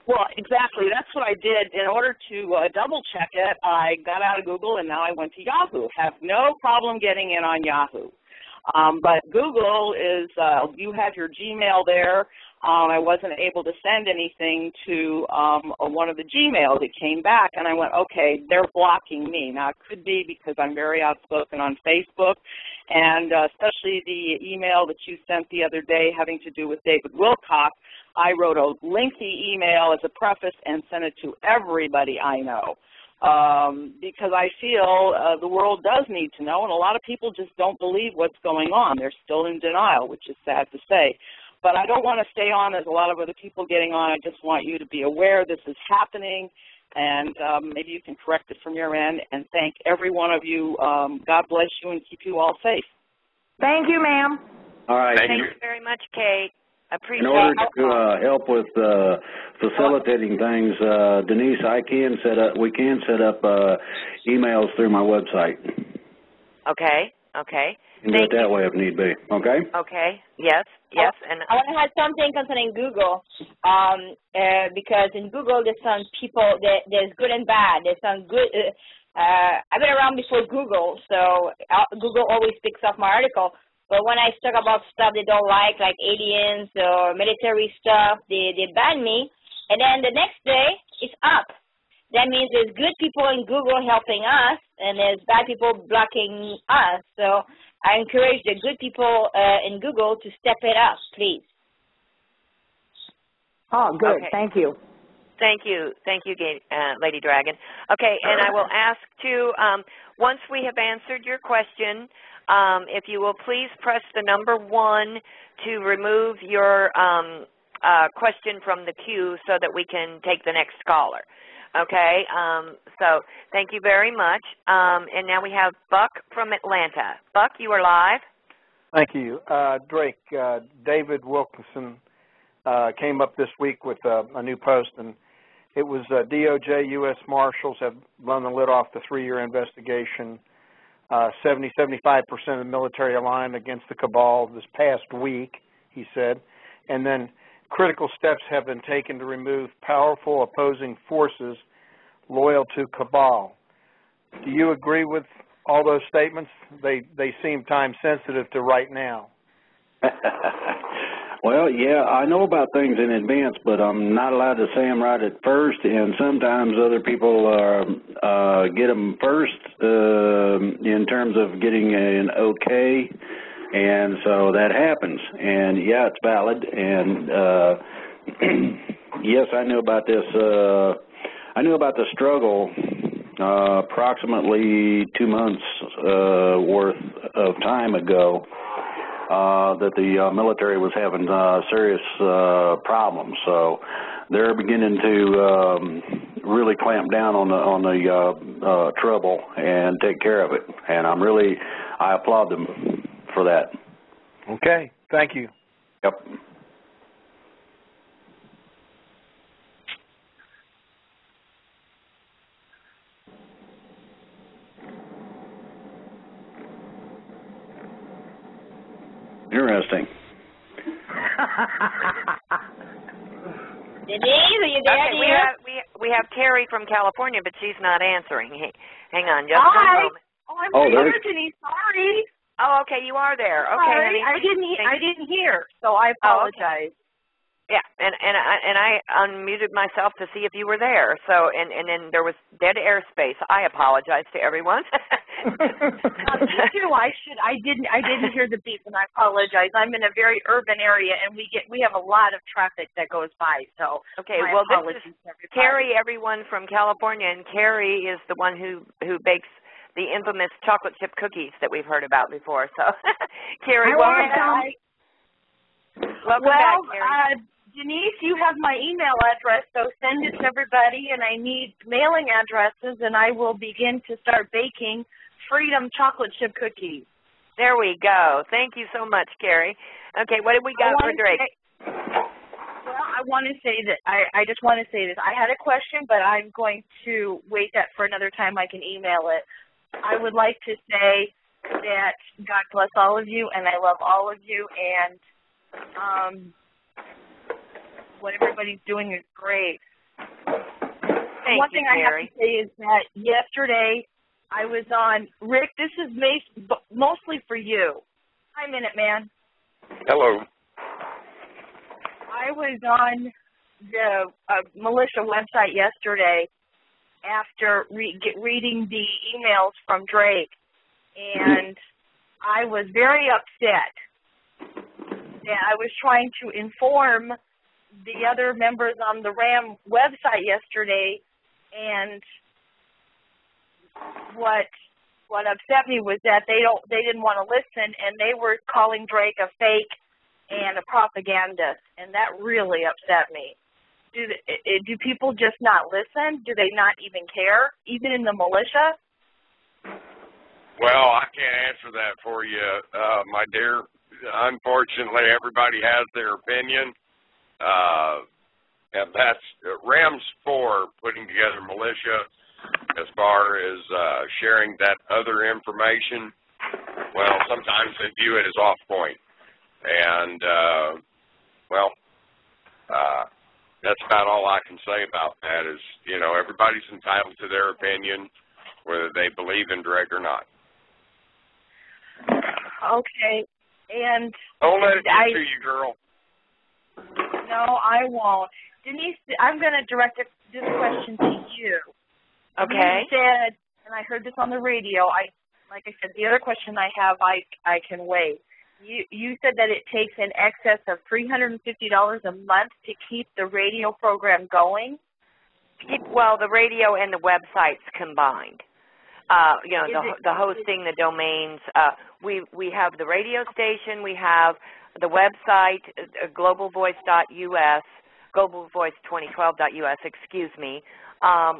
Well, exactly. That's what I did. In order to double-check it, I got out of Google, and now I went to Yahoo. Have no problem getting in on Yahoo. But Google is, you have your Gmail there. I wasn't able to send anything to one of the Gmails. It came back, and I went, okay, they're blocking me. Now, it could be because I'm very outspoken on Facebook, and especially the email that you sent the other day having to do with David Wilcox. I wrote a lengthy email as a preface and sent it to everybody I know. Because I feel the world does need to know, and a lot of people just don't believe what's going on. They're still in denial, which is sad to say. But I don't want to stay on. There's a lot of other people getting on. I just want you to be aware this is happening, and maybe you can correct it from your end. And thank every one of you. God bless you and keep you all safe. Thank you, ma'am. All right. Thank you very much, Kate. In order to help with facilitating things, Denise, we can set up emails through my website. Okay. You can do it that way if need be. Okay? Okay. Yes. And I want to add something concerning Google, because in Google there's some people, there's good and bad. There's some good. I've been around before Google, so Google always picks up my article. But when I talk about stuff they don't like aliens or military stuff, they ban me. And then the next day, it's up. That means there's good people in Google helping us, and there's bad people blocking us. So I encourage the good people in Google to step it up, please. Oh, good. Okay. Thank you. Thank you, Lady Dragon. Okay, and I will ask to, once we have answered your question, if you will please press the number 1 to remove your question from the queue so that we can take the next caller. Okay, so thank you very much. And now we have Buck from Atlanta. Buck, you are live. Thank you. Drake, David Wilkinson came up this week with a new post, and it was DOJ, U.S. Marshals have blown the lid off the 3-year investigation. 75% of the military aligned against the cabal this past week, he said. And then critical steps have been taken to remove powerful opposing forces loyal to cabal. Do you agree with all those statements? They seem time sensitive to right now. Well, yeah, I know about things in advance, but I'm not allowed to say them right at first, and sometimes other people get them first in terms of getting an okay, and so that happens. And, yeah, it's valid, and, yes, I knew about this. I knew about the struggle approximately 2 months worth of time ago. That the military was having serious problems, so they're beginning to really clamp down on the trouble and take care of it. And I applaud them for that. Okay, thank you. Yep. Interesting. Denise, are you there? Okay, we have Terry from California, but she's not answering. Hang on just Hi. a moment. Oh, I'm right here, Denise. Sorry. Oh, okay, you are there. Okay, Sorry, honey. I didn't hear, so I apologize. Okay. Yeah, and I unmuted myself to see if you were there. So and then there was dead airspace. I apologize to everyone. Me too. I didn't hear the beep, and I apologize. I'm in a very urban area, and we have a lot of traffic that goes by. So okay, my well apologies this is to everybody. Carrie, everyone from California, and Carrie is the one who bakes the infamous chocolate chip cookies that we've heard about before. So Carrie, welcome back. Welcome back, Carrie. Denise, you have my email address, so send it to everybody, and I need mailing addresses, and I will begin to start baking Freedom chocolate chip cookies. There we go. Thank you so much, Carrie. Okay, what have we got for Drake? I want to say that I just want to say this. I had a question, but I'm going to wait that for another time. I can email it. I would like to say that God bless all of you, and I love all of you, and what everybody's doing is great. One thing I have to say is that yesterday I was on, Rick, this is mostly for you. Hi, Minuteman. Hello. I was on the militia website yesterday after reading the emails from Drake, and I was very upset that I was trying to inform the other members on the RAM website yesterday, and what upset me was that they didn't want to listen, and they were calling Drake a fake and a propagandist, and that really upset me. Do people just not listen? Do they not even care, even in the militia? Well, I can't answer that for you, my dear. Unfortunately, everybody has their opinion. And that's RAM's for putting together militia. As far as sharing that other information, well, sometimes they view it as off point. And, that's about all I can say about that is, everybody's entitled to their opinion, whether they believe in Drake or not. Okay. And don't let it get to you, girl. No, I won't. Denise, I'm going to direct this question to you. Okay. You said, and I heard this on the radio, like I said, the other question I have, I can wait. You said that it takes in excess of $350 a month to keep the radio program going? The radio and the websites combined. The hosting, the domains. We have the radio station. We have the website, globalvoice.us, globalvoice2012.us, excuse me.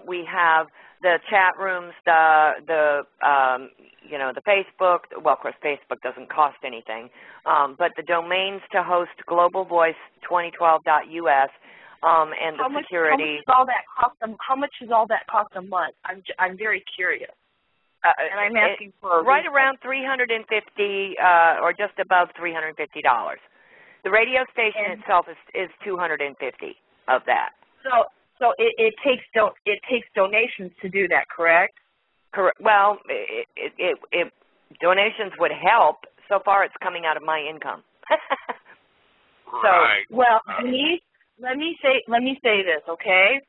We have the chat rooms, the Facebook. Well, of course, Facebook doesn't cost anything, but the domains to host globalvoice2012.us, and the security. How much does all that cost a month? I'm very curious. And I'm asking for right around $350 or just above $350. The radio station itself is $250 of that. So it takes donations to do that, correct? Correct. Well, donations would help. So far, it's coming out of my income. Right. So, well, Denise, let me say this, okay?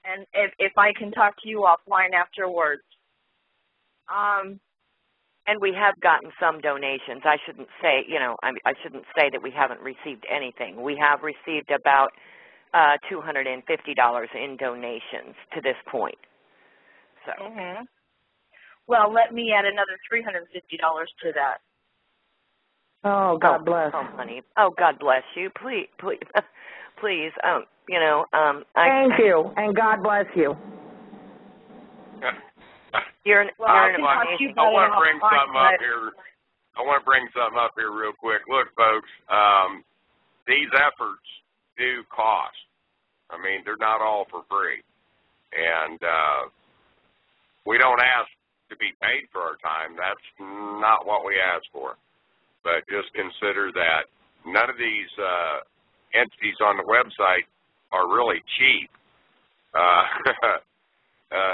And if I can talk to you offline afterwards. And we have gotten some donations. I shouldn't say, I shouldn't say that we haven't received anything. We have received about $250 in donations to this point. So. Mm-hmm. Well, let me add another $350 to that. Oh, God bless. Oh, honey. Oh, God bless you. Please. Please. Thank you, and God bless you. You're an amazing. I want to bring something up here. I want to bring something up here real quick. Look, folks, these efforts do cost. I mean, they're not all for free. And we don't ask to be paid for our time. That's not what we ask for. But just consider that none of these entities on the website are really cheap.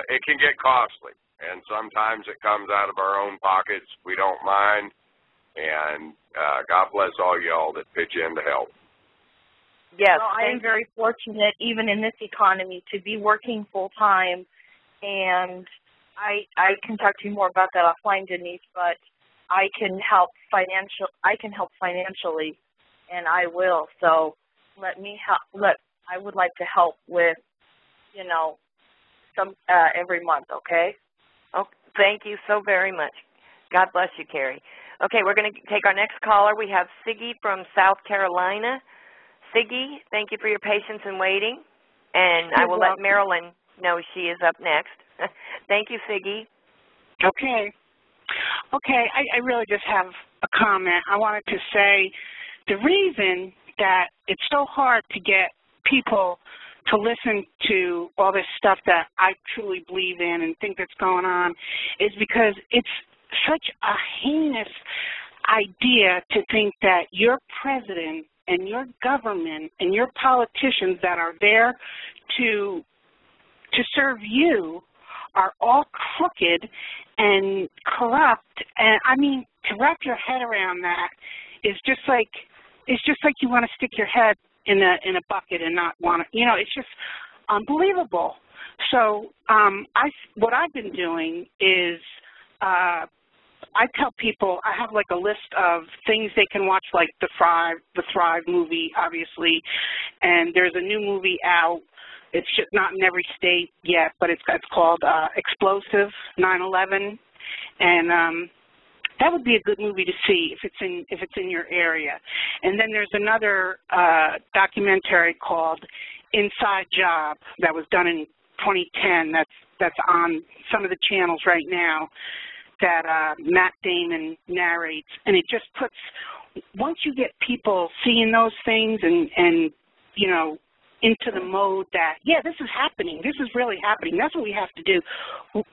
It can get costly. And sometimes it comes out of our own pockets. We don't mind. And God bless all y'all that pitch in to help. Yes. Well, I am very fortunate, even in this economy, to be working full-time. And I can talk to you more about that offline, Denise, but I can help financially, and I will. So let me help. I would like to help with, some every month, okay? Oh, thank you so very much. God bless you, Carrie. Okay, we're going to take our next caller. We have Siggy from South Carolina. Siggy, thank you for your patience and waiting. And I will let Marilyn know she is up next. Thank you, Siggy. Okay. I really just have a comment. I wanted to say the reason that it's so hard to get people to listen to all this stuff that I truly believe in and think that's going on is because it's such a heinous idea to think that your president and your government and your politicians that are there to serve you are all crooked and corrupt. And I mean, to wrap your head around that is just like you want to stick your head in a bucket and not want to, it's just unbelievable. So what I've been doing is I tell people I have like a list of things they can watch, like the Thrive movie, obviously, and there's a new movie out. It's just not in every state yet, but it's called Explosive 9/11, and that would be a good movie to see if it's in your area. And then there's another documentary called Inside Job that was done in 2010. That's on some of the channels right now that Matt Damon narrates, and it just puts, once you get people seeing those things and into the mode that, yeah, this is happening, this is really happening, that's what we have to do.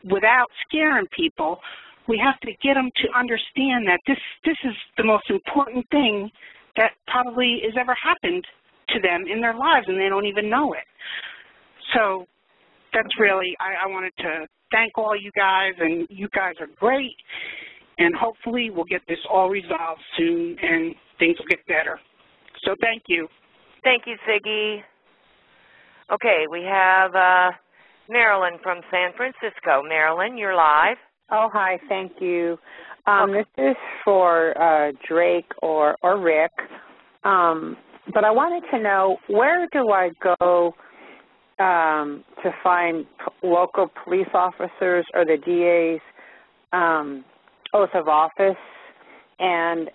Without scaring people, we have to get them to understand that this is the most important thing that probably has ever happened to them in their lives, and they don't even know it. So that's really, I wanted to thank all you guys, and you guys are great, and hopefully we'll get this all resolved soon and things will get better. So thank you. Thank you, Siggy. Okay, we have Marilyn from San Francisco. Marilyn, you're live. Oh, hi, thank you. This is for Drake or Rick, but I wanted to know, where do I go to find local police officers or the DA's oath of office, and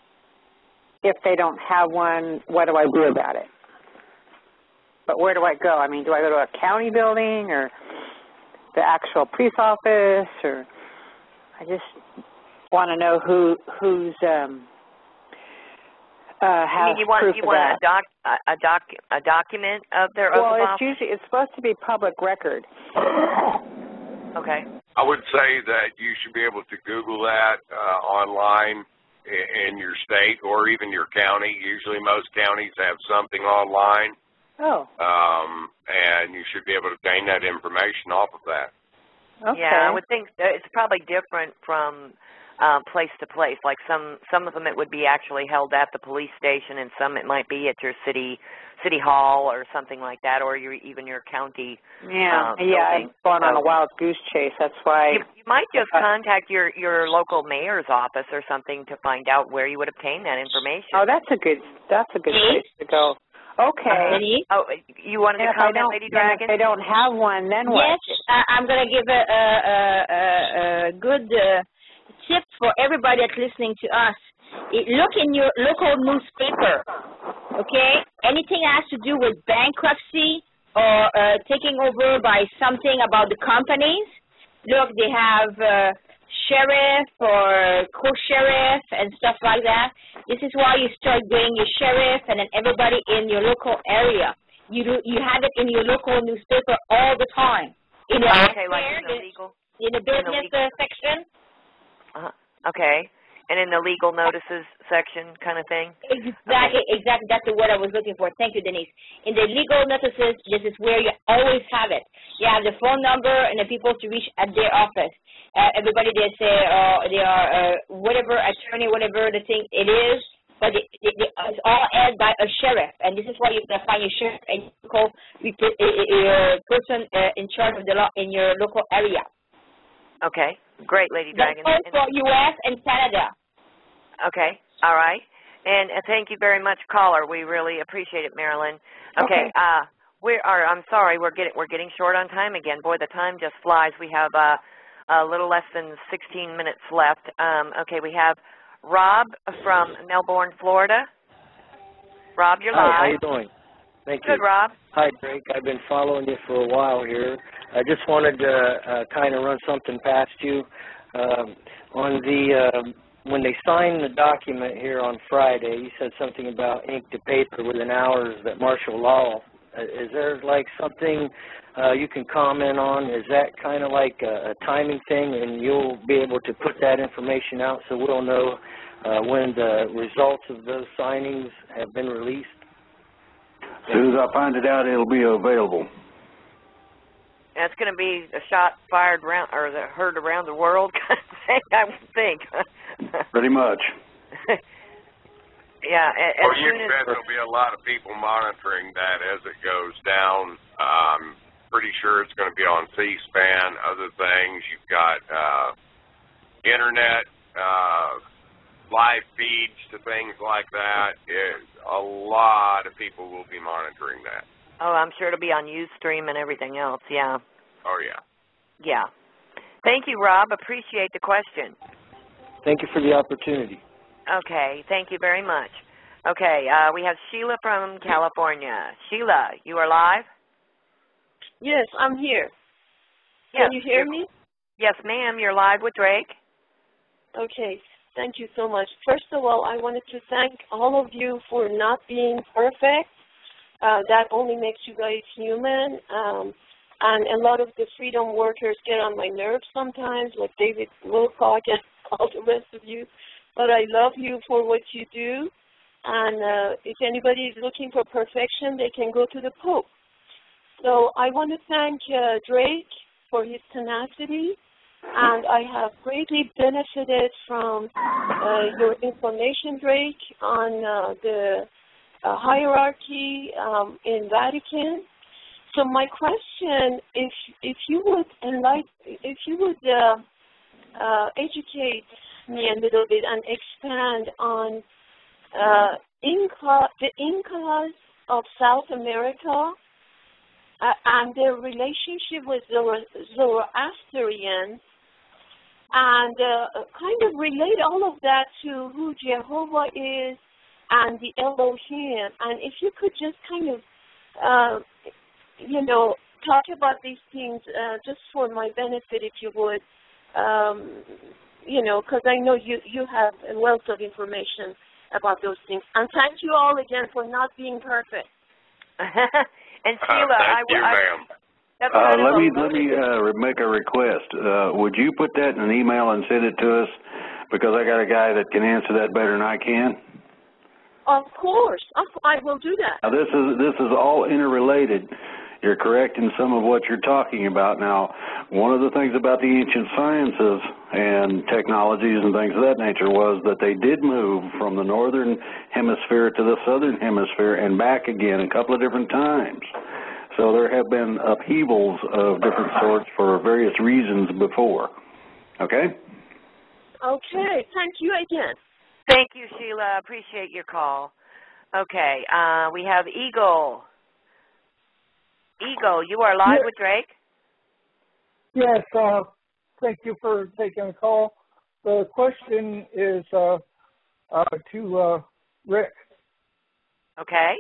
if they don't have one, what do I do about it? But where do I go? I mean, do I go to a county building or the actual police office, or I just want to know who's has you want proof of that. a document of their oath of office? It's supposed to be public record. Okay. I would say that you should be able to Google that online in your state or even your county. Usually most counties have something online. Oh. And you should be able to gain that information off of that. Okay. Yeah, I would think that it's probably different from place to place. Like some of them it would be actually held at the police station, and some it might be at your city hall or something like that, or even your county. I've gone on a wild goose chase. That's why you might just contact your local mayor's office or something to find out where you would obtain that information. Oh, that's a good place to go. Okay. Oh, you wanted to comment, Lady Dragon? If they don't have one, then what? Yes, I'm going to give a good tip for everybody that's listening to us. Look in your local newspaper, okay? Anything that has to do with bankruptcy or taking over by something about the companies, look, they have sheriff or co-sheriff and stuff like that. This is why you start getting your sheriff and then everybody in your local area. You have it in your local newspaper all the time. In the like in the legal, in the business section. Okay. And in the legal notices section kind of thing? Exactly. That's the word I was looking for. Thank you, Denise. In the legal notices, this is where you always have it. You have the phone number and the people to reach at their office. Everybody, they say they are whatever attorney, whatever the thing it is, but it's all held by a sheriff. And this is why you're going to find your sheriff and your person in charge of the law in your local area. Okay. Great, Lady Dragon. That's for U.S. and Canada. Okay. All right. And thank you very much, caller. We really appreciate it, Marilyn. Okay. I'm sorry. We're getting short on time again. Boy, the time just flies. We have a little less than 16 minutes left. Okay. We have Rob from Melbourne, Florida. Rob, you're live. Hi. How you doing? Thank you. Good, Rob. Hi, Drake. I've been following you for a while here. I just wanted to kind of run something past you. When they signed the document here on Friday, you said something about ink to paper within hours that martial law. Is there like something you can comment on? Is that kind of like a timing thing, and you'll be able to put that information out so we'll know when the results of those signings have been released? As soon as I find it out, it'll be available. That's going to be a shot fired around, or heard around the world kind of thing, I would think. Pretty much. Yeah. You can bet there'll be a lot of people monitoring that as it goes down. I'm pretty sure it's going to be on C-SPAN, other things. You've got Internet, live feeds to things like that. A lot of people will be monitoring that. Oh, I'm sure it'll be on Ustream and everything else, yeah. Oh, yeah. Yeah. Thank you, Rob. Appreciate the question. Thank you for the opportunity. Okay, thank you very much. Okay, we have Sheila from California. Sheila, you are live? Yes, I'm here. Yes, can you hear me? Yes, ma'am. You're live with Drake. Okay. Thank you so much. First of all, I wanted to thank all of you for not being perfect. That only makes you guys human. And a lot of the freedom workers get on my nerves sometimes, like David Wilcock and all the rest of you. But I love you for what you do. And if anybody is looking for perfection, they can go to the Pope. So I want to thank Drake for his tenacity. And I have greatly benefited from your information, Drake, on the hierarchy in Vatican. So my question, if you would educate me a little bit and expand on the Incas of South America and their relationship with Zoroastrians, and kind of relate all of that to who Jehovah is and the Elohim. And if you could just kind of, talk about these things just for my benefit, if you would, because I know you have a wealth of information about those things. And thank you all again for not being perfect. And Sheila, thank you, ma'am. Let me make a request. Would you put that in an email and send it to us? Because I got a guy that can answer that better than I can. Of course, I will do that. Now this is all interrelated. You're correct in some of what you're talking about. Now, one of the things about the ancient sciences and technologies and things of that nature was that they did move from the northern hemisphere to the southern hemisphere and back again a couple of different times. So there have been upheavals of different sorts for various reasons before. Okay? Okay. Thank you again. Thank you, Sheila. Appreciate your call. Okay. We have Eagle. Eagle, you are live with Drake. Yes, thank you for taking the call. The question is to Rick. Okay.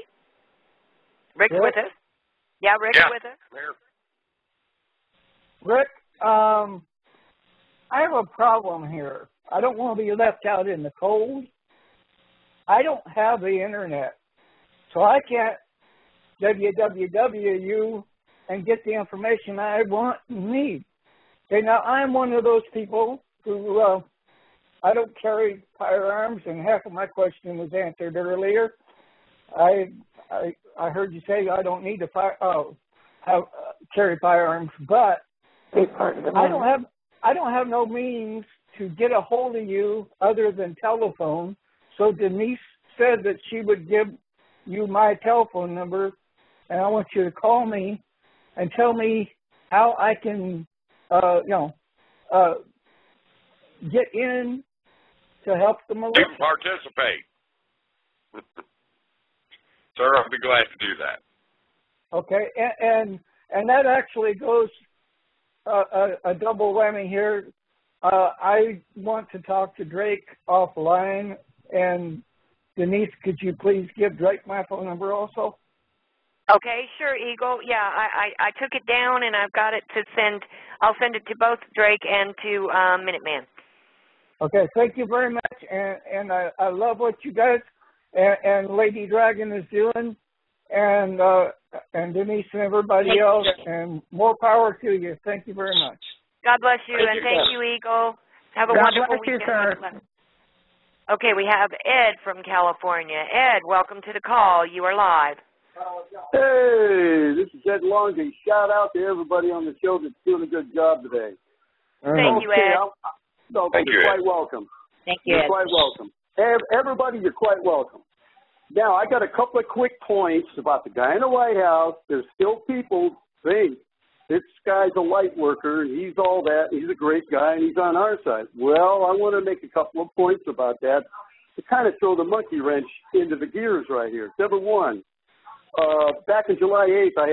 Rick's with us? Yeah, Rick's with us. Rick, I have a problem here. I don't want to be left out in the cold. I don't have the internet, so I can't www and get the information I want and need. Okay, now I'm one of those people who I don't carry firearms, and half of my question was answered earlier. I heard you say I don't need to carry firearms, but I don't have no means to get a hold of you other than telephone. So Denise said that she would give you my telephone number, and I want you to call me and tell me how I can, get in to help the militia. Participate. Sir, I'll be glad to do that. Okay, and that actually goes a double whammy here. I want to talk to Drake offline, and Denise, could you please give Drake my phone number also? Okay, sure, Eagle. Yeah, I took it down, and I've got it to send. I'll send it to both Drake and to Minuteman. Okay, thank you very much, and I love what you guys and Lady Dragon is doing, and Denise and everybody else, and more power to you. Thank you very much. God bless you, and thank you, Eagle. Have a wonderful weekend. God bless you, sir. Okay, we have Ed from California. Ed, welcome to the call. You are live. Hey, this is Ed Longy. Shout out to everybody on the show that's doing a good job today. Thank you, Ed. Thank you, quite welcome. Thank you, You're Ed. quite welcome. Everybody, you're quite welcome. Now, I got a couple of quick points about the guy in the White House. There's still people think this guy's a light worker, and he's all that. He's a great guy, and he's on our side. Well, I want to make a couple of points about that to kind of throw the monkey wrench into the gears right here. Number one, back in July 8th, I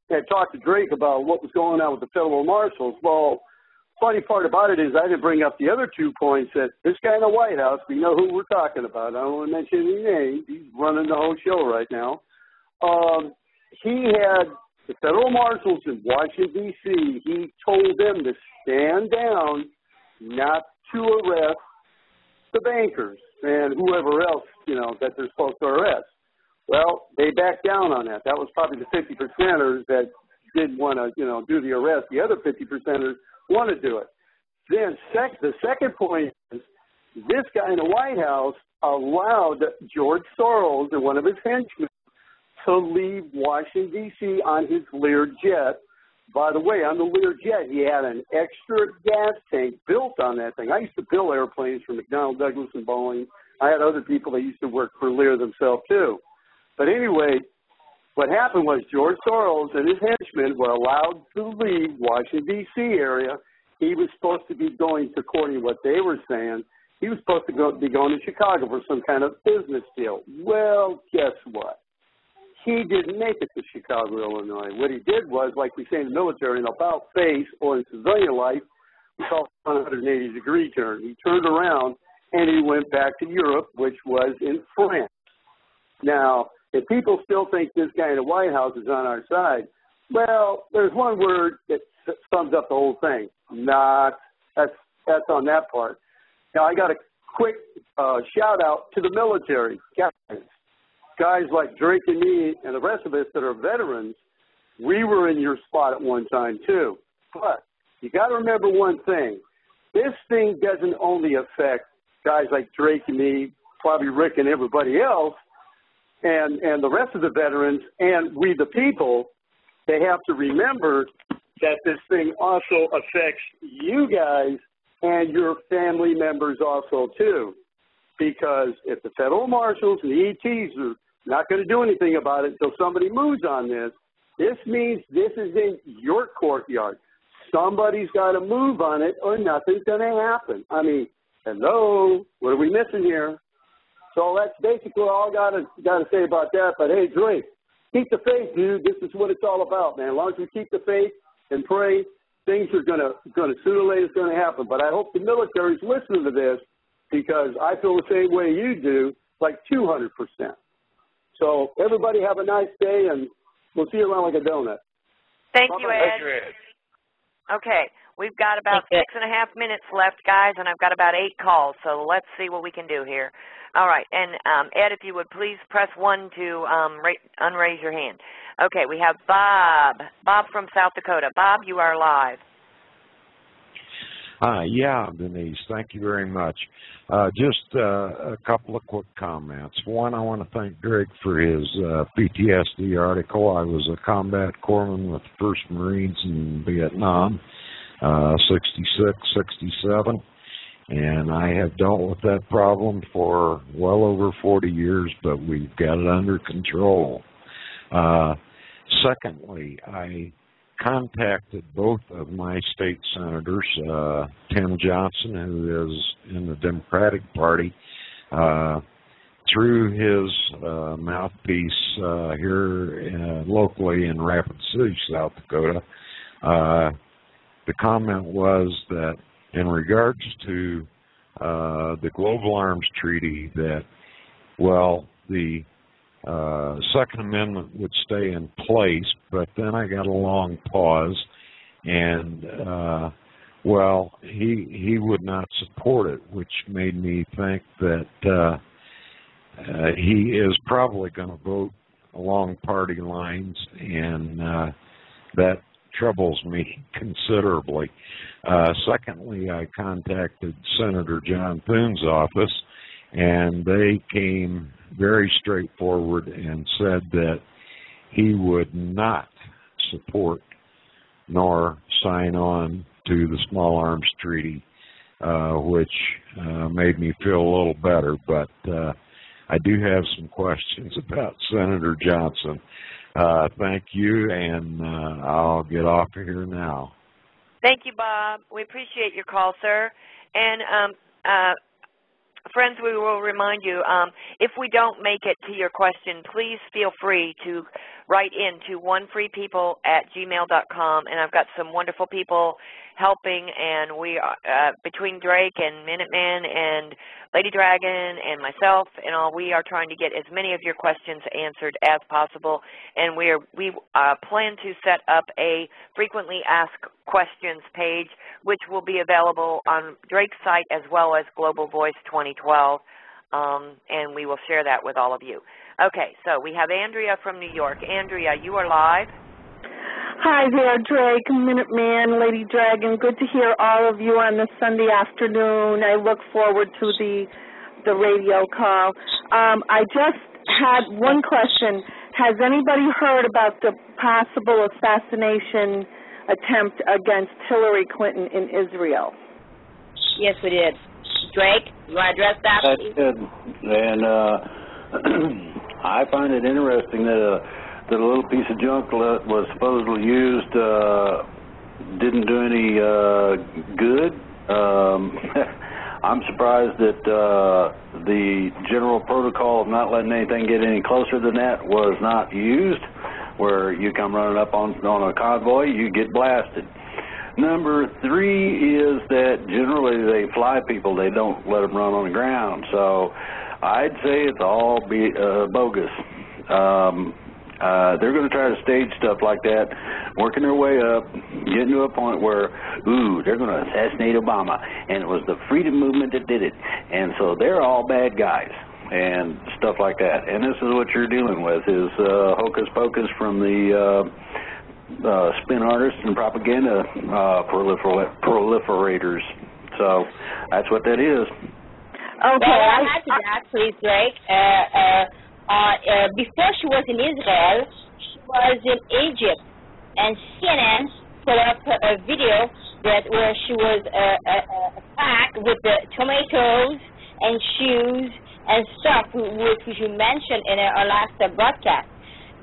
had talked to Drake about what was going on with the federal marshals. Well, funny part about it is I didn't bring up the other 2 points that this guy in the White House, we know who we're talking about. I don't want to mention any names. He's running the whole show right now. He had the federal marshals in Washington, D.C., he told them to stand down, not to arrest the bankers and whoever else, that they're supposed to arrest. Well, they backed down on that. That was probably the 50%ers that didn't want to, do the arrest. The other 50%ers want to do it. Then the second point is this guy in the White House allowed George Soros and one of his henchmen to leave Washington, D.C. on his Learjet. By the way, on the Learjet, he had an extra gas tank built on that thing. I used to build airplanes for McDonnell Douglas and Boeing. I had other people that used to work for Lear themselves, too. But anyway, what happened was George Soros and his henchmen were allowed to leave Washington, D.C. area. He was supposed to be going to, according to what they were saying, he was supposed to be going to Chicago for some kind of business deal. Well, guess what? He didn't make it to Chicago, Illinois. What he did was, like we say in the military, an about-face or in civilian life, we call it a 180-degree turn. He turned around and he went back to Europe, which was in France. Now, if people still think this guy in the White House is on our side, well, there's one word that sums up the whole thing. Not. That's on that part. Now, I got a quick shout-out to the military. Guys like Drake and me and the rest of us that are veterans, we were in your spot at one time, too. But you got to remember one thing. This thing doesn't only affect guys like Drake and me, probably Rick and everybody else, and the rest of the veterans, and we the people. they have to remember that this thing also affects you guys and your family members also, too. Because if the federal marshals and the ETs are not going to do anything about it until somebody moves on this, this means this is in your courtyard. Somebody's got to move on it or nothing's going to happen. I mean, hello, what are we missing here? So that's basically all I got to say about that. But, hey, Drake, keep the faith, dude. This is what it's all about, man. As long as we keep the faith and pray, things are going to sooner or later it's going to happen. But I hope the military's listening to this because I feel the same way you do, like 200%. So everybody have a nice day, and we'll see you around like a donut. Thank you, Ed. Okay, we've got about 6.5 minutes left, guys, and I've got about 8 calls, so let's see what we can do here. All right, and Ed, if you would please press 1 to unraise your hand. Okay, we have Bob. Bob from South Dakota. Bob, you are live. Yeah, Denise, thank you very much. Just a couple of quick comments. One, I want to thank Drake for his PTSD article. I was a combat corpsman with the 1st Marines in Vietnam, 66, 67, and I have dealt with that problem for well over 40 years, but we've got it under control. Secondly, I contacted both of my state senators, Tim Johnson, who is in the Democratic Party, through his mouthpiece here locally in Rapid City, South Dakota. The comment was that in regards to the Global Arms Treaty, that, well, the Second Amendment would stay in place, but then I got a long pause, and, well, he would not support it, which made me think that he is probably going to vote along party lines, and that troubles me considerably. Secondly, I contacted Senator John Thune's office, and they came very straightforward and said that he would not support nor sign on to the Small Arms Treaty, which made me feel a little better. But I do have some questions about Senator Johnson. Thank you, and I'll get off of here now. Thank you, Bob. We appreciate your call, sir. And friends, we will remind you, if we don't make it to your question, please feel free to write in to onefreepeople@gmail.com, and I've got some wonderful people helping, and we are, between Drake and Minuteman and Lady Dragon and myself and all, we are trying to get as many of your questions answered as possible, and we plan to set up a frequently asked questions page, which will be available on Drake's site as well as Global Voice 2012, and we will share that with all of you. Okay, so we have Andrea from New York. Andrea, you are live. Hi there, Drake, Minuteman, Lady Dragon. Good to hear all of you on this Sunday afternoon. I look forward to the radio call. I just had one question. Has anybody heard about the possible assassination attempt against Hillary Clinton in Israel? Yes, we did. Drake, you want to address that, please? That's good. And I find it interesting that a little piece of junk that was supposedly used didn't do any good. I'm surprised that the general protocol of not letting anything get any closer than that was not used, where you come running up on a convoy, you get blasted. Number 3 is that generally they fly people, they don't let them run on the ground. So I'd say it's all bogus. They're going to try to stage stuff like that, working their way up, getting to a point where, ooh, they're going to assassinate Obama, and it was the freedom movement that did it, and so they're all bad guys and stuff like that. And this is what you're dealing with is hocus pocus from the spin artists and propaganda proliferators. So that's what that is. Okay, well, add to that, please, Drake. Before she was in Israel, she was in Egypt and CNN put up a video where she was attacked with the tomatoes and shoes and stuff, which you mentioned in our last broadcast.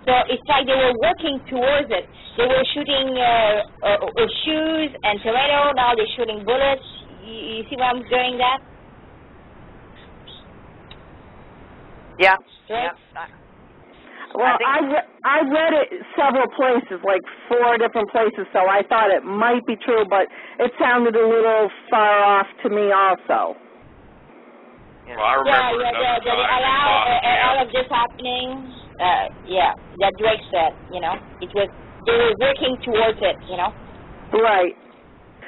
So it's like they were working towards it. They were shooting shoes and tomato. Now they're shooting bullets. You see why I'm doing that? Yeah. Right? Yeah. Well, I read it several places, like 4 different places, so I thought it might be true, but it sounded a little far off to me also. Well, I remember all of this happening. That Drake said, you know, they were working towards it, you know. Right.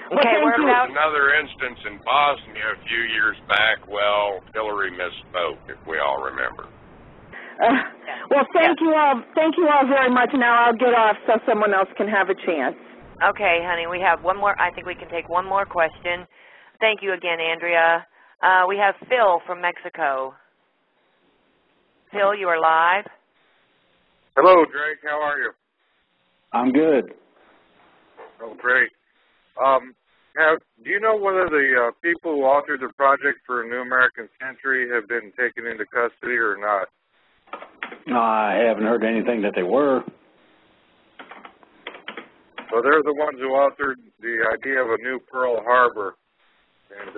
Okay, there was another instance in Bosnia a few years back. Well, Hillary misspoke, if we all remember. Well, thank you all very much. Now I'll get off so someone else can have a chance. Okay, honey, we have one more. I think we can take one more question. Thank you again, Andrea. We have Phil from Mexico. Phil, you are live. Hello, Drake. How are you? I'm good. Oh, great. Do you know whether the people who authored the project for a New American Century have been taken into custody or not? No, I haven't heard anything that they were. Well, they're the ones who authored the idea of a new Pearl Harbor, and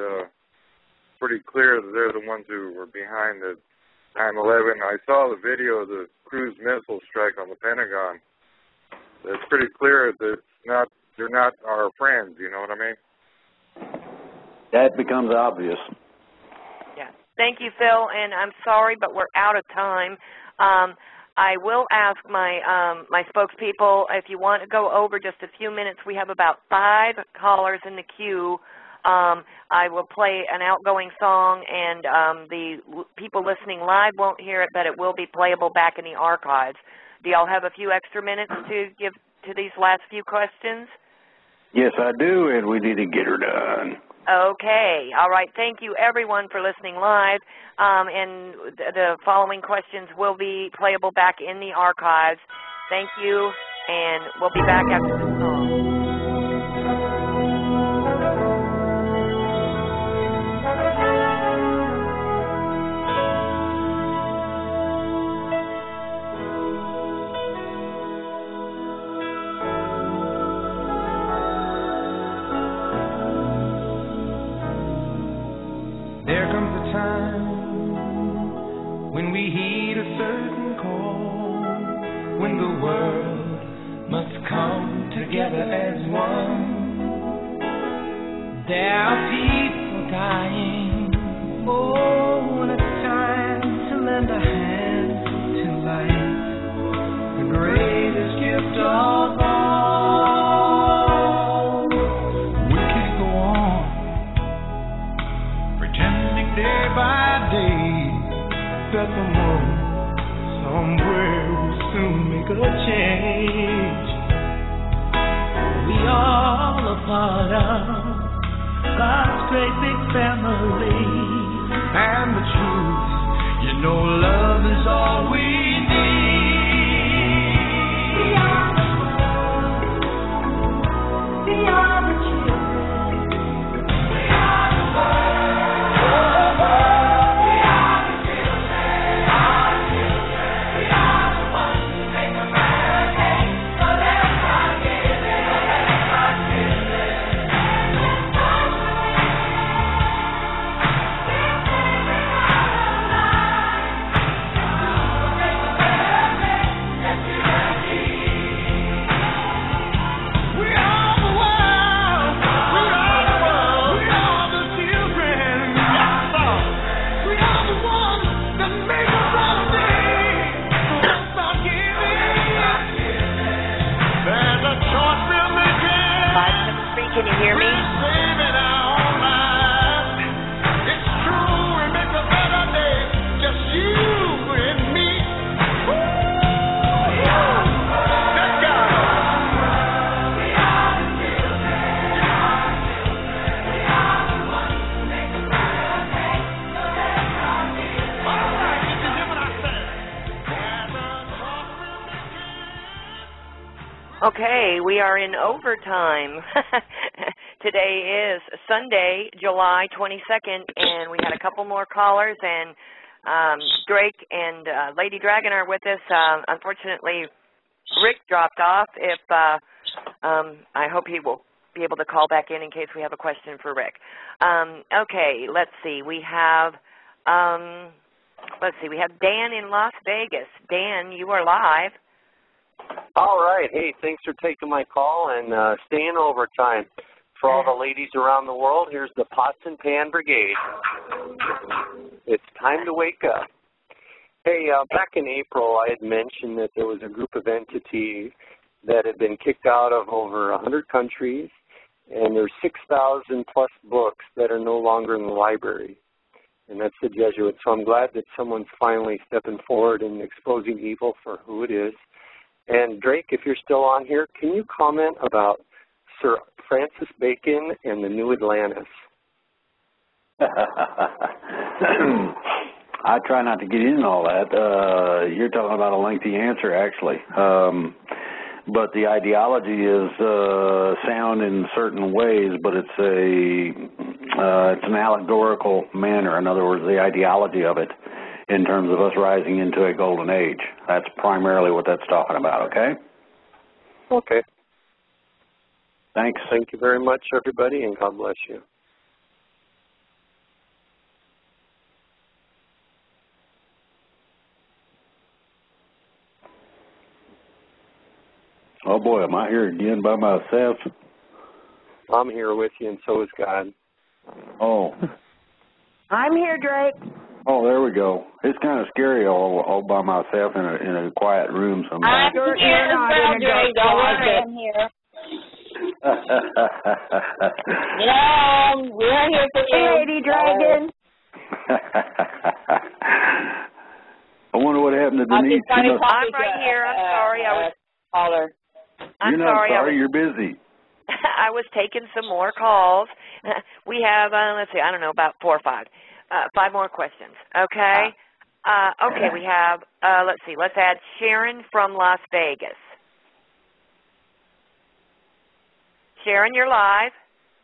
pretty clear that they're the ones who were behind the 9/11. I saw the video of the cruise missile strike on the Pentagon. It's pretty clear that they're not our friends, you know what I mean? That becomes obvious. Yeah. Thank you, Phil, and I'm sorry, but we're out of time. I will ask my spokespeople if you want to go over just a few minutes. We have about 5 callers in the queue. I will play an outgoing song, and the people listening live won't hear it, but it will be playable back in the archives. Do y'all have a few extra minutes to give to these last few questions? Yes, I do, and we need to get her done. Okay. All right. Thank you, everyone, for listening live. And the following questions will be playable back in the archives. Thank you, and we'll be back after this song. There comes a time when we heed a certain call, when the world must come together as one. There are people dying. Oh, when it's time to lend a hand to life, the greatest gift of all. We can't go on pretending day by day that someone somewhere will soon make a change. We all a part of God's great big family, and the truth, you know, love is all we need. We are the children. We are the world. We are the children. We are the ones who make America great. So let's not give it. Let's not give it. Let's not give it. Okay, we are in overtime. Today is Sunday, July 22nd, and we had a couple more callers, and Drake and Lady Dragon are with us. Unfortunately, Rick dropped off. I hope he will be able to call back in case we have a question for Rick. Okay, let's see. We have Dan in Las Vegas. Dan, you are live. All right. Hey, thanks for taking my call and staying overtime. For all the ladies around the world, here's the Pots and Pan Brigade. It's time to wake up. Hey, back in April, I had mentioned that there was a group of entities that had been kicked out of over 100 countries, and there's 6,000 plus books that are no longer in the library. And that's the Jesuits. So I'm glad that someone's finally stepping forward and exposing evil for who it is. And Drake, if you're still on here, can you comment about Sir Francis Bacon and the New Atlantis? I try not to get into all that. You're talking about a lengthy answer, actually. But the ideology is sound in certain ways, but it's an allegorical manner. In other words, the ideology of it in terms of us rising into a golden age. That's primarily what that's talking about, okay? Okay. Thanks. Thank you very much, everybody, and God bless you. Oh, boy, am I here again by myself? I'm here with you, and so is God. Oh. I'm here, Drake. Oh, there we go. It's kind of scary all by myself in a quiet room sometimes. I'm here as well, Drake. Don't worry, I'm here. We're here for you. Lady Dragon. I wonder what happened to Denise. I'm right here. I'm sorry. Caller. You're not sorry. You're busy. I was taking some more calls. We have, let's see, I don't know, about 4 or 5. 5 more questions. Okay. Okay, we have, let's see, let's add Sharon from Las Vegas. Sharon, you're live.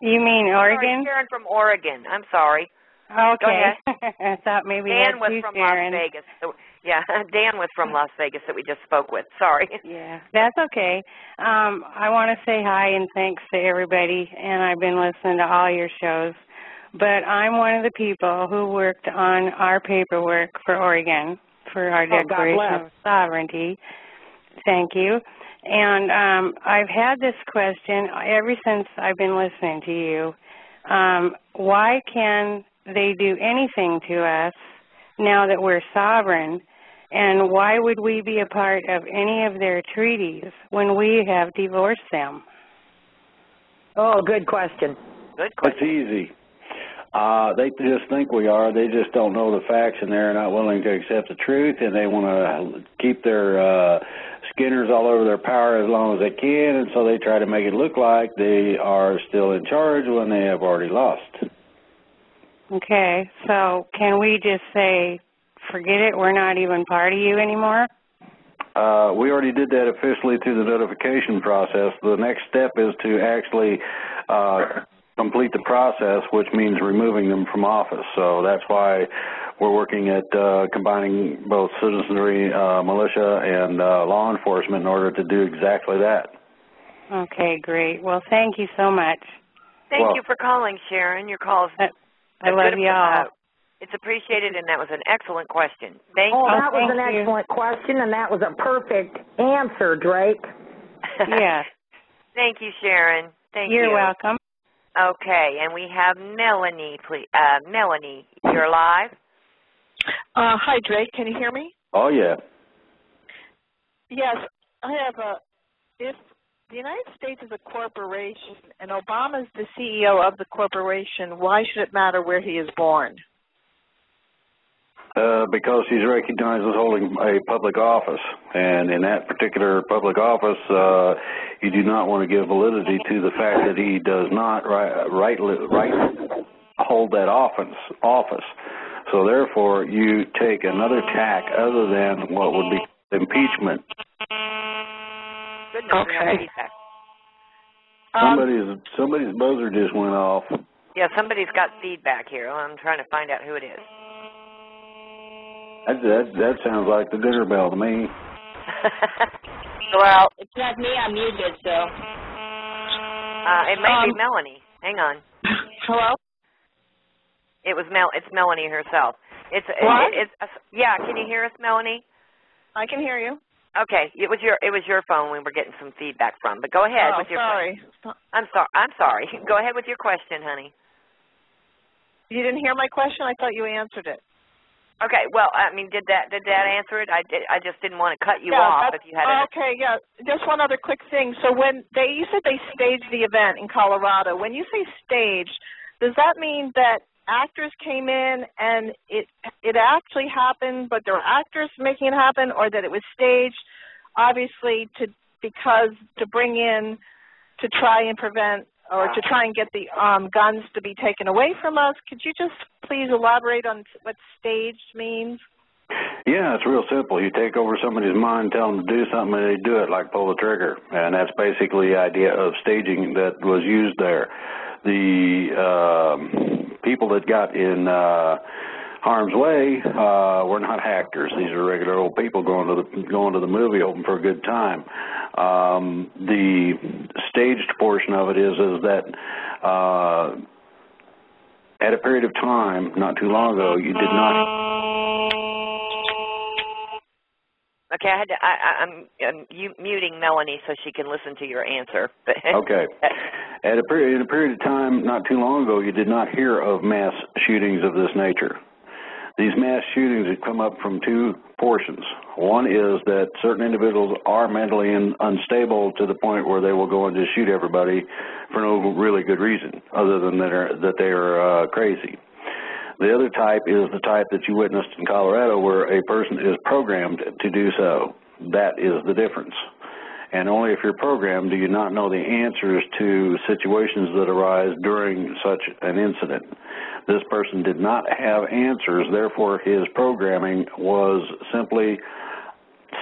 You mean Oregon? Sorry, Sharon from Oregon. I'm sorry. Okay. I thought maybe Dan was you, from Sharon. Las Vegas. So, yeah, Dan was from Las Vegas that we just spoke with. Sorry. Yeah, that's okay. I want to say hi and thanks to everybody, and I've been listening to all your shows. But I'm one of the people who worked on our paperwork for Oregon for our Declaration of Sovereignty. Thank you. And I've had this question ever since I've been listening to you. Why can they do anything to us now that we're sovereign? And why would we be a part of any of their treaties when we have divorced them? Oh, good question. Good question. It's easy. They just think we are. They just don't know the facts, and they're not willing to accept the truth, and they want to keep their skinners all over their power as long as they can, and so they try to make it look like they are still in charge when they have already lost. Okay, so can we just say, forget it, we're not even part of you anymore? We already did that officially through the notification process. The next step is to actually complete the process, which means removing them from office. So that's why we're working at combining both citizenry, militia, and law enforcement in order to do exactly that. Okay, great. Well, thank you so much. Thank you for calling, Sharon. Your call is I love you all. It's appreciated, and that was an excellent question. Thank you. Oh, that was an excellent question, and that was a perfect answer, Drake. Yes. Thank you, Sharon. Thank you. You're welcome. Okay, and we have Melanie, please. Melanie, you're live. Hi, Drake. Can you hear me? Oh, yeah. Yes, I have if the United States is a corporation and Obama's the CEO of the corporation, why should it matter where he is born? Because he's recognized as holding a public office, and in that particular public office, you do not want to give validity to the fact that he does not hold that office. So therefore, you take another tack other than what would be impeachment. goodness, we have feedback. Somebody's buzzer just went off. Yeah, somebody's got feedback here. I'm trying to find out who it is. That sounds like the dinner bell to me. Well, it's not me. I'm muted, so. It may be Melanie. Hang on. Hello? It's Melanie herself. What? Yeah, can you hear us, Melanie? I can hear you. Okay, it was your phone we were getting some feedback from. But go ahead with your sorry. I'm sorry. Go ahead with your question, honey. You didn't hear my question? I thought you answered it. Okay, well, I mean, did that answer it? I just didn't want to cut you off if you had Okay, yeah. Just one other quick thing. So you said they staged the event in Colorado. When you say staged, does that mean that actors came in and it actually happened, but there were actors making it happen, or that it was staged, obviously to bring in to try and prevent or to try and get the guns to be taken away from us? Could you just please elaborate on what staged means? Yeah, it's real simple. You take over somebody's mind, tell them to do something, and they do it, like pull the trigger. And that's basically the idea of staging that was used there. The people that got in harm's way were not actors. These are regular old people going to the movie, hoping for a good time. The staged portion of it is that at a period of time, not too long ago, you did not. Okay, I'm muting Melanie so she can listen to your answer. Okay. In a period of time, not too long ago, you did not hear of mass shootings of this nature. These mass shootings have come up from two portions. One is that certain individuals are mentally unstable to the point where they will go and just shoot everybody for no really good reason, other than that they are crazy. The other type is the type that you witnessed in Colorado, where a person is programmed to do so. That is the difference. And only if you're programmed do you not know the answers to situations that arise during such an incident. This person did not have answers, therefore his programming was simply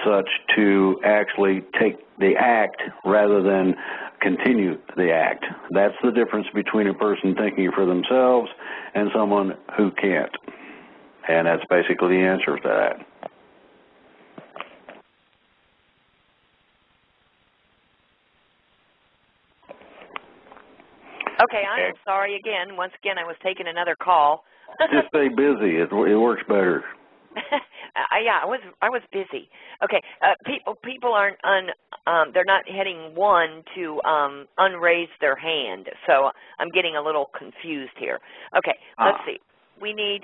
such to actually take the act rather than continue the act. That's the difference between a person thinking for themselves and someone who can't. And that's basically the answer to that. Okay, I am sorry again. Once again, I was taking another call. Just stay busy. It works better. Yeah, I was busy. Okay, people aren't they're not hitting one to unraise their hand. So I'm getting a little confused here. Okay, let's see. We need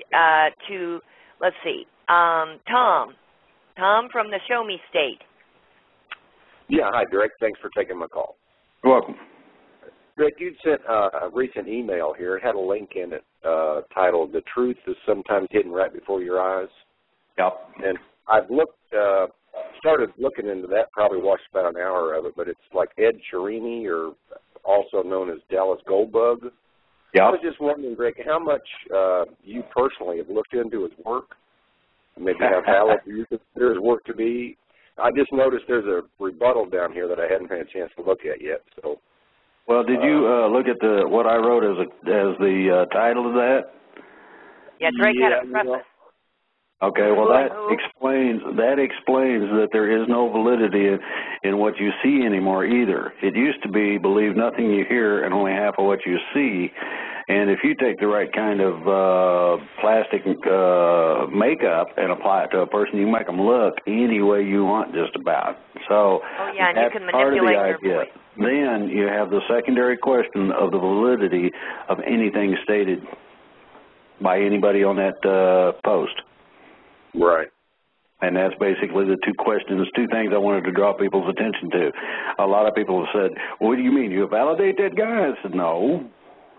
let's see. Tom from the Show Me State. Yeah, hi, Drake. Thanks for taking my call. You're welcome. Drake, you'd sent a recent email here. It had a link in it titled "The Truth is Sometimes Hidden Right Before Your Eyes." Yep. And I've started looking into that, probably watched about an hour of it, but it's like Ed Sheeran, or also known as Dallas Goldbug. Yep. I was just wondering, Drake, how much you personally have looked into his work, maybe how valid you consider his work to be. I just noticed there's a rebuttal down here that I hadn't had a chance to look at yet. So, well, did you look at what I wrote as the title of that? Yeah, Drake had a preface. Okay, well that explains that there is no validity in what you see anymore either. It used to be believe nothing you hear and only half of what you see. And if you take the right kind of plastic makeup and apply it to a person, you can make them look any way you want just about. So and that's you can part of the manipulate idea. their voice. Then you have the secondary question of the validity of anything stated by anybody on that post. Right. And that's basically the two things I wanted to draw people's attention to. A lot of people have said, what do you mean? You validate that guy? I said, no.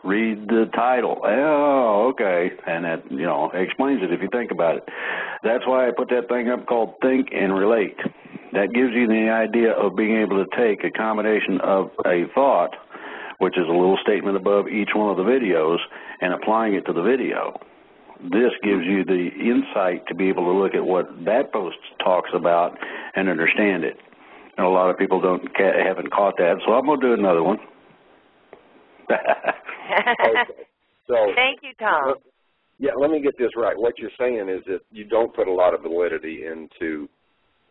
Read the title. Oh, okay. And that, explains it if you think about it. That's why I put that thing up called Think and Relate. That gives you the idea of being able to take a combination of a thought, which is a little statement above each one of the videos, and applying it to the video. This gives you the insight to be able to look at what that post talks about and understand it. And a lot of people haven't caught that, so I'm going to do another one. Okay. So thank you, Tom. Let me get this right. What you're saying is that you don't put a lot of validity into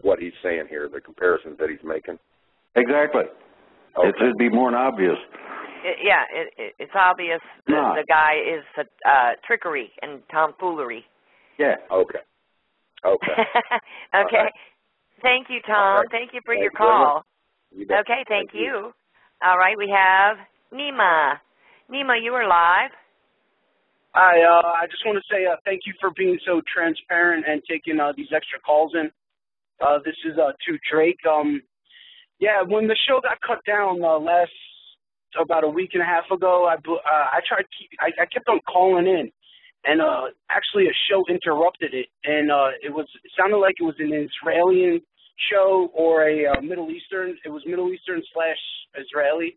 what he's saying here, the comparisons that he's making. Exactly. Okay. It should be more than obvious. It's obvious the guy is trickery and tomfoolery. Yeah. Okay. Okay. Right. Thank you, Tom. Right. Thank you for your call. Okay, thank you. All right, we have Nima. Nima, you are live. Hi, I just want to say thank you for being so transparent and taking these extra calls in. This is to Drake. When the show got cut down about a week and a half ago, I kept on calling in, and actually a show interrupted it, and it sounded like it was an Israeli show or a Middle Eastern. It was Middle Eastern / Israeli.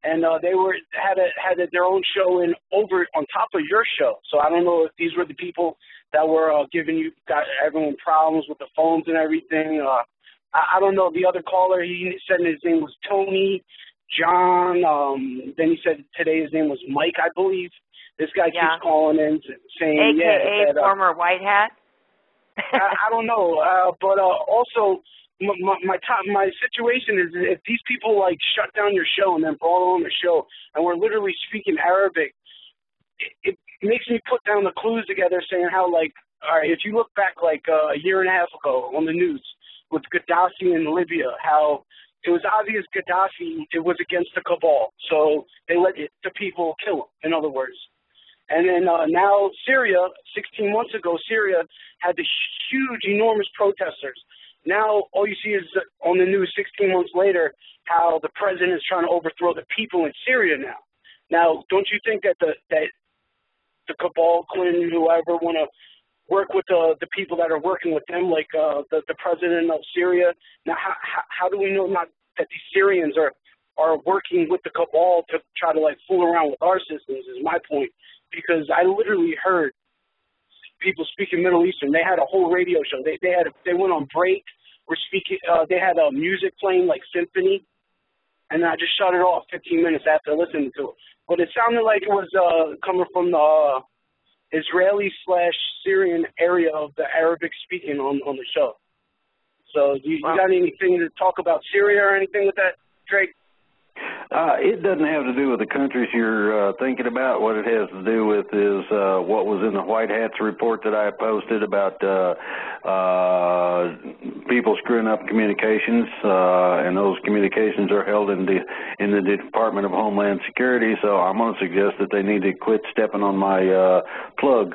And they had their own show over on top of your show. So I don't know if these were the people that were got everyone problems with the phones and everything. I don't know. The other caller, he said his name was Tony, John. Then he said today his name was Mike, I believe. This guy keeps calling in saying, AKA former White Hat. I don't know, but also. My situation is if these people like shut down your show and then brought on the show and we're literally speaking Arabic, it makes me put down the clues together saying how all right, if you look back a year and a half ago on the news with Gaddafi in Libya, how it was obvious Gaddafi, it was against the cabal, so they let the people kill him, in other words. And then now Syria, 16 months ago, Syria had the huge, enormous protesters. Now all you see is on the news 16 months later how the president is trying to overthrow the people in Syria now. Now, don't you think that the cabal, Clinton, whoever, want to work with the people that are working with them, like the president of Syria? Now, how do we know not that these Syrians are working with the cabal to try to fool around with our systems? Is my point, because I literally heard people speaking Middle Eastern. They had a whole radio show. They went on break. We're speaking. They had music playing like symphony, and I just shut it off 15 minutes after listening to it. But it sounded like it was coming from the Israeli / Syrian area of the Arabic speaking on the show. So you got anything to talk about Syria or anything with that, Drake? It doesn't have to do with the countries you're thinking about. What it has to do with is what was in the White Hats report that I posted about people screwing up communications, and those communications are held in the Department of Homeland Security. So I'm going to suggest that they need to quit stepping on my plug.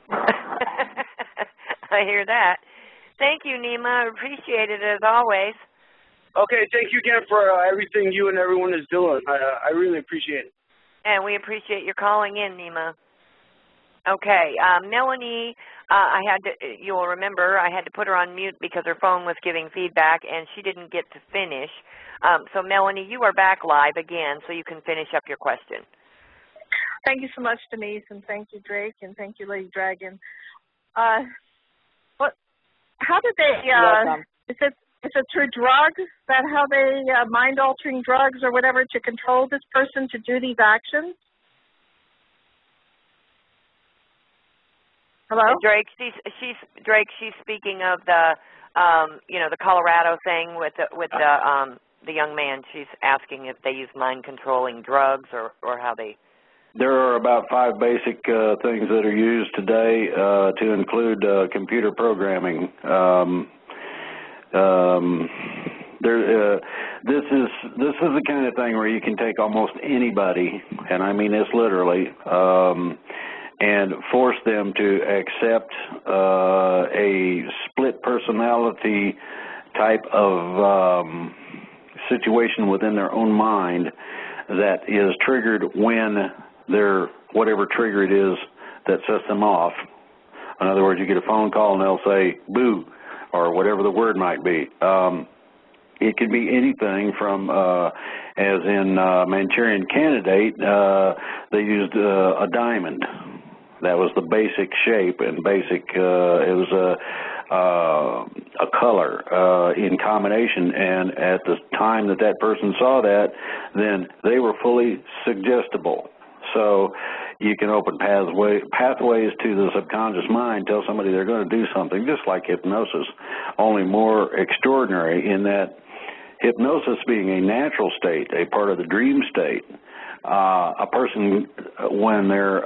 I hear that. Thank you, Nima. I appreciate it as always. Okay, thank you again for everything you and everyone is doing. I really appreciate it. And we appreciate your calling in, Nima. Okay, Melanie, you'll remember, I had to put her on mute because her phone was giving feedback and she didn't get to finish. So, Melanie, you are back live again, so you can finish up your question. Thank you so much, Denise, and thank you, Drake, and thank you, Lady Dragon. How did they, is it through drugs, that how they, mind-altering drugs or whatever, to control this person to do these actions? Hello? Drake, she's speaking of the, the Colorado thing with the young man. She's asking if they use mind-controlling drugs or how they... There are about 5 basic things that are used today to include computer programming. This is the kind of thing where you can take almost anybody, and I mean this literally, and force them to accept a split personality type of situation within their own mind that is triggered when whatever trigger it is that sets them off. In other words, you get a phone call and they'll say, boo, or whatever the word might be. It could be anything from, as in Manchurian Candidate, they used a diamond. That was the basic shape and basic, it was a color in combination, and at the time that person saw that, then they were fully suggestible. So you can open pathways to the subconscious mind, tell somebody they're going to do something, just like hypnosis, only more extraordinary in that hypnosis being a natural state, a part of the dream state. A person, when they're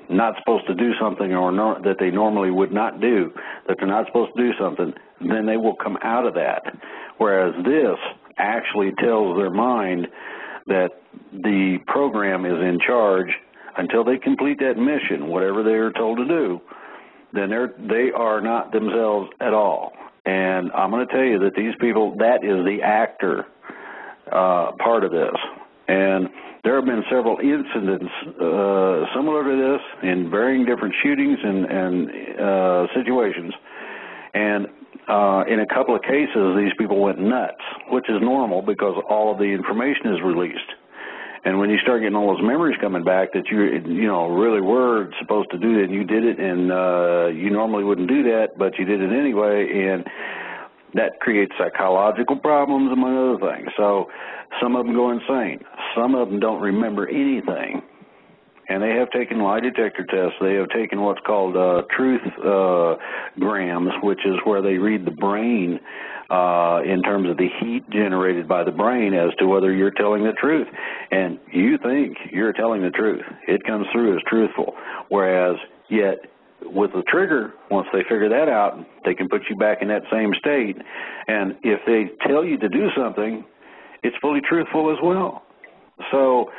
not supposed to do something or that they normally would not do, that they're not supposed to do something, then they will come out of that. Whereas this actually tells their mind that the program is in charge until they complete that mission, whatever they are told to do, then they are not themselves at all. And I'm going to tell you that these people, that is the actor part of this. And there have been several incidents similar to this in varying different shootings and situations. And in a couple of cases, these people went nuts, which is normal because all of the information is released. And when you start getting all those memories coming back that you really were supposed to do it, and you did it, and you normally wouldn't do that, but you did it anyway, and that creates psychological problems, among other things. So some of them go insane. Some of them don't remember anything. And they have taken lie detector tests. They have taken what's called truth grams, which is where they read the brain in terms of the heat generated by the brain as to whether you're telling the truth. And you think you're telling the truth. It comes through as truthful. Whereas, yet, with the trigger, once they figure that out, they can put you back in that same state. And if they tell you to do something, it's fully truthful as well. So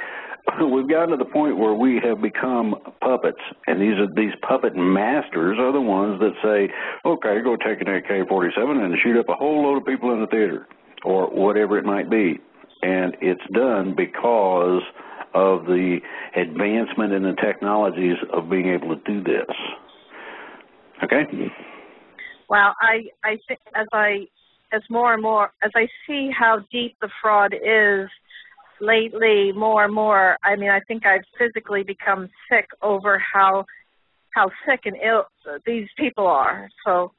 we've gotten to the point where we have become puppets, and these puppet masters are the ones that say, okay, go take an AK-47 and shoot up a whole load of people in the theater, or whatever it might be. And it's done because of the advancement in the technologies of being able to do this. Okay? Well, I think as I see how deep the fraud is lately, more and more, I mean, I think I've physically become sick over how sick and ill these people are. So,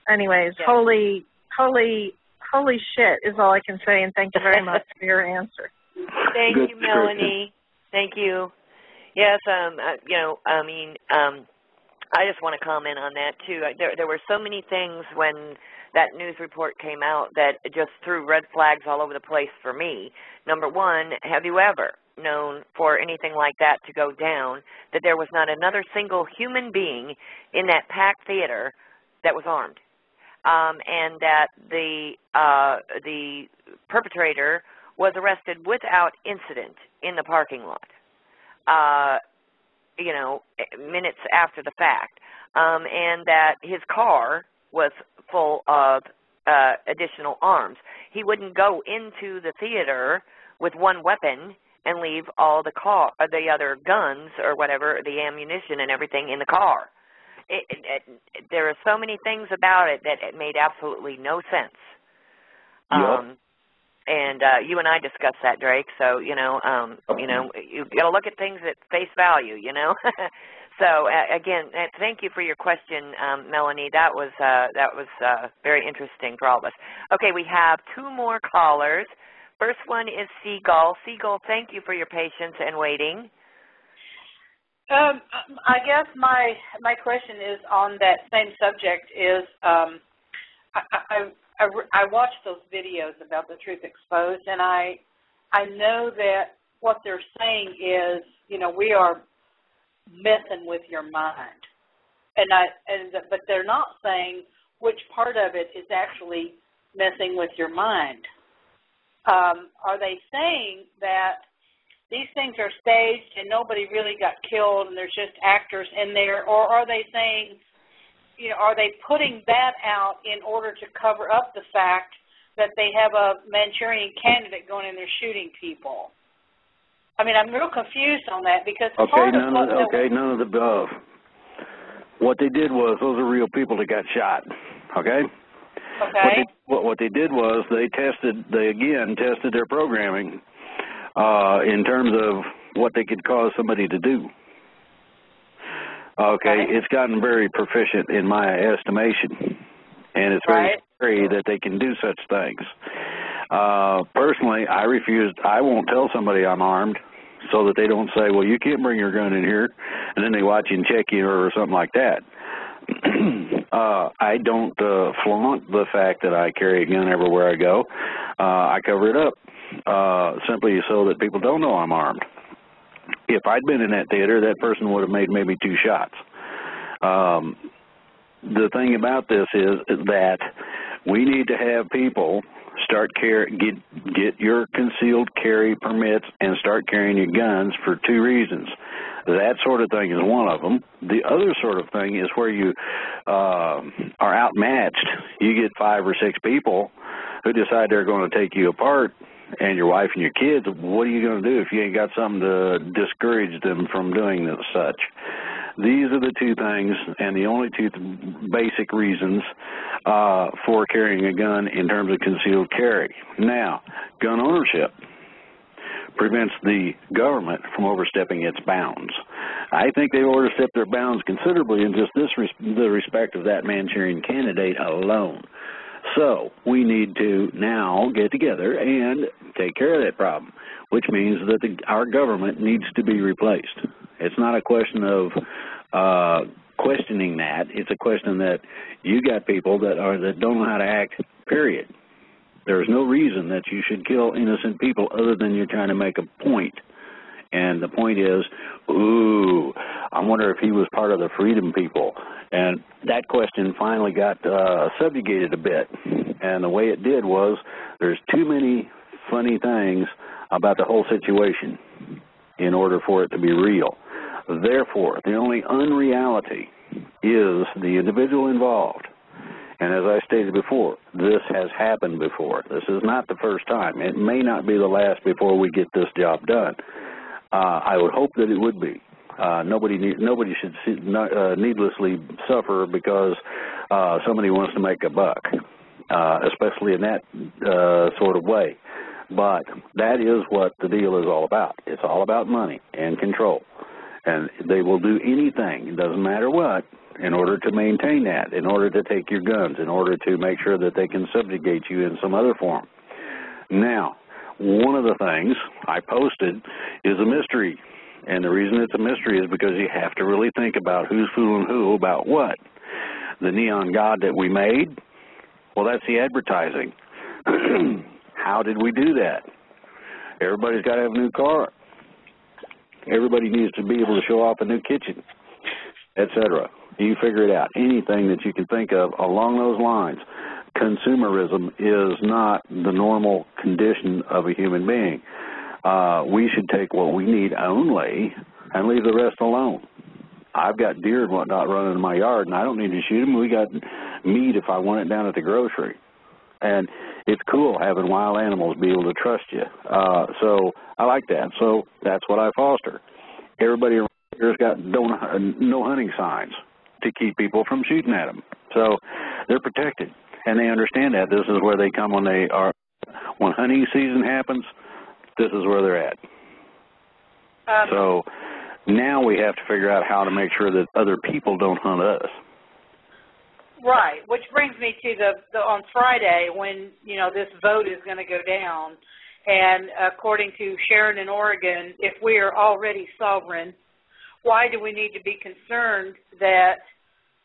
anyways, holy shit is all I can say, and thank you very much for your answer. Thank you, Melanie. Thank you. Yes, I just want to comment on that, too. There were so many things when that news report came out that just threw red flags all over the place for me. Number one, have you ever known for anything like that to go down, that there was not another single human being in that packed theater that was armed, and that the perpetrator was arrested without incident in the parking lot, minutes after the fact, and that his car was full of additional arms. He wouldn't go into the theater with one weapon and leave all the other guns or whatever, the ammunition and everything in the car. There are so many things about it that it made absolutely no sense. Yep. And you and I discussed that, Drake. So you got to look at things at face value. So again, thank you for your question, Melanie. That was very interesting for all of us. Okay, we have two more callers. First one is Seagull. Seagull, thank you for your patience and waiting. I guess my question is on that same subject. Is I watched those videos about the Truth Exposed, and I know that what they're saying is, we are messing with your mind, but they're not saying which part of it is actually messing with your mind. Are they saying that these things are staged and nobody really got killed and there's just actors in there, or are they saying, are they putting that out in order to cover up the fact that they have a Manchurian candidate going in there shooting people? I mean, I'm real confused on that because none of the above. What they did was, those are real people that got shot. Okay. Okay. What they did was they tested their programming in terms of what they could cause somebody to do. Okay, it's gotten very proficient in my estimation, and it's very scary that they can do such things. Personally, I refuse. I won't tell somebody I'm armed so that they don't say, well, you can't bring your gun in here, and then they watch you and check you or something like that. I don't flaunt the fact that I carry a gun everywhere I go. I cover it up simply so that people don't know I'm armed. If I'd been in that theater, that person would have made maybe 2 shots. The thing about this is that we need to have people get your concealed carry permits and start carrying your guns for 2 reasons. That sort of thing is one of them. The other sort of thing is where you are outmatched. You get 5 or 6 people who decide they're going to take you apart, and your wife and your kids. What are you going to do if you ain't got something to discourage them from doing such? These are the 2 things, and the only 2 basic reasons for carrying a gun in terms of concealed carry. Now, gun ownership prevents the government from overstepping its bounds. I think they overstepped their bounds considerably in just the respect of that Manchurian candidate alone. So we need to now get together and take care of that problem, which means that our government needs to be replaced. It's not a question of questioning that. It's a question that you got people that don't know how to act, period. There's no reason that you should kill innocent people other than you're trying to make a point. And the point is, I wonder if he was part of the freedom people. And that question finally got subjugated a bit. And the way it did was there's too many funny things about the whole situation in order for it to be real. Therefore, the only unreality is the individual involved. And as I stated before, this has happened before. This is not the first time. It may not be the last before we get this job done. I would hope that it would be. Nobody should needlessly suffer because somebody wants to make a buck, especially in that sort of way. But that is what the deal is all about. It's all about money and control. And they will do anything, it doesn't matter what, in order to maintain that, in order to take your guns, in order to make sure that they can subjugate you in some other form. Now, one of the things I posted is a mystery. And the reason it's a mystery is because you have to really think about who's fooling who about what. The neon god that we made, well, that's the advertising. How did we do that? Everybody's got to have a new car. Everybody needs to be able to show off a new kitchen, etc. You figure it out. Anything that you can think of along those lines. Consumerism is not the normal condition of a human being. We should take what we need only and leave the rest alone. I've got deer and whatnot running in my yard, and I don't need to shoot them. We got meat if I want it down at the grocery. And it's cool having wild animals be able to trust you. So I like that. So that's what I foster. Everybody around here's got no hunting signs to keep people from shooting at them. So they're protected, and they understand that. This is where they come when hunting season happens. This is where they're at. So now we have to figure out how to make sure that other people don't hunt us. Right, which brings me to the on Friday when, this vote is going to go down. And according to Sharon in Oregon, if we are already sovereign, why do we need to be concerned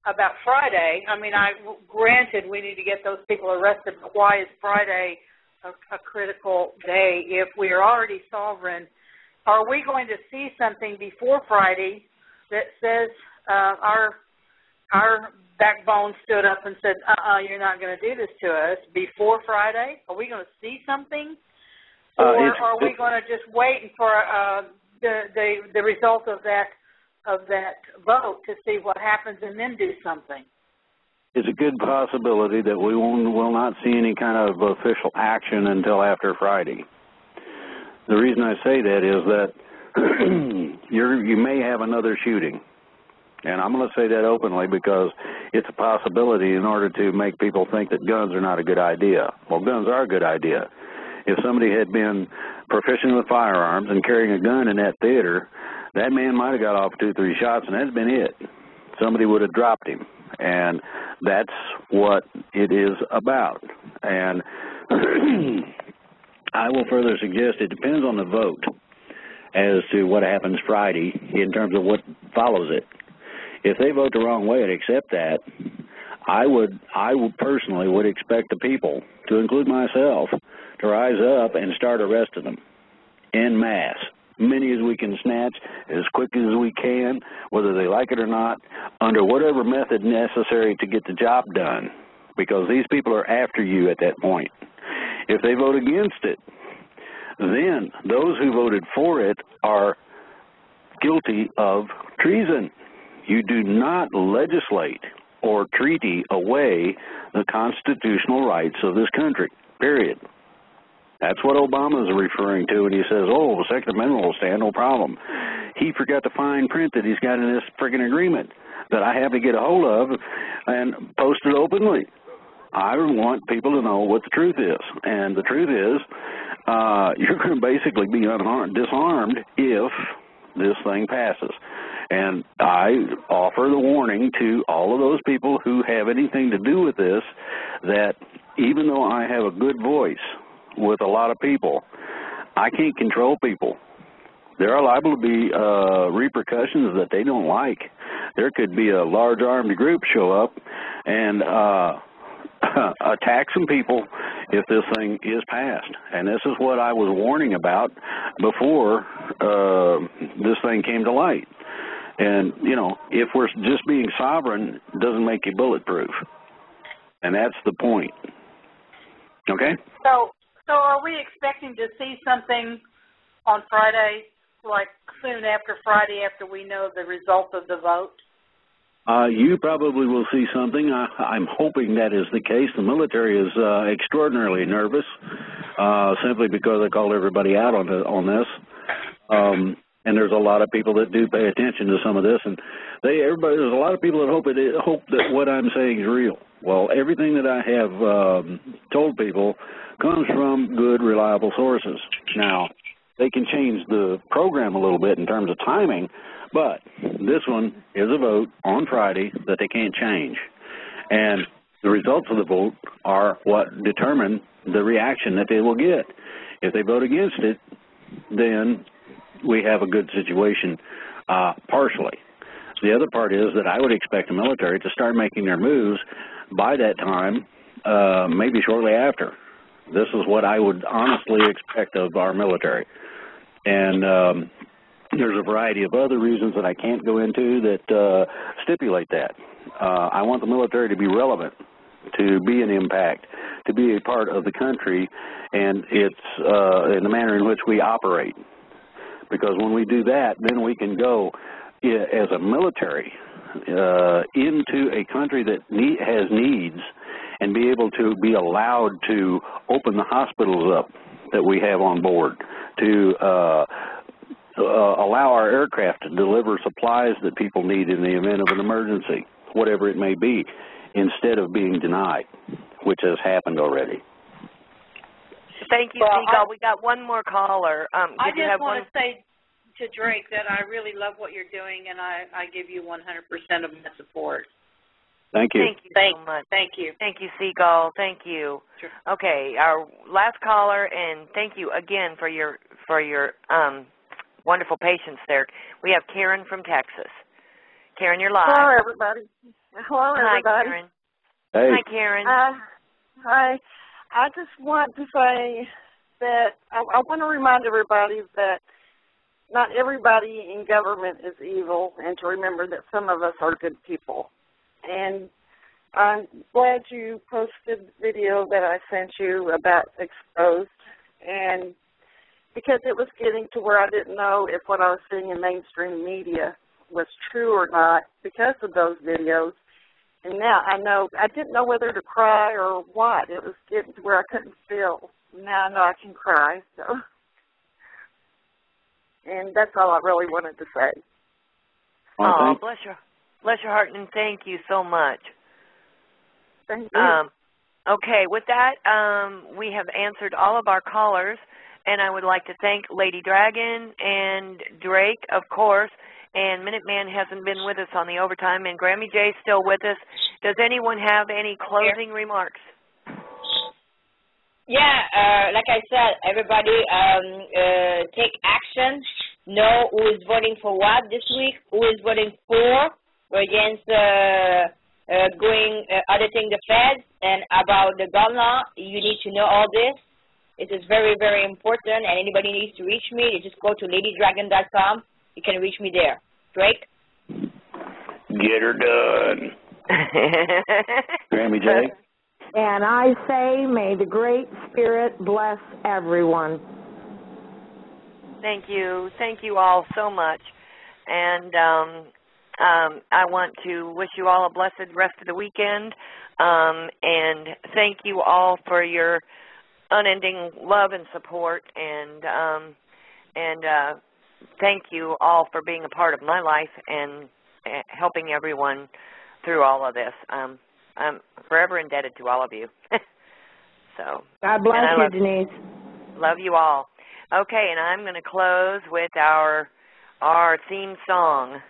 about Friday? I mean, granted we need to get those people arrested, but why is Friday a critical day if we are already sovereign? Are we going to see something before Friday that says our backbone stood up and said, you're not going to do this to us before Friday? Are we going to see something? Or are we going to just wait for the result of that vote to see what happens and then do something? It's a good possibility that we will not see any kind of official action until after Friday. The reason I say that is that you may have another shooting. And I'm going to say that openly because it's a possibility in order to make people think that guns are not a good idea. Well, guns are a good idea. If somebody had been proficient with firearms and carrying a gun in that theater, that man might have got off 2-3 shots, and that's been it. somebody would have dropped him. And that's what it is about. And I will further suggest it depends on the vote as to what happens Friday in terms of what follows it. If they vote the wrong way and accept that, I would personally would expect the people, to include myself, to rise up and start arresting them en masse. Many as we can snatch, as quick as we can, whether they like it or not, under whatever method necessary to get the job done, because these people are after you at that point. If they vote against it, then those who voted for it are guilty of treason. You do not legislate or treaty away the constitutional rights of this country, period. That's what Obama is referring to when he says, oh, the Second Amendment will stand, no problem. He forgot the fine print that he's got in this friggin' agreement that I have to get a hold of and post it openly. I want people to know what the truth is. And the truth is, you're going to basically be disarmed if this thing passes. And I offer the warning to all of those people who have anything to do with this that even though I have a good voice with a lot of people, I can't control people. There are liable to be repercussions that they don't like. There could be a large armed group show up and attack some people if this thing is passed. And this is what I was warning about before this thing came to light. And, you know, if we're just being sovereign, doesn't make you bulletproof. And that's the point. Okay? So are we expecting to see something on Friday, like soon after Friday, after we know the result of the vote? You probably will see something. I'm hoping that is the case. The military is extraordinarily nervous, simply because I called everybody out on this. And there's a lot of people that do pay attention to some of this, and there's a lot of people that hope that what I'm saying is real. Well, everything that I have told people comes from good, reliable sources. Now, they can change the program a little bit in terms of timing, but this one is a vote on Friday that they can't change. And the results of the vote are what determine the reaction that they will get. If they vote against it, then we have a good situation partially. The other part is that I would expect the military to start making their moves by that time, maybe shortly after. This is what I would honestly expect of our military. And there's a variety of other reasons that I can't go into that stipulate that. I want the military to be relevant, to be an impact, to be a part of the country, and it's in the manner in which we operate. Because when we do that, then we can go as a military into a country that has needs and be able to be allowed to open the hospitals up that we have on board, to allow our aircraft to deliver supplies that people need in the event of an emergency, whatever it may be, instead of being denied, which has happened already. Thank you, Seagull. We got one more caller. I just want to say to Drake that I really love what you're doing, and I give you 100% of my support. Thank you. Thank you so much. Thank you. Thank you, Seagull. Thank you. Sure. Okay, our last caller, and thank you again for your wonderful patience there. We have Karen from Texas. Karen, you're live. Hello, everybody. Hello, everybody. Hi, Karen. Hey. Hi, Karen. Hi. I just want to say that I want to remind everybody that not everybody in government is evil, and to remember that some of us are good people. And I'm glad you posted the video that I sent you about Exposed, and because it was getting to where I didn't know if what I was seeing in mainstream media was true or not because of those videos. And now I know, I didn't know whether to cry or what. It was getting to where I couldn't feel. Now I know I can cry, so. And that's all I really wanted to say. Oh, bless your heart, and thank you so much. Thank you. Okay, with that, we have answered all of our callers, and I would like to thank Lady Dragon and Drake, of course, and Minuteman hasn't been with us on the overtime, and Grammy J's still with us. Does anyone have any closing remarks? Yeah, like I said, everybody take action. Know who is voting for what this week, who is voting for or against auditing the feds, and about the gun law. You need to know all this. It is very, very important, and anybody needs to reach me, you just go to ladydragon.com. You can reach me there. Drake? Get her done. Grammy J? And I say, may the Great Spirit bless everyone. Thank you. Thank you all so much. And I want to wish you all a blessed rest of the weekend. And thank you all for your unending love and support. And thank you all for being a part of my life and helping everyone through all of this. I'm forever indebted to all of you. So God bless you, Denise. Love you all. Okay, and I'm going to close with our theme song.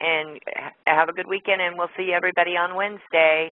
And have a good weekend, and we'll see everybody on Wednesday.